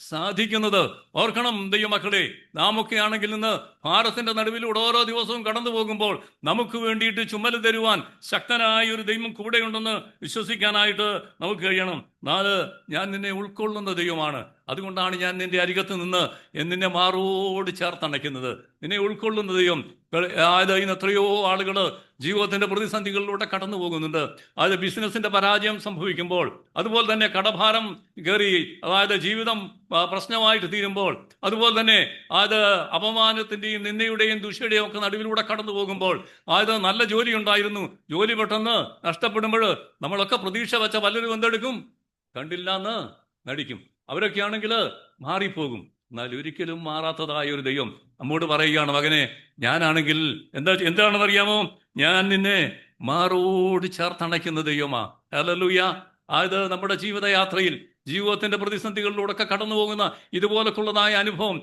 സാധിക്കുന്നത്. ഓർക്കണം ദൈവമക്കളെ, നാം ഒക്കെ ആണെങ്കിൽ ഇന്ന് ഭാരത്തിന്റെ നടുവിലൂടെ ഓരോ ദിവസവും കടന്നു പോകുമ്പോൾ നമുക്ക് വേണ്ടിയിട്ട് ചുമല് തരുവാൻ ശക്തനായ ഒരു ദൈവം കൂടെയുണ്ടെന്ന് വിശ്വസിക്കാനായിട്ട് നമുക്ക് കഴിയണം. 4, ഞാൻ നിന്നെ ഉൾക്കൊള്ളുന്ന ദൈവമാണ്. അതുകൊണ്ടാണ് ഞാൻ നിന്റെ അരികത്ത് നിന്ന് നിന്നെ മാറോട് ചേർത്തണയ്ക്കുന്നത്. നിന്നെ ഉൾക്കൊള്ളുന്ന ദൈവം. ഇന്ന് എത്രയോ ആളുകൾ ജീവിതത്തിന്റെ പ്രതിസന്ധികളിലൂടെ കടന്നു പോകുന്നുണ്ട്. ബിസിനസിന്റെ പരാജയം സംഭവിക്കുമ്പോൾ, അതുപോലെ തന്നെ കടഭാരം കയറി ജീവിതം പ്രശ്നമായിട്ട് തീരുമ്പോൾ, അതുപോലെ തന്നെ അപമാനത്തിന്റെയും നിന്ദയുടെയും ദുഷിയുടെയും ഒക്കെ നടുവിലൂടെ കടന്നു പോകുമ്പോൾ, നല്ല ജോലി ഉണ്ടായിരുന്നു, ജോലി പെട്ടെന്ന് നഷ്ടപ്പെടുമ്പോൾ നമ്മളൊക്കെ പ്രതീക്ഷ വെച്ച പലരും എന്തെടുക്കും, കണ്ടില്ല എന്ന് നടിക്കും. അവരൊക്കെ ആണെങ്കിൽ മാറിപ്പോകും. എന്നാൽ ഒരിക്കലും മാറാത്തതായ ഒരു ദൈവം നമ്മോട് പറയുകയാണ്, മകനെ, ഞാനാണെങ്കിൽ എന്താണെന്ന് അറിയാമോ, ഞാൻ നിന്നെ മാറോട് ചേർത്തണയ്ക്കുന്ന ദൈവമാ. ഹല്ലേലൂയ. നമ്മുടെ ജീവിതയാത്രയിൽ ജീവിതത്തിന്റെ പ്രതിസന്ധികളിലൂടെ ഒക്കെ കടന്നു പോകുന്ന ഇതുപോലൊക്കെയുള്ളതായ അനുഭവം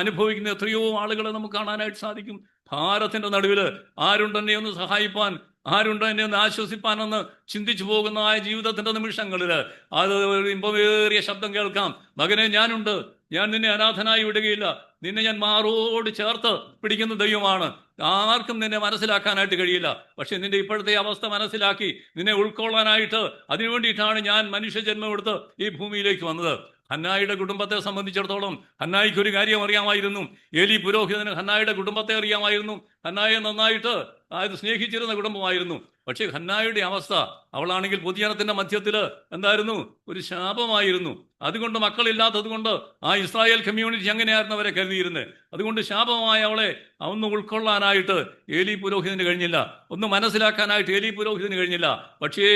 അനുഭവിക്കുന്ന എത്രയോ ആളുകളെ നമുക്ക് കാണാനായിട്ട് സാധിക്കും. ഭാരത്തിന്റെ നടുവിൽ ആരും തന്നെ ഒന്ന് സഹായിപ്പാൻ ആരുണ്ടോ എന്നെ ഒന്ന് ആശ്വസിപ്പാനെന്ന് ചിന്തിച്ചു പോകുന്ന ആ ജീവിതത്തിന്റെ നിമിഷങ്ങളിൽ അത് ഒരു ഇമ്പമേറിയ ശബ്ദം കേൾക്കാം. മകനെ, ഞാനുണ്ട്, ഞാൻ നിന്നെ അനാഥനായി വിടുകയില്ല, നിന്നെ ഞാൻ മാറോട് ചേർത്ത് പിടിക്കുന്ന ദൈവമാണ്. ആർക്കും നിന്നെ മനസ്സിലാക്കാനായിട്ട് കഴിയില്ല. പക്ഷെ നിന്റെ ഇപ്പോഴത്തെ അവസ്ഥ മനസ്സിലാക്കി നിന്നെ ഉൾക്കൊള്ളാനായിട്ട് അതിനുവേണ്ടിയിട്ടാണ് ഞാൻ മനുഷ്യജന്മം എടുത്ത് ഈ ഭൂമിയിലേക്ക് വന്നത്. ഹന്നായുടെ കുടുംബത്തെ സംബന്ധിച്ചിടത്തോളം ഹന്നായിക്ക് ഒരു കാര്യം അറിയാമായിരുന്നു. ഏലി പുരോഹിതന് ഹന്നായുടെ കുടുംബത്തെ അറിയാമായിരുന്നു. ഹന്നായെ നന്നായിട്ട് അത് സ്നേഹിച്ചിരുന്ന കുടുംബമായിരുന്നു. പക്ഷേ ഹന്നായുടെ അവസ്ഥ, അവളാണെങ്കിൽ പൊതുജനത്തിന്റെ മധ്യത്തിൽ എന്തായിരുന്നു? ഒരു ശാപമായിരുന്നു. അതുകൊണ്ട് മക്കളില്ലാത്തത് കൊണ്ട് ആ ഇസ്രായേൽ കമ്മ്യൂണിറ്റി അങ്ങനെയായിരുന്നു അവരെ കരുതിയിരുന്നത്. അതുകൊണ്ട് ശാപമായ അവളെ ഒന്ന് ഉൾക്കൊള്ളാനായിട്ട് ഏലി പുരോഹിതന് കഴിഞ്ഞില്ല, ഒന്ന് മനസ്സിലാക്കാനായിട്ട് ഏലി പുരോഹിതന് കഴിഞ്ഞില്ല. പക്ഷേ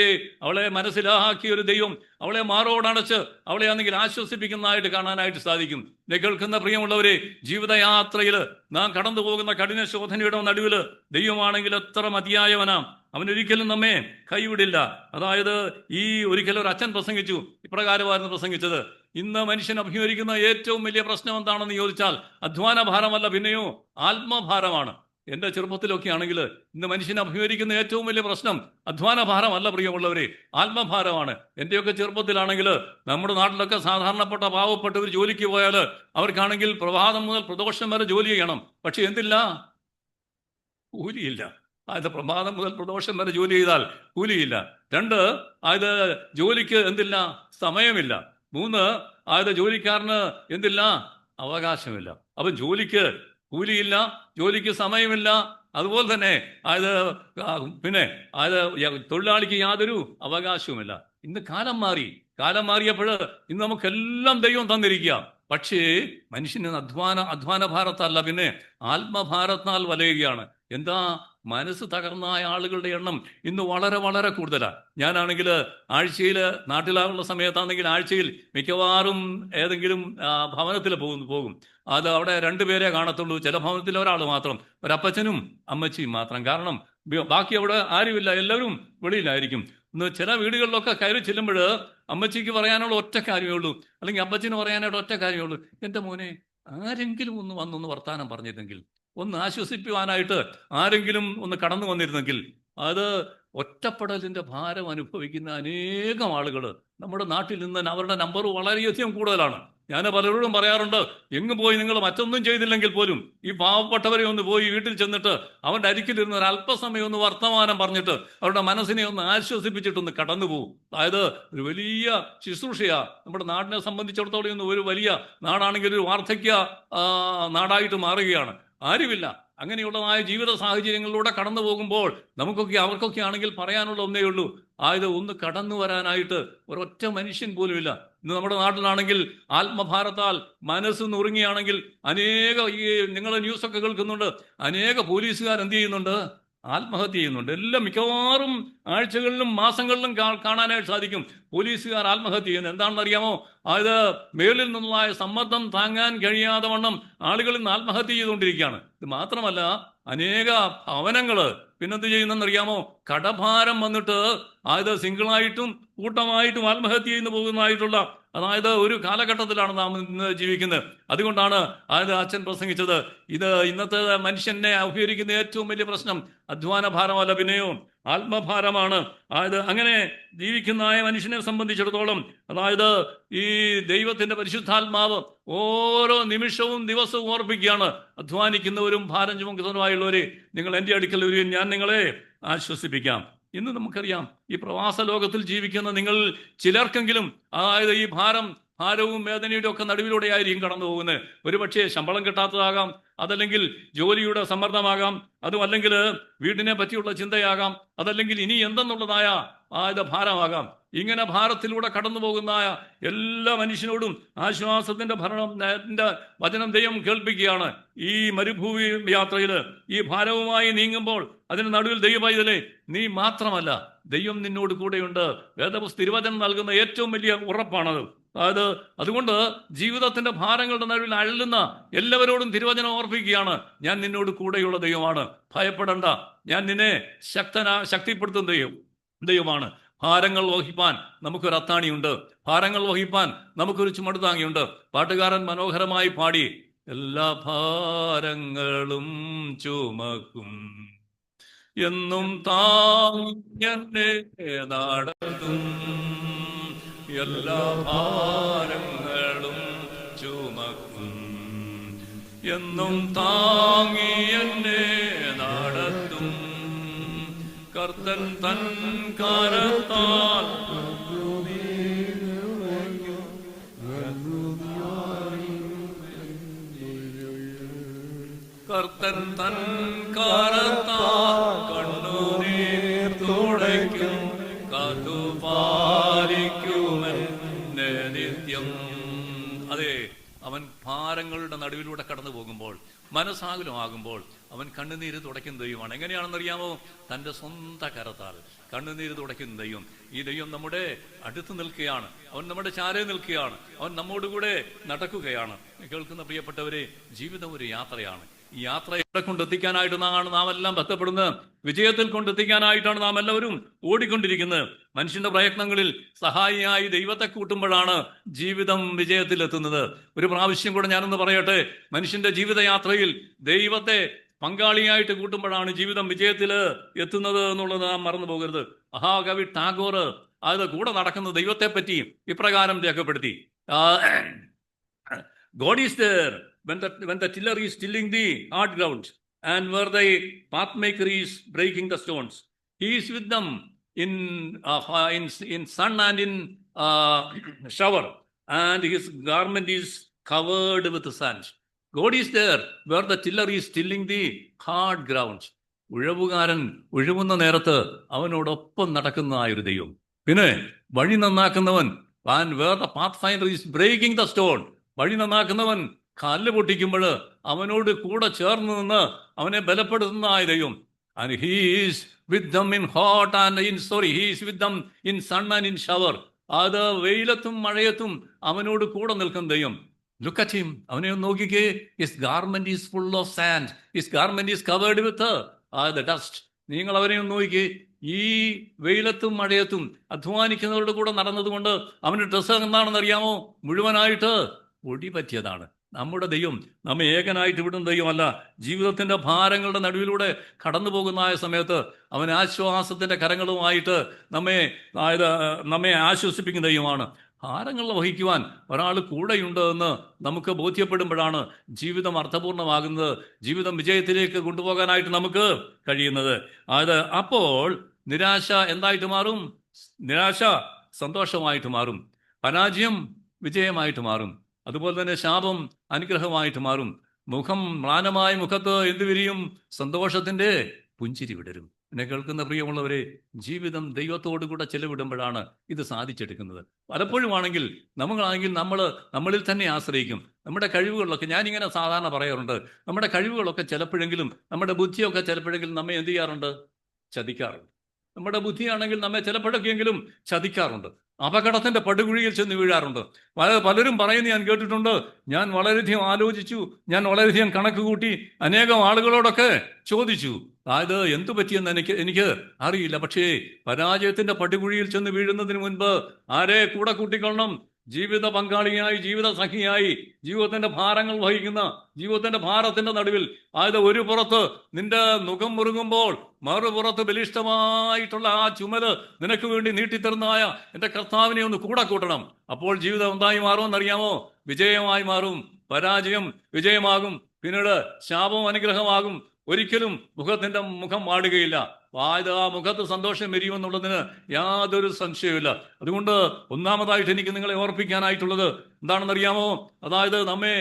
അവളെ മനസ്സിലാക്കിയ ഒരു ദൈവം അവളെ മാറോടടച്ച് അവളെ ആണെങ്കിൽ ആശ്വസിപ്പിക്കുന്നതായിട്ട് കാണാനായിട്ട് സാധിക്കും. എന്നെ കേൾക്കുന്ന പ്രിയമുള്ളവരെ, ജീവിതയാത്രയിൽ നാം കടന്നു പോകുന്ന കഠിന ശോധനയുടെ നടുവിൽ ദൈവമാണെങ്കിൽ എത്ര മതിയായവനാം, അവനൊരിക്കലും നമ്മെ കൈവിടില്ല. അതായത് ഈ ഒരിക്കലും ഒരു അച്ഛൻ പ്രസംഗിച്ചു, ഇപ്രകാരമായിരുന്നു പ്രസംഗിച്ചത്: ഇന്ന് മനുഷ്യൻ അഭിമുഖീകരിക്കുന്ന ഏറ്റവും വലിയ പ്രശ്നം എന്താണെന്ന് ചോദിച്ചാൽ അധ്വാന ഭാരമല്ല, പിന്നെയോ ആത്മഭാരമാണ്. എൻ്റെ ചെറുപ്പത്തിലൊക്കെ ആണെങ്കിൽ ഇന്ന് മനുഷ്യൻ അഭിമുഖീകരിക്കുന്ന ഏറ്റവും വലിയ പ്രശ്നം അധ്വാന ഭാരമല്ല പ്രിയമുള്ളവരെ, ആത്മഭാരമാണ്. എൻ്റെയൊക്കെ ചെറുപ്പത്തിലാണെങ്കിൽ നമ്മുടെ നാട്ടിലൊക്കെ സാധാരണപ്പെട്ട പാവപ്പെട്ടവർ ജോലിക്ക് പോയാൽ അവർക്കാണെങ്കിൽ പ്രഭാതം മുതൽ പ്രദോഷം വരെ ജോലി ചെയ്യണം. പക്ഷെ എന്തില്ല? കൂലിയില്ല. അത് പ്രഭാതം മുതൽ പ്രദോഷം വരെ ജോലി ചെയ്താൽ കൂലിയില്ല. 2, അത് ജോലിക്ക് എന്തില്ല? സമയമില്ല. 3, അത് ജോലിക്കാരന് എന്തില്ല? അവകാശമില്ല. അപ്പം ജോലിക്ക് കൂലിയില്ല, ജോലിക്ക് സമയമില്ല, അതുപോലെ തന്നെ അത് പിന്നെ അത് തൊഴിലാളിക്ക് യാതൊരു അവകാശവുമില്ല. ഇന്ന് കാലം മാറി. കാലം മാറിയപ്പോൾ ഇന്ന് നമുക്കെല്ലാം ദൈവം തന്നിരിക്കുക. പക്ഷേ മനുഷ്യന് അധ്വാന ഭാരത്തല്ല, പിന്നെ ആത്മഭാരത്താൽ വലയുകയാണ്. എന്താ? മനസ്സ് തകർന്നായ ആളുകളുടെ എണ്ണം ഇന്ന് വളരെ വളരെ കൂടുതലാണ്. ഞാനാണെങ്കിൽ ആഴ്ചയിൽ നാട്ടിലാകുന്ന സമയത്താണെങ്കിൽ ആഴ്ചയിൽ മിക്കവാറും ഏതെങ്കിലും ഭവനത്തിൽ പോകും. അത് അവിടെ 2 പേരെ കാണത്തുള്ളൂ. ചില ഭവനത്തിൽ ഒരാൾ മാത്രം, ഒരപ്പച്ചനും അമ്മച്ചിയും മാത്രം. കാരണം ബാക്കി അവിടെ ആരുമില്ല, എല്ലാവരും വെളിയിലായിരിക്കും. ഇന്ന് ചില വീടുകളിലൊക്കെ കയറി ചെല്ലുമ്പോൾ അമ്മച്ചിക്ക് പറയാനുള്ള ഒറ്റ കാര്യമേ ഉള്ളൂ, അല്ലെങ്കിൽ അപ്പച്ചന് പറയാനായിട്ട് ഒറ്റ കാര്യമേ ഉള്ളൂ: എൻ്റെ മോനെ, ആരെങ്കിലും ഒന്ന് വന്നൊന്ന് വർത്താനം പറഞ്ഞിരുന്നെങ്കിൽ, ഒന്ന് ആശ്വസിപ്പിക്കാനായിട്ട് ആരെങ്കിലും ഒന്ന് കടന്നു വന്നിരുന്നെങ്കിൽ. അത് ഒറ്റപ്പെടലിന്റെ ഭാരം അനുഭവിക്കുന്ന അനേകം ആളുകൾ നമ്മുടെ നാട്ടിൽ നിന്ന് അവരുടെ നമ്പർ വളരെയധികം കൂടുതലാണ്. ഞാൻ പലരോടും പറയാറുണ്ട്, എങ്ങും പോയി നിങ്ങൾ മറ്റൊന്നും ചെയ്തില്ലെങ്കിൽ പോലും ഈ പാവപ്പെട്ടവരെ ഒന്ന് പോയി വീട്ടിൽ ചെന്നിട്ട് അവരുടെ അരികിലിരുന്ന് ഒരു അല്പസമയം ഒന്ന് വർത്തമാനം പറഞ്ഞിട്ട് അവരുടെ മനസ്സിനെ ഒന്ന് ആശ്വസിപ്പിച്ചിട്ടൊന്ന് കടന്നു പോകും. അതായത് ഒരു വലിയ ശുശ്രൂഷയാ. നമ്മുടെ നാടിനെ സംബന്ധിച്ചിടത്തോളം ഇന്ന് ഒരു വലിയ നാടാണെങ്കിൽ ഒരു വാർദ്ധക്യ നാടായിട്ട് മാറുകയാണ്. ആരുമില്ല. അങ്ങനെയുള്ളതായ ജീവിത സാഹചര്യങ്ങളിലൂടെ കടന്നു പോകുമ്പോൾ അവർക്കൊക്കെ ആണെങ്കിൽ പറയാനുള്ള ഒന്നേ ഉള്ളൂ: ആയത് ഒന്ന് കടന്നു വരാനായിട്ട് ഒരൊറ്റ മനുഷ്യൻ പോലുമില്ല. ഇന്ന് നമ്മുടെ നാട്ടിലാണെങ്കിൽ ആത്മഭാരത്താൽ മനസ്സ് നുറുങ്ങിയാണെങ്കിൽ നിങ്ങൾ ന്യൂസൊക്കെ കേൾക്കുന്നുണ്ട്, അനേക പോലീസുകാർ എന്ത് ചെയ്യുന്നുണ്ട്? ആത്മഹത്യ ചെയ്യുന്നുണ്ട്. എല്ലാം മിക്കവാറും ആഴ്ചകളിലും മാസങ്ങളിലും കാണാനായിട്ട് സാധിക്കും പോലീസുകാർ ആത്മഹത്യ ചെയ്യുന്നത്. എന്താണെന്ന് അറിയാമോ? അത് മേളിൽ നിന്നുള്ളതായ സമ്മർദ്ദം താങ്ങാൻ കഴിയാതെ വണ്ണം ആളുകൾ ഇന്ന് ആത്മഹത്യ ചെയ്തുകൊണ്ടിരിക്കുകയാണ്. ഇത് മാത്രമല്ല, അനേക ഭവനങ്ങൾ പിന്നെന്ത് ചെയ്യുന്നറിയാമോ? കടഭാരം വന്നിട്ട് അത് സിംഗിളായിട്ടും കൂട്ടമായിട്ടും ആത്മഹത്യ ചെയ്യുന്നു പോകുന്നതായിട്ടുള്ള അതായത് ഒരു കാലഘട്ടത്തിലാണ് നാം ഇന്ന് ജീവിക്കുന്നത്. അതുകൊണ്ടാണ് അച്ഛൻ പ്രസംഗിച്ചത്, ഇത് ഇന്നത്തെ മനുഷ്യനെ അഭിമുഖീകരിക്കുന്ന ഏറ്റവും വലിയ പ്രശ്നം അധ്വാന ഭാരമല്ല, പിന്നെയോ ആത്മഭാരമാണ്. അതായത് അങ്ങനെ ജീവിക്കുന്ന മനുഷ്യനെ സംബന്ധിച്ചിടത്തോളം അതായത് ഈ ദൈവത്തിന്റെ പരിശുദ്ധാത്മാവ് ഓരോ നിമിഷവും ദിവസവും ഓർപ്പിക്കുകയാണ്: അധ്വാനിക്കുന്നവരും ഭാരം ചുമക്കുന്നവരുമായുള്ളവരെ, നിങ്ങൾ എൻ്റെ അടുക്കൽ വരികയും ഞാൻ നിങ്ങളെ ആശ്വസിപ്പിക്കാം. ഇന്ന് നമുക്കറിയാം, ഈ പ്രവാസ ലോകത്തിൽ ജീവിക്കുന്ന നിങ്ങൾ ചിലർക്കെങ്കിലും അതായത് ഈ ഭാരവും വേദനയുടെ ഒക്കെ നടുവിലൂടെ ആയിരിക്കും കടന്നു പോകുന്നത്. ഒരുപക്ഷെ ശമ്പളം കിട്ടാത്തതാകാം, അതല്ലെങ്കിൽ ജോലിയുടെ സമ്മർദ്ദമാകാം, അതുമല്ലെങ്കിൽ വീടിനെ പറ്റിയുള്ള ചിന്തയാകാം, അതല്ലെങ്കിൽ ഇനി എന്തെന്നുള്ളതായ ഭാരമാകാം. ഇങ്ങനെ ഭാരത്തിലൂടെ കടന്നു പോകുന്ന എല്ലാ മനുഷ്യനോടും ആശ്വാസത്തിന്റെ വചനം ദൈവം കേൾപ്പിക്കുകയാണ്. ഈ മരുഭൂമി യാത്രയിൽ ഈ ഭാരവുമായി നീങ്ങുമ്പോൾ അതിന് നടുവിൽ ദൈവപൈതലേ, നീ മാത്രമല്ല, ദൈവം നിന്നോട് കൂടെയുണ്ട്. തിരുവചനം നൽകുന്ന ഏറ്റവും വലിയ ഉറപ്പാണത്. അതുകൊണ്ട് ജീവിതത്തിന്റെ ഭാരങ്ങളുടെ നടുവിൽ അഴലുന്ന എല്ലാവരോടും തിരുവചനം ഓർപ്പിക്കുകയാണ്: ഞാൻ നിന്നോട് കൂടെയുള്ള ദൈവമാണ്, ഭയപ്പെടണ്ട, ഞാൻ നിന്നെ ശക്തിപ്പെടുത്തുന്ന ദൈവമാണ്. ഭാരങ്ങൾ വഹിപ്പാൻ നമുക്കൊരു അത്താണിയുണ്ട്, ഭാരങ്ങൾ വഹിപ്പാൻ നമുക്കൊരു ചുമടുതാങ്ങിയുണ്ട്. പാട്ടുകാരൻ മനോഹരമായി പാടി: എല്ലാ ഭാരങ്ങളും ചുമക്കും എന്നും താങ്ങെന്നെ നടത്തും, എല്ലാ ഭാരങ്ങളും ചുമക്കും. എന്നും താങ്ങി എന്നെ നടത്തും, കർത്തൻ തൻ കരത്താൽ. കർത്തൻ തൻ കരത്താൽ കണ്ണുനീർ തുടയ്ക്കും, കാത്തുപാലിക്കുമെന്നെ നിത്യം. അതെ, അവൻ ഭാരങ്ങളുടെ നടുവിലൂടെ കടന്നു പോകുമ്പോൾ, മനസ്സാകുലമാകുമ്പോൾ അവൻ കണ്ണുനീര് തുടയ്ക്കുന്ന ദൈവമാണ്. എങ്ങനെയാണെന്നറിയാമോ? തൻ്റെ സ്വന്തം കരത്താൽ കണ്ണുനീര് തുടയ്ക്കുന്ന ദൈവം. ഈ ദൈവം നമ്മുടെ അടുത്ത് നിൽക്കുകയാണ്, അവൻ നമ്മുടെ ചാരേ നിൽക്കുകയാണ്, അവൻ നമ്മോടുകൂടെ നടക്കുകയാണ്. കേൾക്കുന്ന പ്രിയപ്പെട്ടവരെ, ജീവിതം ഒരു യാത്രയാണ്. ഈ യാത്ര എവിടെ കൊണ്ടെത്തിക്കാനായിട്ടാണ് നാം എല്ലാം ബന്ധപ്പെടുന്നത്? വിജയത്തിൽ കൊണ്ടെത്തിക്കാനായിട്ടാണ് നാം എല്ലാവരും ഓടിക്കൊണ്ടിരിക്കുന്നത്. മനുഷ്യന്റെ പ്രയത്നങ്ങളിൽ സഹായിയായി ദൈവത്തെ കൂട്ടുമ്പോഴാണ് ജീവിതം വിജയത്തിലെത്തുന്നത്. ഒരു പ്രാവശ്യം കൂടെ ഞാനൊന്ന് പറയട്ടെ, മനുഷ്യന്റെ ജീവിതയാത്രയിൽ ദൈവത്തെ പങ്കാളിയായിട്ട് കൂട്ടുമ്പോഴാണ് ജീവിതം വിജയത്തിൽ എത്തുന്നത് എന്നുള്ളത് നാം മറന്നു പോകരുത്. മഹാകവി ടാഗോർ അത് കൂടെ നടക്കുന്ന ദൈവത്തെ പറ്റി ഇപ്രകാരം രേഖപ്പെടുത്തി: God is there when the tiller is tilling the hard ground, and where the pathmaker is breaking the stones. He is with them in sun and in shower, and his garment is covered with sand. God is there where the tiller is tilling the hard ground. ഉഴവുകാരൻ ഉഴവുന്ന നേരത്ത് അവനോടൊപ്പം നടക്കുന്നതായൊരു ദൈവം. പിന്നെ വഴി നന്നാക്കുന്നവൻ, and where the pathfinder is breaking the stone, വഴി നന്നാക്കുന്നവൻ കല്ല് പൊട്ടിക്കുമ്പോൾ അവനോട് കൂടെ ചേർന്ന് നിന്ന് അവനെ ബലപ്പെടുത്തുന്നതായ ദൈവം. And he is with them in hot and he is with them in sun and in shower. അത് വെയിലത്തും മഴയത്തും അവനോട് കൂടെ നിൽക്കുന്ന ദൈവം. Look at him. അവനെ ഒന്ന് നോക്കിക്കേ. His garment is full of sand. His garment is covered with the dust. നിങ്ങൾ അവനെ ഒന്ന് നോക്കിക്കേ. ഈ വെയിലത്തും മഴയത്തും അധ്വാനിക്കുന്നവരുടെ കൂടെ നടന്നതുകൊണ്ട് അവന്റെ ഡ്രസ്സ് എന്താണെന്ന് അറിയാമോ? മുഴുവനായിട്ട് പൊടി പറ്റിയതാണ്. നമ്മുടെ ദൈവം നമ്മെ ഏകനായിട്ട് വിടുന്ന ദൈവമല്ല. ജീവിതത്തിന്റെ ഭാരങ്ങളുടെ നടുവിലൂടെ കടന്നു പോകുന്ന സമയത്ത് അവൻ ആശ്വാസത്തിന്റെ കരങ്ങളുമായിട്ട് നമ്മെ ആശ്വസിപ്പിക്കുന്ന ദൈവമാണ്. ഭാരങ്ങൾ വഹിക്കുവാൻ ഒരാൾ കൂടെയുണ്ട് എന്ന് നമുക്ക് ബോധ്യപ്പെടുമ്പോഴാണ് ജീവിതം അർത്ഥപൂർണമാകുന്നത്, ജീവിതം വിജയത്തിലേക്ക് കൊണ്ടുപോകാനായിട്ട് നമുക്ക് കഴിയുന്നത്. അപ്പോൾ നിരാശ എന്തായിട്ട് മാറും? നിരാശ സന്തോഷമായിട്ട് മാറും, പരാജയം വിജയമായിട്ട് മാറും, അതുപോലെ തന്നെ ശാപം അനുഗ്രഹമായിട്ട് മാറും. മ്ലാനമായ മുഖത്ത് എന്ത് വിരിയും? സന്തോഷത്തിന്റെ പുഞ്ചിരി വിടരും. എന്നെ കേൾക്കുന്ന പ്രിയമുള്ളവരെ, ജീവിതം ദൈവത്തോടു കൂടെ ചെലവിടുമ്പോഴാണ് ഇത് സാധിച്ചെടുക്കുന്നത്. പലപ്പോഴുമാണെങ്കിൽ നമ്മളിൽ തന്നെ ആശ്രയിക്കും. നമ്മുടെ കഴിവുകളിലൊക്കെ, ഞാനിങ്ങനെ സാധാരണ പറയാറുണ്ട്, നമ്മുടെ കഴിവുകളൊക്കെ ചിലപ്പോഴെങ്കിലും, നമ്മുടെ ബുദ്ധിയൊക്കെ ചിലപ്പോഴെങ്കിലും നമ്മെ എന്ത് ചെയ്യാറുണ്ട്? ചതിക്കാറുണ്ട്. നമ്മുടെ ബുദ്ധിയാണെങ്കിൽ നമ്മെ ചിലപ്പോഴൊക്കെയെങ്കിലും ചതിക്കാറുണ്ട്, അപകടത്തിന്റെ പടുകുഴിയിൽ ചെന്ന് വീഴാറുണ്ട്. പലരും പറയുന്നത് ഞാൻ കേട്ടിട്ടുണ്ട്, ഞാൻ വളരെയധികം ആലോചിച്ചു, ഞാൻ വളരെയധികം കണക്ക് കൂട്ടി, അനേകം ആളുകളോടൊക്കെ ചോദിച്ചു, അതായത് എന്തു പറ്റിയെന്ന് എനിക്ക് അറിയില്ല. പക്ഷേ പരാജയത്തിന്റെ പടുകുഴിയിൽ ചെന്ന് വീഴുന്നതിന് മുൻപ് ആരെ കൂടെ കൂട്ടിക്കൊള്ളണം? ജീവിത പങ്കാളിയായി, ജീവിത സഖിയായി, ജീവിതത്തിന്റെ ഭാരങ്ങൾ വഹിക്കുന്ന, ജീവിതത്തിന്റെ ഭാരത്തിന്റെ നടുവിൽ, അതായത് ഒരു പുറത്ത് നിന്റെ മുഖം മുറുകുമ്പോൾ മറുപുറത്ത് ബലിഷ്ഠമായിട്ടുള്ള ആ ചുമല് നിനക്ക് വേണ്ടി നീട്ടിത്തരുന്നതായ എന്റെ കർത്താവിനെ ഒന്ന് കൂടെ കൂട്ടണം. അപ്പോൾ ജീവിതം എന്തായി മാറുമെന്നറിയാമോ? വിജയമായി മാറും. പരാജയം വിജയമാകും, പിന്നീട് ശാപം അനുഗ്രഹമാകും. ഒരിക്കലും മുഖം വാടുകയില്ല. ആ മുഖത്ത് സന്തോഷം വരിമെന്നുള്ളതിന് യാതൊരു സംശയവുമില്ല. അതുകൊണ്ട് ഒന്നാമതായിട്ട് എനിക്ക് നിങ്ങളെ ഓർപ്പിക്കാനായിട്ടുള്ളത് എന്താണെന്നറിയാമോ? അതായത് നമ്മെ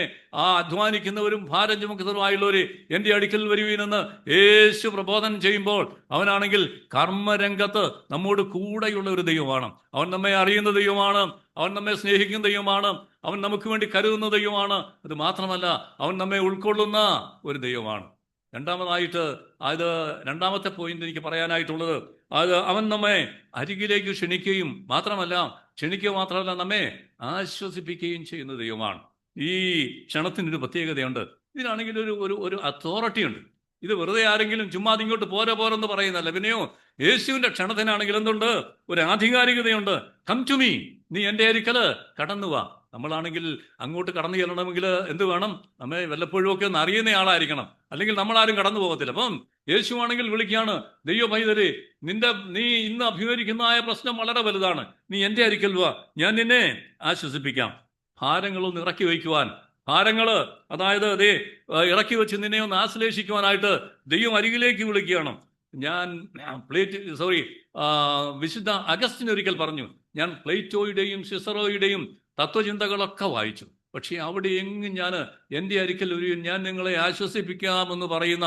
അധ്വാനിക്കുന്നവരും ഭാരം ചുമക്കുന്നവരുമായുള്ളവര് എൻ്റെ അടുക്കൽ വരുവീനെന്ന് യേശു പ്രബോധനം ചെയ്യുമ്പോൾ, അവനാണെങ്കിൽ കർമ്മരംഗത്ത് നമ്മോട് കൂടെയുള്ള ഒരു ദൈവമാണ്. അവൻ നമ്മെ അറിയുന്ന ദൈവമാണ്, അവൻ നമ്മെ സ്നേഹിക്കുന്ന ദൈവമാണ്, അവൻ നമുക്ക് വേണ്ടി കരുതുന്ന ദൈവമാണ്. അത് മാത്രമല്ല, അവൻ നമ്മെ ഉൾക്കൊള്ളുന്ന ഒരു ദൈവമാണ്. രണ്ടാമത്തെ പോയിന്റ് എനിക്ക് പറയാനായിട്ടുള്ളത്, അവൻ നമ്മെ അരികിലേക്ക് ക്ഷണിക്കുക മാത്രമല്ല നമ്മെ ആശ്വസിപ്പിക്കുകയും ചെയ്യുന്ന ദൈവമാണ്. ഈ ക്ഷണത്തിനൊരു പ്രത്യേകതയുണ്ട്. ഇതിനാണെങ്കിൽ ഒരു അതോറിറ്റി ഉണ്ട്. ഇത് വെറുതെ ആരെങ്കിലും ചുമ്മാ ഇങ്ങോട്ട് പോരെന്ന് പറയുന്നല്ല. പിന്നെയോ യേശുവിന്റെ ക്ഷണത്തിനാണെങ്കിൽ എന്തുണ്ട്? ഒരു ആധികാരികതയുണ്ട്. കം ടു മീ, നീ എൻ്റെ അരിക്കല് കടന്നു വാ. നമ്മളാണെങ്കിൽ അങ്ങോട്ട് കടന്നു ചെല്ലണമെങ്കിൽ എന്ത് വേണം? നമ്മെ വല്ലപ്പോഴും ഒക്കെ ഒന്ന് അറിയുന്ന ആളായിരിക്കണം, അല്ലെങ്കിൽ നമ്മളാരും കടന്നു പോകത്തില്ല. അപ്പം യേശു ആണെങ്കിൽ വിളിക്കുകയാണ്, ദൈവ പൈതലേ, നീ ഇന്ന് അഭിമുഖീകരിക്കുന്നതായ പ്രശ്നം വളരെ വലുതാണ്, നീ എൻ്റെ അരിക്കൽ വാ, ഞാൻ നിന്നെ ആശ്വസിപ്പിക്കാം. ഭാരങ്ങളൊന്ന് ഇറക്കി വയ്ക്കുവാൻ, ഭാരങ്ങള് അതായത് ഇറക്കി വെച്ച് നിന്നെ ഒന്ന് ആശ്ലേഷിക്കുവാനായിട്ട് ദൈവം അരികിലേക്ക് വിളിക്കുകയാണ്. വിശുദ്ധ അഗസ്റ്റിൻ ഒരിക്കൽ പറഞ്ഞു, ഞാൻ പ്ലേറ്റോയുടെയും സിസറോയുടെയും തത്വചിന്തകളൊക്കെ വായിച്ചു, പക്ഷേ അവിടെ എങ്ങും ഞാൻ എൻ്റെ അരിക്കൽ ഞാൻ നിങ്ങളെ ആശ്വസിപ്പിക്കാമെന്ന് പറയുന്ന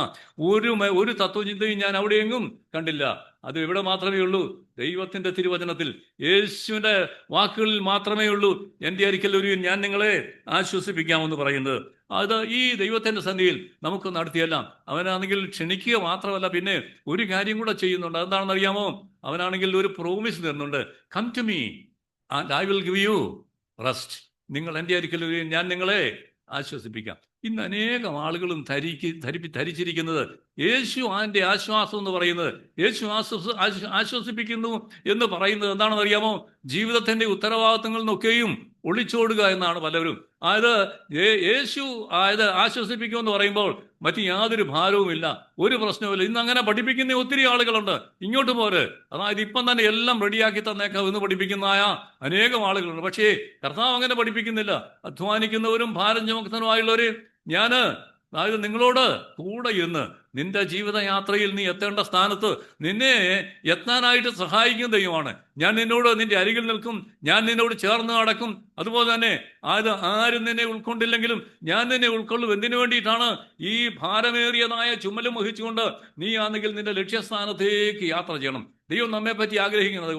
ഒരു തത്വചിന്തയും ഞാൻ അവിടെ എങ്ങും കണ്ടില്ല. അത് ഇവിടെ മാത്രമേ ഉള്ളൂ, ദൈവത്തിൻ്റെ തിരുവചനത്തിൽ, യേശുവിൻ്റെ വാക്കുകളിൽ മാത്രമേ ഉള്ളൂ എൻ്റെ അരിക്കൽ ഞാൻ നിങ്ങളെ ആശ്വസിപ്പിക്കാമെന്ന് പറയുന്നത്. അത് ഈ ദൈവത്തിൻ്റെ സന്നിധിയിൽ നമുക്ക് നടത്തിയെല്ലാം അവനാണെങ്കിൽ ക്ഷണിക്കുക മാത്രമല്ല, പിന്നെ ഒരു കാര്യം കൂടെ ചെയ്യുന്നുണ്ട്. അതെന്താണെന്ന് അറിയാമോ? അവനാണെങ്കിൽ ഒരു പ്രോമിസ് തരുന്നുണ്ട്, come to me and I will give you rest. നിങ്ങൾ എൻ്റെ അരിക്കൽ ഞാൻ നിങ്ങളെ ആശ്വസിപ്പിക്കാം. ഇന്ന് അനേകം ആളുകളും ധരിച്ചിരിക്കുന്നത് യേശു അതിൻ്റെ ആശ്വാസം എന്ന് പറയുന്നത്, യേശു ആശ്വസിപ്പിക്കുന്നു എന്ന് പറയുന്നത് എന്താണെന്ന് അറിയാമോ? ജീവിതത്തിൻ്റെ ഉത്തരവാദിത്തങ്ങളിൽ നിന്നൊക്കെയും ഒളിച്ചോടുക എന്നാണ് പലരും. യേശു ആശ്വസിപ്പിക്കുമെന്ന് പറയുമ്പോൾ മറ്റ് യാതൊരു ഭാരവുമില്ല, ഒരു പ്രശ്നവുമില്ല. ഇന്ന് അങ്ങനെ പഠിപ്പിക്കുന്ന ഒത്തിരി ആളുകളുണ്ട്. ഇങ്ങോട്ട് പോര്, അതായത് ഇപ്പം തന്നെ എല്ലാം റെഡിയാക്കി തന്നേക്കാം എന്ന് പഠിപ്പിക്കുന്നതായ അനേകം ആളുകളുണ്ട്. പക്ഷേ കർത്താവ് അങ്ങനെ പഠിപ്പിക്കുന്നില്ല. അധ്വാനിക്കുന്നവരും ഭാരം ചുമക്കുന്നവരുമായുള്ളവര് അതായത് നിങ്ങളോട് കൂടെ ഇരുന്ന് നിന്റെ ജീവിതയാത്രയിൽ നീ എത്തേണ്ട സ്ഥാനത്ത് നിന്നെ എത്താനായിട്ട് സഹായിക്കുന്ന ദൈവമാണ്. ഞാൻ നിന്നോട് നിന്റെ അരികിൽ നിൽക്കും, ഞാൻ നിന്നോട് ചേർന്ന് നടക്കും. അതുപോലെ തന്നെ ആരും നിന്നെ ഉൾക്കൊണ്ടില്ലെങ്കിലും ഞാൻ നിന്നെ ഉൾക്കൊള്ളും. എന്തിനു വേണ്ടിയിട്ടാണ്? ഈ ഭാരമേറിയതായ ചുമലും വഹിച്ചുകൊണ്ട് നീ ആണെങ്കിൽ നിന്റെ ലക്ഷ്യസ്ഥാനത്തേക്ക് യാത്ര ചെയ്യണം. ദൈവം നമ്മെ പറ്റി ആഗ്രഹിക്കുന്നത്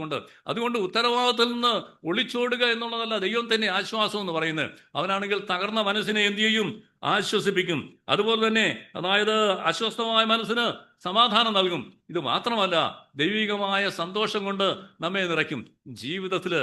അതുകൊണ്ട് ഉത്തരവാദിത്തത്തിൽ നിന്ന് ഒളിച്ചോടുക എന്നുള്ളതല്ല ദൈവം തന്നെ ആശ്വാസം എന്ന് പറയുന്നത്. അവനാണെങ്കിൽ തകർന്ന മനസ്സിനെ എന്ത് ചെയ്യും? ആശ്വസിപ്പിക്കും. അതുപോലെ തന്നെ അതായത് അസ്വസ്ഥമായ മനസ്സിന് സമാധാനം നൽകും. ഇത് മാത്രമല്ല, ദൈവികമായ സന്തോഷം കൊണ്ട് നമ്മെ നിറയ്ക്കും. ജീവിതത്തിൽ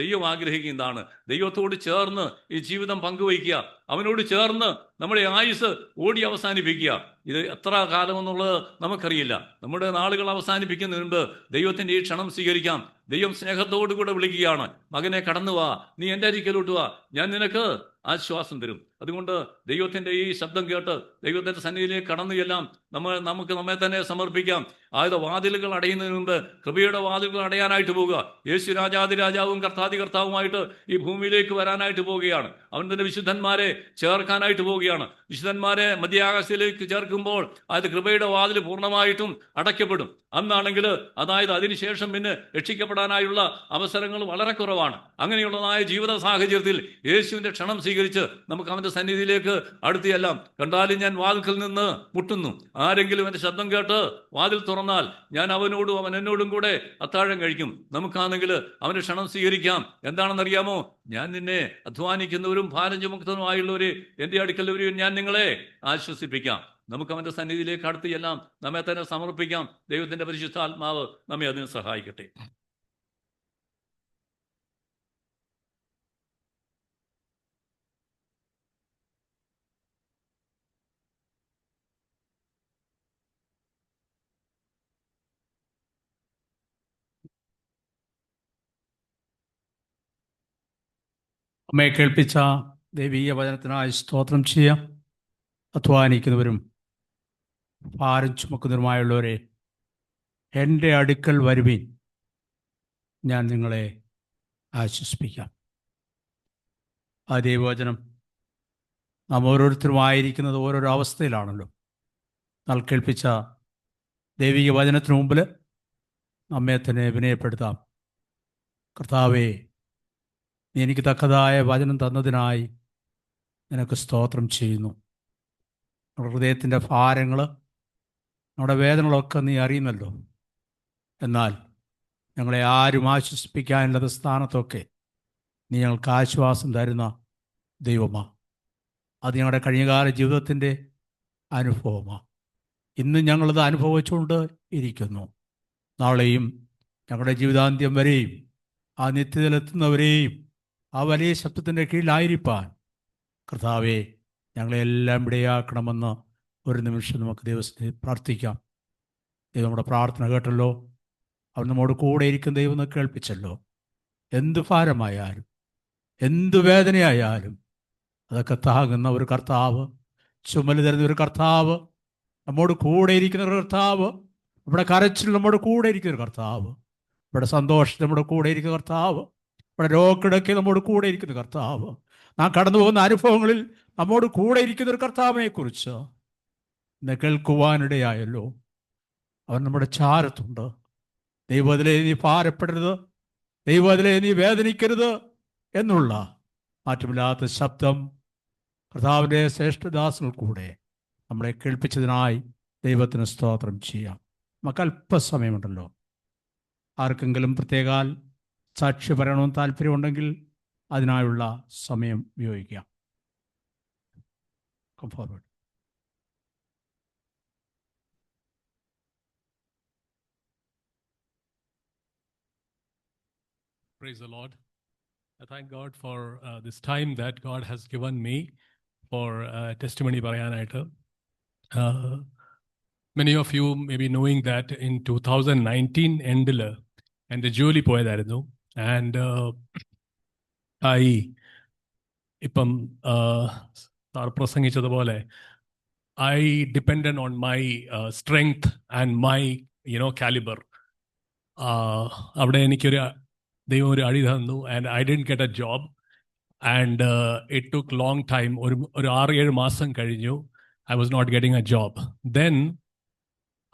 ദൈവം ആഗ്രഹിക്കുന്നതാണ് ദൈവത്തോട് ചേർന്ന് ഈ ജീവിതം പങ്കുവയ്ക്കുക, അവനോട് ചേർന്ന് നമ്മുടെ ആയുസ് ഓടി അവസാനിപ്പിക്കുക. ഇത് എത്ര കാലമെന്നുള്ളത് നമുക്കറിയില്ല. നമ്മുടെ നാളുകൾ അവസാനിപ്പിക്കുന്നതിന് മുൻപ് ദൈവത്തിൻ്റെ ഈ ക്ഷണം സ്വീകരിക്കാം. ദൈവം സ്നേഹത്തോടു കൂടെ വിളിക്കുകയാണ്, മകനെ കടന്നു വാ, നീ എൻ്റെ അരികിലോട്ട് വാ, ഞാൻ നിനക്ക് ആശ്വാസം തരും. അതുകൊണ്ട് ദൈവത്തിൻ്റെ ഈ ശബ്ദം കേട്ട് ദൈവത്തിൻ്റെ സന്നിധിയിലേക്ക് കടന്നു ചെല്ലാം. നമുക്ക് നമ്മെ തന്നെ സമർപ്പിക്കാം. വാതിലുകൾ അടയുന്നതിന് മുമ്പ് കൃപയുടെ വാതിലുകൾ അടയാനായിട്ട് പോവുക. യേശു രാജാതിരാജാവും കർത്താവുമായിട്ട് ഈ ഭൂമിയിലേക്ക് വരാനായിട്ട് പോവുകയാണ്. അവൻ തന്നെ വിശുദ്ധന്മാരെ ചേർക്കാനായിട്ട് പോവുകയാണ്. വിശുദ്ധന്മാരെ മധ്യാകാശത്തിലേക്ക് ചേർക്കുമ്പോൾ കൃപയുടെ വാതിൽ പൂർണ്ണമായിട്ടും അടയ്ക്കപ്പെടും. അന്നാണെങ്കിൽ അതിനുശേഷം പിന്നെ രക്ഷിക്കപ്പെടാനായുള്ള അവസരങ്ങൾ വളരെ കുറവാണ്. അങ്ങനെയുള്ളതായ ജീവിത സാഹചര്യത്തിൽ യേശുവിൻ്റെ ക്ഷണം സ്വീകരിച്ച് നമുക്ക് അവൻ്റെ സന്നിധിയിലേക്ക് അടുത്തിയെല്ലാം. കണ്ടാലും ഞാൻ വാതിൽക്കൽ നിന്ന് മുട്ടുന്നു, ആരെങ്കിലും എൻ്റെ ശബ്ദം കേട്ട് വാതിൽ തുറന്നാൽ ഞാൻ അവനോടും അവൻ എന്നോടും കൂടെ അത്താഴം കഴിക്കും. നമുക്കാണെങ്കിൽ അവൻ്റെ ക്ഷണം സ്വീകരിക്കാം. എന്താണെന്നറിയാമോ? ഞാൻ നിന്നെ അധ്വാനിക്കുന്നവരും ഭാരം ചുമക്കുന്നവരുമായുള്ളവരെ എൻ്റെ അടുക്കലുള്ളവരെയും ഞാൻ നിങ്ങളെ ആശ്വസിപ്പിക്കാം. നമുക്ക് അവൻ്റെ സന്നിധിയിലേക്ക് അടുത്തിയെല്ലാം നമ്മെ തന്നെ സമർപ്പിക്കാം. ദൈവത്തിൻ്റെ പരിശുദ്ധാത്മാവ് നമ്മെ അതിന് സഹായിക്കട്ടെ. അമ്മയെ കേൾപ്പിച്ച ദൈവീയ വചനത്തിനായി സ്തോത്രം ചെയ്യാം. അധ്വാനിക്കുന്നവരും ഭാരം ചുമക്കുന്നവരുമായുള്ളവരെ എൻ്റെ അടുക്കൽ വരുവിൻ, ഞാൻ നിങ്ങളെ ആശ്വസിപ്പിക്കാം. ആ ദൈവവചനം നാം ഓരോരുത്തരുമായിരിക്കുന്നത് ഓരോരോ അവസ്ഥയിലാണല്ലോ. എന്നാൽ കേൾപ്പിച്ച ദൈവിക വചനത്തിന് മുമ്പിൽ നമ്മെ തന്നെ വിനയപ്പെടുത്താം. കർത്താവേ, നീ എനിക്ക് തക്കതായ വചനം തന്നതിനായി നിനക്ക് സ്തോത്രം ചെയ്യുന്നു. നമ്മുടെ ഹൃദയത്തിൻ്റെ ഭാരങ്ങൾ, നമ്മുടെ വേദനകളൊക്കെ നീ അറിയുന്നല്ലോ. എന്നാൽ ഞങ്ങളെ ആരും ആശ്വസിപ്പിക്കാനുള്ളത് സ്ഥാനത്തൊക്കെ നീ ഞങ്ങൾക്ക് ആശ്വാസം തരുന്ന ദൈവമാണ്. അത് ഞങ്ങളുടെ കഴിഞ്ഞകാല ജീവിതത്തിൻ്റെ അനുഭവമാണ്. ഇന്ന് ഞങ്ങളത് അനുഭവിച്ചുകൊണ്ട് ഇരിക്കുന്നു. നാളെയും ഞങ്ങളുടെ ജീവിതാന്ത്യം വരെയും ആ നിത്യത്തിലെത്തുന്നവരെയും ആ വലിയ ശബ്ദത്തിൻ്റെ കീഴിലായിരിക്കാൻ കർത്താവെ ഞങ്ങളെല്ലാം ഇടയാക്കണമെന്ന് ഒരു നിമിഷം നമുക്ക് ദൈവത്തെ പ്രാർത്ഥിക്കാം. ദൈവം നമ്മുടെ പ്രാർത്ഥന കേട്ടല്ലോ. അവൻ നമ്മോട് കൂടെ ഇരിക്കുന്ന ദൈവം എന്ന് കേൾപ്പിച്ചല്ലോ. എന്ത് ഭാരമായാലും എന്ത് വേദനയായാലും അതൊക്കെ താങ്ങുന്ന ഒരു കർത്താവ്, ചുമല് തരുന്ന ഒരു കർത്താവ്, നമ്മോട് കൂടെ ഇരിക്കുന്ന ഒരു കർത്താവ്, നമ്മുടെ കരച്ചിൽ നമ്മുടെ കൂടെ ഇരിക്കുന്ന ഒരു കർത്താവ്, ഇവിടെ സന്തോഷം നമ്മുടെ കൂടെ ഇരിക്കുന്ന കർത്താവ്, ഇവിടെ രോഗക്കിടക്കെ നമ്മോട് കൂടെ ഇരിക്കുന്ന കർത്താവ്, നാം കടന്നു പോകുന്ന അനുഭവങ്ങളിൽ നമ്മോട് കൂടെ ഇരിക്കുന്ന ഒരു കർത്താവിനെ കുറിച്ച് ഇന്ന് കേൾക്കുവാനിടയായല്ലോ. അവൻ നമ്മുടെ ചാരത്തുണ്ട്. ദൈവത്തിലെ നീ ഭാരപ്പെടരുത്, ദൈവത്തിലെ നീ വേദനിക്കരുത് എന്നുള്ള മാറ്റമില്ലാത്ത ശബ്ദം കർത്താവിൻ്റെ ശ്രേഷ്ഠദാസങ്ങൾ കൂടെ നമ്മളെ കേൾപ്പിച്ചതിനായി ദൈവത്തിന് സ്തോത്രം ചെയ്യാം. നമുക്ക് അല്പസമയമുണ്ടല്ലോ. ആർക്കെങ്കിലും പ്രത്യേകാൽ സാക്ഷി പറയണമെന്ന് താല്പര്യമുണ്ടെങ്കിൽ അതിനായുള്ള സമയം ഉപയോഗിക്കാം. Come forward. Praise the Lord. I thank God for this time that God has given me for testimony പറയാനായിട്ട്. Many of you may be knowing that in 2019 എൻഡിൽ എൻ്റെ ജോലി പോയതായിരുന്നു. ആൻഡ് ഇപ്പം sir പ്രസംഗിച്ചതുപോലെ I depended on my strength and my caliber. അവിടെ എനിക്കൊരു ദൈവം ഒരു അടി തന്നു. And I didn't get a job. And it took long time. ഒരു 6-7 മാസം കഴിഞ്ഞു. I was not getting a job. Then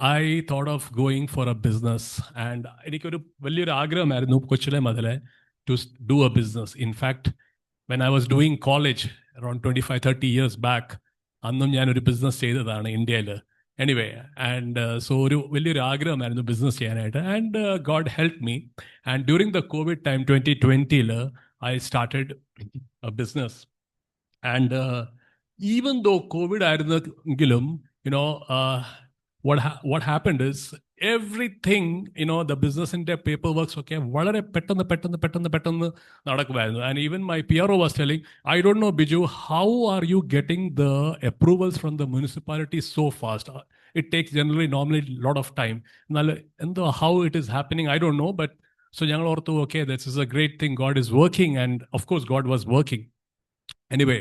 I thought of going for a business. And എനിക്കൊരു വലിയൊരു ആഗ്രഹമായിരുന്നു കൊച്ചിലെ മുതലേ to do a business. In fact when I was doing college around 25-30 years back, അന്നും ഞാനൊരു ബിസിനസ് ചെയ്തതാണ് ഇന്ത്യയിൽ. എനിവേ, ആൻഡ് സോ ഒരു വലിയൊരു ആഗ്രഹമായിരുന്നു ബിസിനസ് ചെയ്യാനായിട്ട്. And God help me. And during the COVID time 2020 I started a business. And even though COVID ആയിരുന്നെങ്കിലും what happened is everything, the business in their paperwork ഒക്കെ വളരെ പെട്ടെന്ന് നടക്കുമായിരുന്നു. And even my PRO was telling, I don't know, Biju, how are you getting the approvals from the municipality so fast? It takes normally a lot of time. And how it is happening, I don't know. But so ഞങ്ങൾ ഓർത്തു, okay, this is a great thing. God is working. And of course, God was working. Anyway,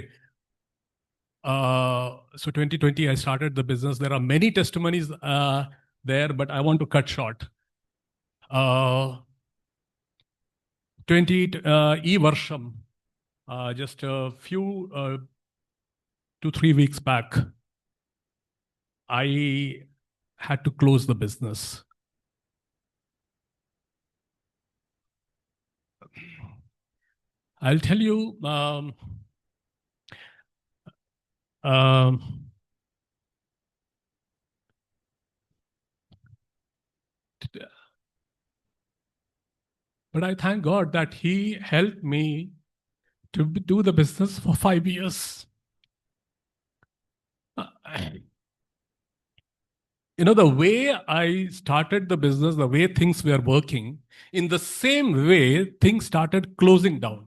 so 2020, I started the business. There are many testimonies there, but I want to cut short. 20 varsham, just a few 2-3 weeks back, I had to close the business. I'll tell you, but I thank God that He helped me to do the business for 5 years. The way I started the business, the way things were working, in the same way, things started closing down.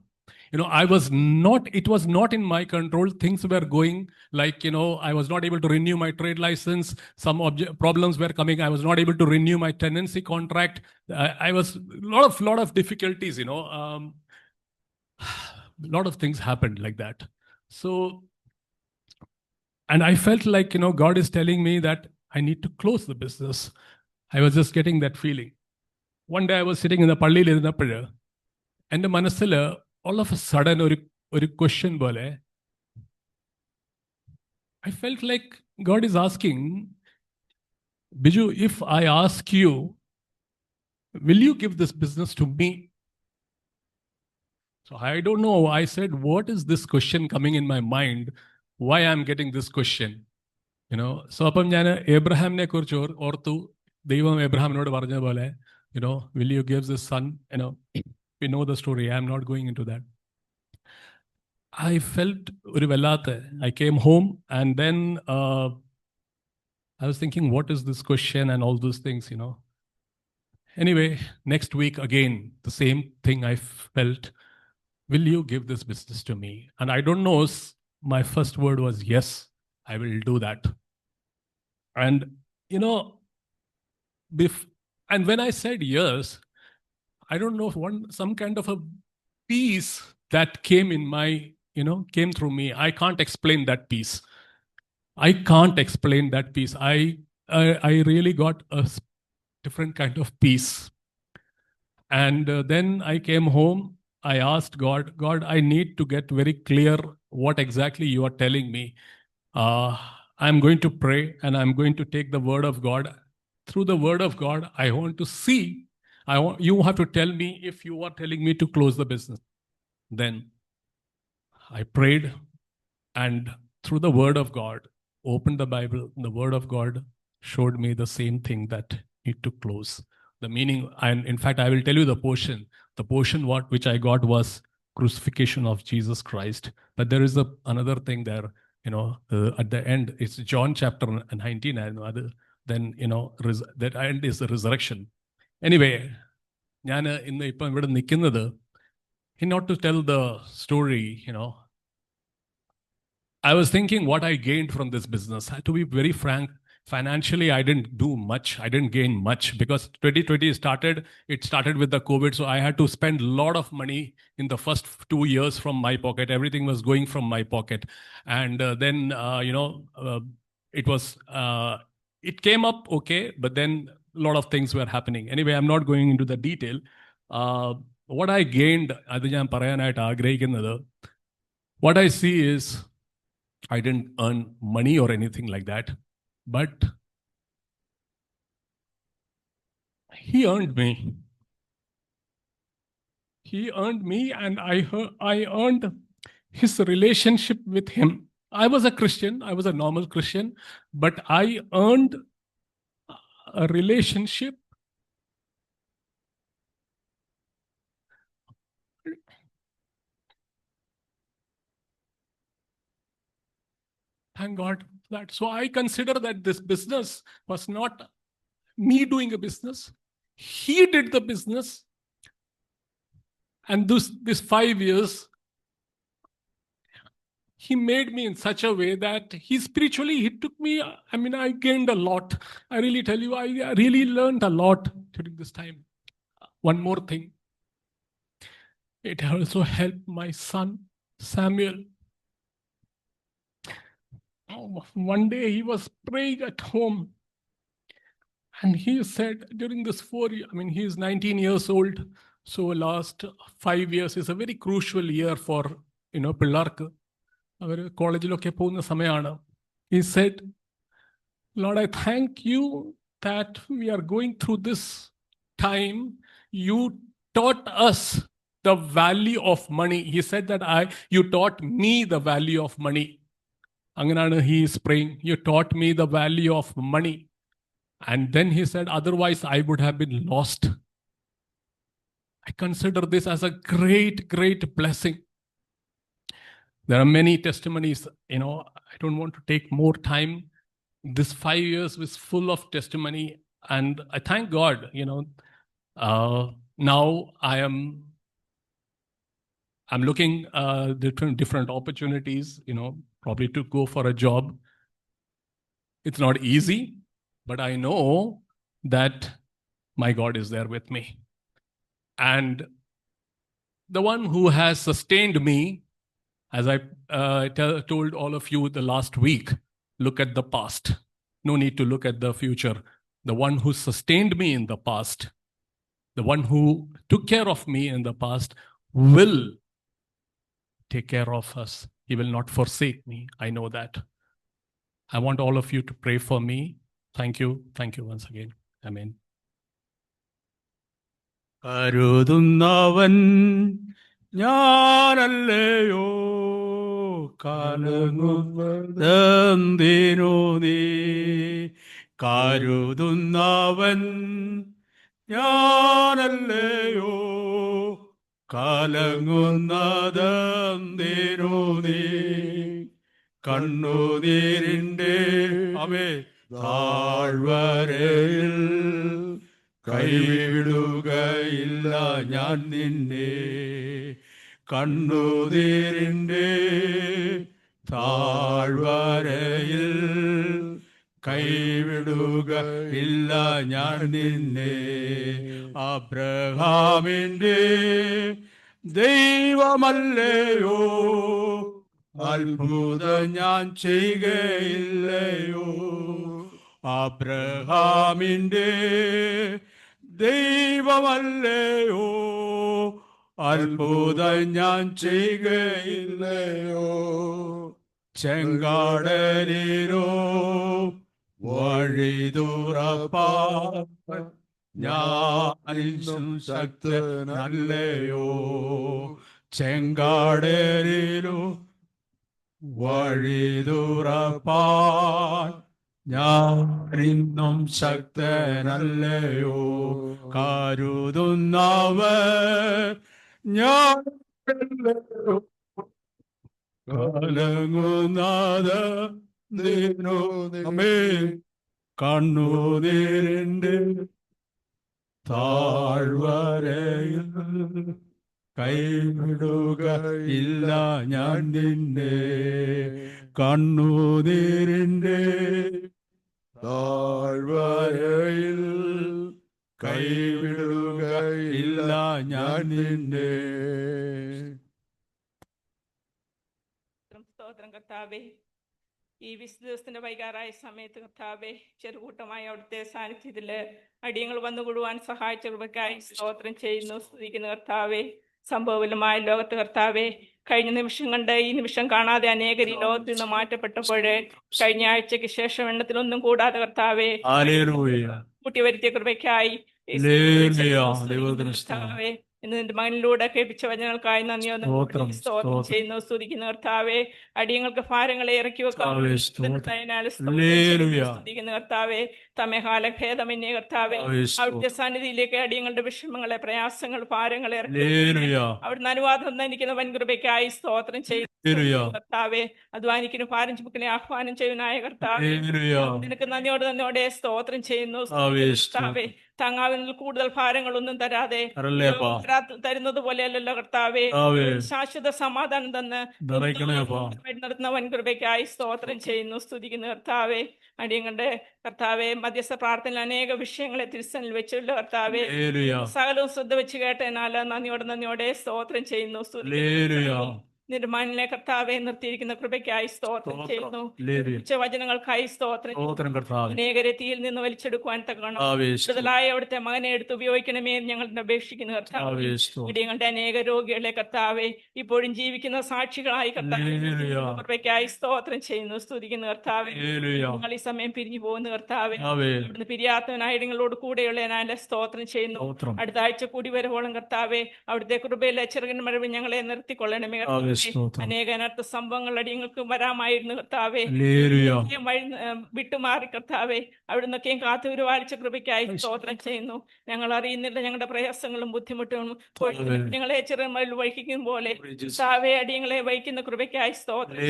It was not in my control. Things were going like, I was not able to renew my trade license. Some problems were coming. I was not able to renew my tenancy contract. I was lot of difficulties, lot of things happened like that. So, and I felt like, God is telling me that I need to close the business. I was just getting that feeling. One day I was sitting in the palliyil irunnappozhu ende manasil all of a sudden ഒരു question പോലെ I felt like God is asking, Biju, if I ask you, will you give this business to me? So I don't know. I said, what is this question coming in my mind? Why I'm getting this question? So അപ്പം ഞാൻ എബ്രഹാമിനെ കുറിച്ച് ഓർത്തു. ദൈവം എബ്രഹാമിനോട് പറഞ്ഞ പോലെ, will you give this son? We know the story. I'm not going into that. I felt ഒരു വല്ലാത്ത. I came home and then I was thinking, what is this question and all those things, Anyway, next week again, the same thing I felt. Will you give this business to me? And I don't know, my first word was, yes, I will do that. And, and when I said yes, I don't know, some kind of a peace that came in my, came through me. I can't explain that peace. I can't explain that peace. I really got a different kind of peace. And then I came home. I asked God, I need to get very clear what exactly you are telling me. I'm going to pray and I'm going to take the word of God. Through the word of God, I want to see. You have to tell me if you are telling me to close the business. Then I prayed, and through the word of God, opened the Bible, the word of God showed me the same thing, that need to close. The meaning, and in fact, I will tell you the portion. The portion which I got was crucifixion of Jesus Christ. But there is another thing there, at the end, it's John chapter 19, and then, that end is the resurrection. Anyway, not to tell the story, I was thinking what I gained from this business. To be very frank, financially, I didn't do much. I didn't gain much because 2020 started. It started with the COVID. So I had to spend a lot of money in the first 2 years from my pocket. Everything was going from my pocket. And then, it came up okay, but then a lot of things were happening. Anyway, I'm not going into the detail. What I gained, what I see is, I didn't earn money or anything like that, but he earned me. He earned me, and I earned his relationship with him. I was a Christian. I was a normal Christian, but I earned a relationship. Thank God for that. So I consider that this business was not me doing a business. He did the business. And this 5 years, he made me in such a way that he took me, I gained a lot. I really tell you, I really learned a lot during this time. One more thing. It also helped my son, Samuel. One day he was praying at home, and he said during this 4 years, he is 19 years old, so last 5 years is a very crucial year for, pillarku. He said, Lord, I thank you that we are going through this time. You taught us the value of money. He said that you taught me the value of money. He is praying, you taught me the value of money. And then he said, otherwise I would have been lost. I consider this as a great, great blessing. There are many testimonies, I don't want to take more time. This 5 years was full of testimony, and I thank God, now I'm looking different opportunities, probably to go for a job. It's not easy, but I know that my God is there with me. And the one who has sustained me, as I told all of you the last week, look at the past. No need to look at the future. The one who sustained me in the past, the one who took care of me in the past, will take care of us. He will not forsake me. I know that. I want all of you to pray for me. Thank you. Thank you once again. Amen. കരുതുന്നവൻ ഞാനല്ലയോ, കലങ്ങുന്നതെന്തിനു നീ? കരുതുന്നവൻ ഞാനല്ലയോ, കലങ്ങുന്നതെന്തിനു നീ? കണ്ണുനീരിൻ്റെ താഴ്വരയിൽ കൈവിടുകയില്ല ഞാൻ നിന്നെ. കണ്ണുനീരിൻ്റെ താഴ്വരയിൽ കൈവിടുകയില്ല ഞാൻ നിന്നെ. അബ്രഹാമിൻ്റെ ദൈവമല്ലയോ, അത്ഭുതം ഞാൻ ചെയ്യുകയില്ലയോ. അബ്രഹാമിൻ്റെ ദൈവമല്ലയോ, അത്ഭുതം ഞാൻ ചെയ്യുകയില്ലയോ. ചെങ്കാടലിലോ വഴി തുറപ്പാൻ ഞാൻ ശക്തനല്ലയോ. ചെങ്കാടലിലോ വഴി തുറപ്പാൻ ഞാനിന്നും ശക്തനല്ലയോ. കരുതുന്നവർ ഞാൻ കലങ്ങുന്നത് നമ്മെ കണ്ണുനീരിൻ്റെ താഴ്വരയിൽ കൈവിടുകയില്ല ഞാൻ നിന്നെ. കണ്ണുനീരിൻ്റെ താഴ്വരയിൽ കൈവിടുകയില്ല ഞാൻ നിന്നെ. സ്തോത്രം കർത്താവേ. ഈ വിശുദ്ധ ദിവസത്തിന്റെ വൈകാറായ സമയത്ത് കർത്താവേ, ചെറുകൂട്ടമായ അവിടുത്തെ സാന്നിധ്യത്തില് അടിയങ്ങൾ വന്നുകൂടുവാൻ സഹായിച്ച കൃപയ്ക്കായി സ്തോത്രം ചെയ്യുന്നു, സ്തുതിക്കുന്നു കർത്താവേ. സംഭവമായ ലോകത്ത് കർത്താവേ, കഴിഞ്ഞ നിമിഷം കണ്ട് ഈ നിമിഷം കാണാതെ അനേകർ ഈ ലോകത്തിൽ നിന്ന് മാറ്റപ്പെട്ടപ്പോൾ കഴിഞ്ഞ ആഴ്ചയ്ക്ക് ശേഷം എണ്ണത്തിലൊന്നും കൂടാതെ കർത്താവേ കൂട്ടി വരുത്തിയ കൃപയ്ക്കായി കർത്താവേ, ഇന്ന് നിന്റെ മകനിലൂടെ കേൾപ്പിച്ച വചനങ്ങൾക്കായി നന്ദിയോടെ സ്തോത്രം ചെയ്യുന്നു, സ്തുതിക്കുന്നു കർത്താവേ. അടിയങ്ങൾക്ക് ഭാരങ്ങളെ ഇറക്കി വെക്കാതിരിക്കുന്നു കർത്താവേ. തമേകാല ഭേദമന്യേ കർത്താവേ, അവിടുത്തെ സന്നിധിയിലേക്ക് അടിയങ്ങളുടെ വിഷമങ്ങളെ, പ്രയാസങ്ങൾ, ഭാരങ്ങളെ ഇറക്കി അവിടുന്ന് അനുവാദം തന്നിരിക്കുന്ന വൻകൃപയ്ക്കായി സ്തോത്രം ചെയ്യുന്നു കർത്താവേ. അധ്വാനിക്കുന്ന ഭാരം ചുമക്കിനെ ആഹ്വാനം ചെയ്യുന്നായ കർത്താവേ, നിനക്ക് നന്ദിയോടെ സ്തോത്രം ചെയ്യുന്നു കർത്താവേ. താങ്ങാവിൽ കൂടുതൽ ഭാരങ്ങളൊന്നും തരാതെ തരുന്നത് പോലെയല്ലല്ലോ കർത്താവേ, ശാശ്വത സമാധാനം തന്ന് നടത്തുന്ന വൻകൃപയ്ക്കായി സ്തോത്രം ചെയ്യുന്നു, സ്തുതിക്കുന്നു കർത്താവേ. അടിയങ്ങളുടെ കർത്താവേ, മധ്യസ്ഥ പ്രാർത്ഥന അനേക വിഷയങ്ങളെ തിരുസനിൽ വെച്ചുള്ള കർത്താവേ, സകലവും ശ്രദ്ധ വെച്ച് കേട്ടതിനാല് നന്ദിയോടെ സ്തോത്രം ചെയ്യുന്നു, സ്തുതിക്കുന്നു. നിർമ്മാണിലെ കർത്താവെ നിർത്തിയിരിക്കുന്ന കൃപയ്ക്കായി സ്തോത്രം ചെയ്യുന്നു, വചനങ്ങൾക്കായി സ്തോത്രം. അനേകരെ തീയിൽ നിന്ന് വലിച്ചെടുക്കുവാൻ തക്കണം കൂടുതലായ അവിടുത്തെ മകനെ എടുത്ത് ഉപയോഗിക്കണമേ ഞങ്ങൾ അപേക്ഷിക്കുന്നു കർത്താവേ. ഞങ്ങളുടെ അനേക രോഗികളെ കർത്താവെ ഇപ്പോഴും ജീവിക്കുന്ന സാക്ഷികളായി കർത്താവെ സ്തോത്രം ചെയ്യുന്നു, സ്തുതിക്കുന്നു കർത്താവെ. ഞങ്ങൾ ഈ സമയം പിരിഞ്ഞു പോകുന്ന കർത്താവെ, ഇവിടുന്ന് പിരിയാത്തവനായ നിങ്ങളോട് കൂടെയുള്ള സ്തോത്രം ചെയ്യുന്നു. അടുത്ത ആഴ്ച കൂടി വരുവോളം കർത്താവെ അവിടുത്തെ കൃപയിലെ ചെറുകൻ മഴവിൽ ഞങ്ങളെ നിർത്തിക്കൊള്ളണമേ. അനേക അനർത്ഥ സംഭവങ്ങൾ അടിയങ്ങൾക്ക് വരാമായിരുന്നു കർത്താവെ, വഴി വിട്ടുമാറി കർത്താവെ അവിടുന്നൊക്കെയും കാത്തു പരിപാലിച്ച കൃപയ്ക്കായി സ്തോത്രം ചെയ്യുന്നു. ഞങ്ങൾ അറിയുന്നില്ല ഞങ്ങളുടെ പ്രയാസങ്ങളും ബുദ്ധിമുട്ടും ഞങ്ങളെ ചെറുമഴിൽ വഹിക്കും പോലെ കർത്താവെ അടിയങ്ങളെ വഹിക്കുന്ന കൃപയ്ക്കായി സ്തോത്രം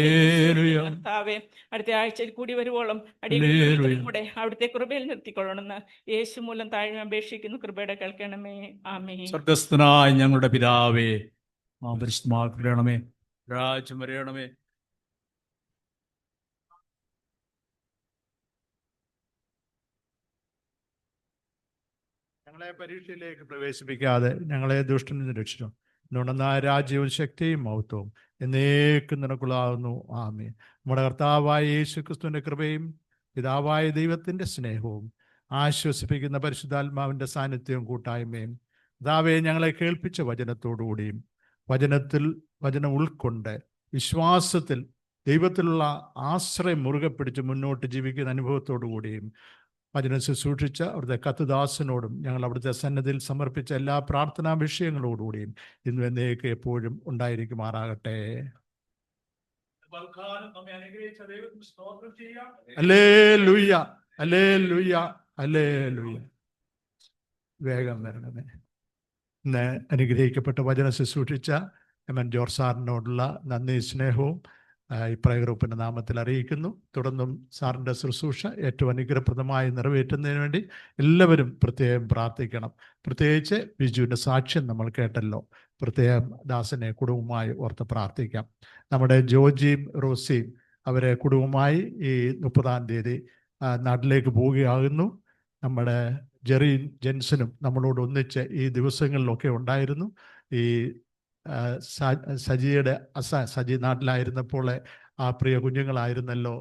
കർത്താവെ. അടുത്ത ആഴ്ചയിൽ കൂടി വരുവോളം അടിയങ്ങളെ കൂടെ അവിടുത്തെ കൃപയിൽ നിർത്തിക്കൊള്ളണമെന്ന് യേശു മൂലം താഴ്മ അപേക്ഷിക്കുന്നു, കൃപയുടെ കേൾക്കണമേ. ആമേൻ. സ്വർഗ്ഗസ്ഥനായ ഞങ്ങളുടെ പിതാവേ, പരിശുദ്ധമാക്കണമേ, രാജ്യം വരയണമേ. ഞങ്ങളെ പരീക്ഷയിലേക്ക് പ്രവേശിപ്പിക്കാതെ ഞങ്ങളെ ദുഷ്ടനിൽ നിന്ന് രക്ഷിച്ചു. നുണന്ന രാജ്യവും ശക്തിയും മഹത്വവും എന്നേക്കും നിനക്കുള്ളാകുന്നു. ആമേൻ. നമ്മുടെ കർത്താവായ യേശു ക്രിസ്തുവിന്റെ കൃപയും പിതാവായ ദൈവത്തിന്റെ സ്നേഹവും ആശ്വസിപ്പിക്കുന്ന പരിശുദ്ധാത്മാവിന്റെ സാന്നിധ്യവും കൂട്ടായ്മയും കർത്താവെ ഞങ്ങളെ കേൾപ്പിച്ച വചനത്തോടുകൂടിയും വചനം ഉൾക്കൊണ്ട് വിശ്വാസത്തിൽ ദൈവത്തിലുള്ള ആശ്രയം മുറുകെ പിടിച്ച് മുന്നോട്ട് ജീവിക്കുന്ന അനുഭവത്തോടു കൂടിയും വചനം ശുശ്രൂഷിച്ച അവിടുത്തെ കത്തുദാസനോടും ഞങ്ങൾ അവിടുത്തെ സന്നദ്ധിയിൽ സമർപ്പിച്ച എല്ലാ പ്രാർത്ഥനാ വിഷയങ്ങളോടുകൂടിയും ഇന്നും എന്നേക്ക് എപ്പോഴും ഉണ്ടായിരിക്കുമാറാകട്ടെ. ഹല്ലേലൂയ, ഹല്ലേലൂയ, ഹല്ലേലൂയ. വേഗം വരണമേ. ഇന്ന് അനുഗ്രഹിക്കപ്പെട്ട വചനം ശുശ്രൂഷിച്ച എം.എൻ. ജോർജ് സാറിനോടുള്ള നന്ദി സ്നേഹവും ഈ പ്രയർ ഗ്രൂപ്പിൻ്റെ നാമത്തിൽ അറിയിക്കുന്നു. തുടർന്നും സാറിൻ്റെ ശുശ്രൂഷ ഏറ്റവും അനുഗ്രഹപ്രദമായി നിറവേറ്റുന്നതിന് വേണ്ടി എല്ലാവരും പ്രത്യേകം പ്രാർത്ഥിക്കണം. പ്രത്യേകിച്ച് ബിജുവിൻ്റെ സാക്ഷ്യം നമ്മൾ കേട്ടല്ലോ, പ്രത്യേകം ദാസനെ കുടുംബമായി ഓർത്ത് പ്രാർത്ഥിക്കാം. നമ്മുടെ ജോജിയും റോസിയും അവരെ കുടുംബമായി ഈ 30-ാം തീയതി നാട്ടിലേക്ക് പോവുകയാകുന്നു. നമ്മുടെ ജെറി ജെൻസനും നമ്മളോട് ഒന്നിച്ച് ഈ ദിവസങ്ങളിലൊക്കെ ഉണ്ടായിരുന്നു. ഈ സജിയുടെ സജി നാട്ടിലായിരുന്നപ്പോൾ ആ പ്രിയ കുഞ്ഞുങ്ങളായിരുന്നല്ലോ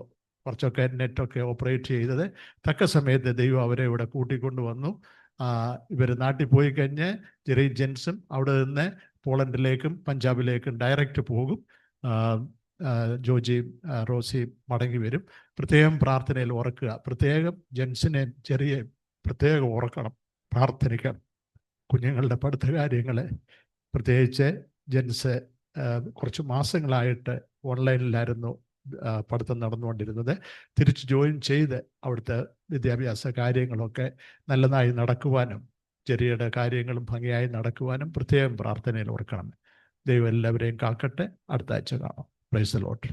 കുറച്ചൊക്കെ നെറ്റൊക്കെ ഓപ്പറേറ്റ് ചെയ്തത്. തക്ക സമയത്ത് ദൈവം അവരെ ഇവിടെ കൂട്ടിക്കൊണ്ട് വന്നു. ഇവർ നാട്ടിൽ പോയി കഴിഞ്ഞ് ജെറി ജെൻസും അവിടെ നിന്ന് പോളണ്ടിലേക്കും പഞ്ചാബിലേക്കും ഡയറക്റ്റ് പോകും. ജോജിയും റോസിയും മടങ്ങി വരും. പ്രത്യേകം പ്രാർത്ഥനയിൽ ഓർക്കുക. പ്രത്യേകം ജെൻസിനെ ചെറിയ പ്രത്യേകം ഓർക്കണം, പ്രാർത്ഥനിക്കണം. കുഞ്ഞുങ്ങളുടെ പഠിത്ത കാര്യങ്ങൾ പ്രത്യേകിച്ച് ജെൻസ് കുറച്ച് മാസങ്ങളായിട്ട് ഓൺലൈനിലായിരുന്നു പഠിത്തം നടന്നുകൊണ്ടിരുന്നത്. തിരിച്ച് ജോയിൻ ചെയ്ത് അവിടുത്തെ വിദ്യാഭ്യാസ കാര്യങ്ങളൊക്കെ നല്ലതായി നടക്കുവാനും ചെറിയുടെ കാര്യങ്ങളും ഭംഗിയായി നടക്കുവാനും പ്രത്യേകം പ്രാർത്ഥനയിൽ ഓർക്കണം. ദൈവം എല്ലാവരെയും കാക്കട്ടെ. അടുത്ത ആഴ്ച കാണാം. Praise the Lord.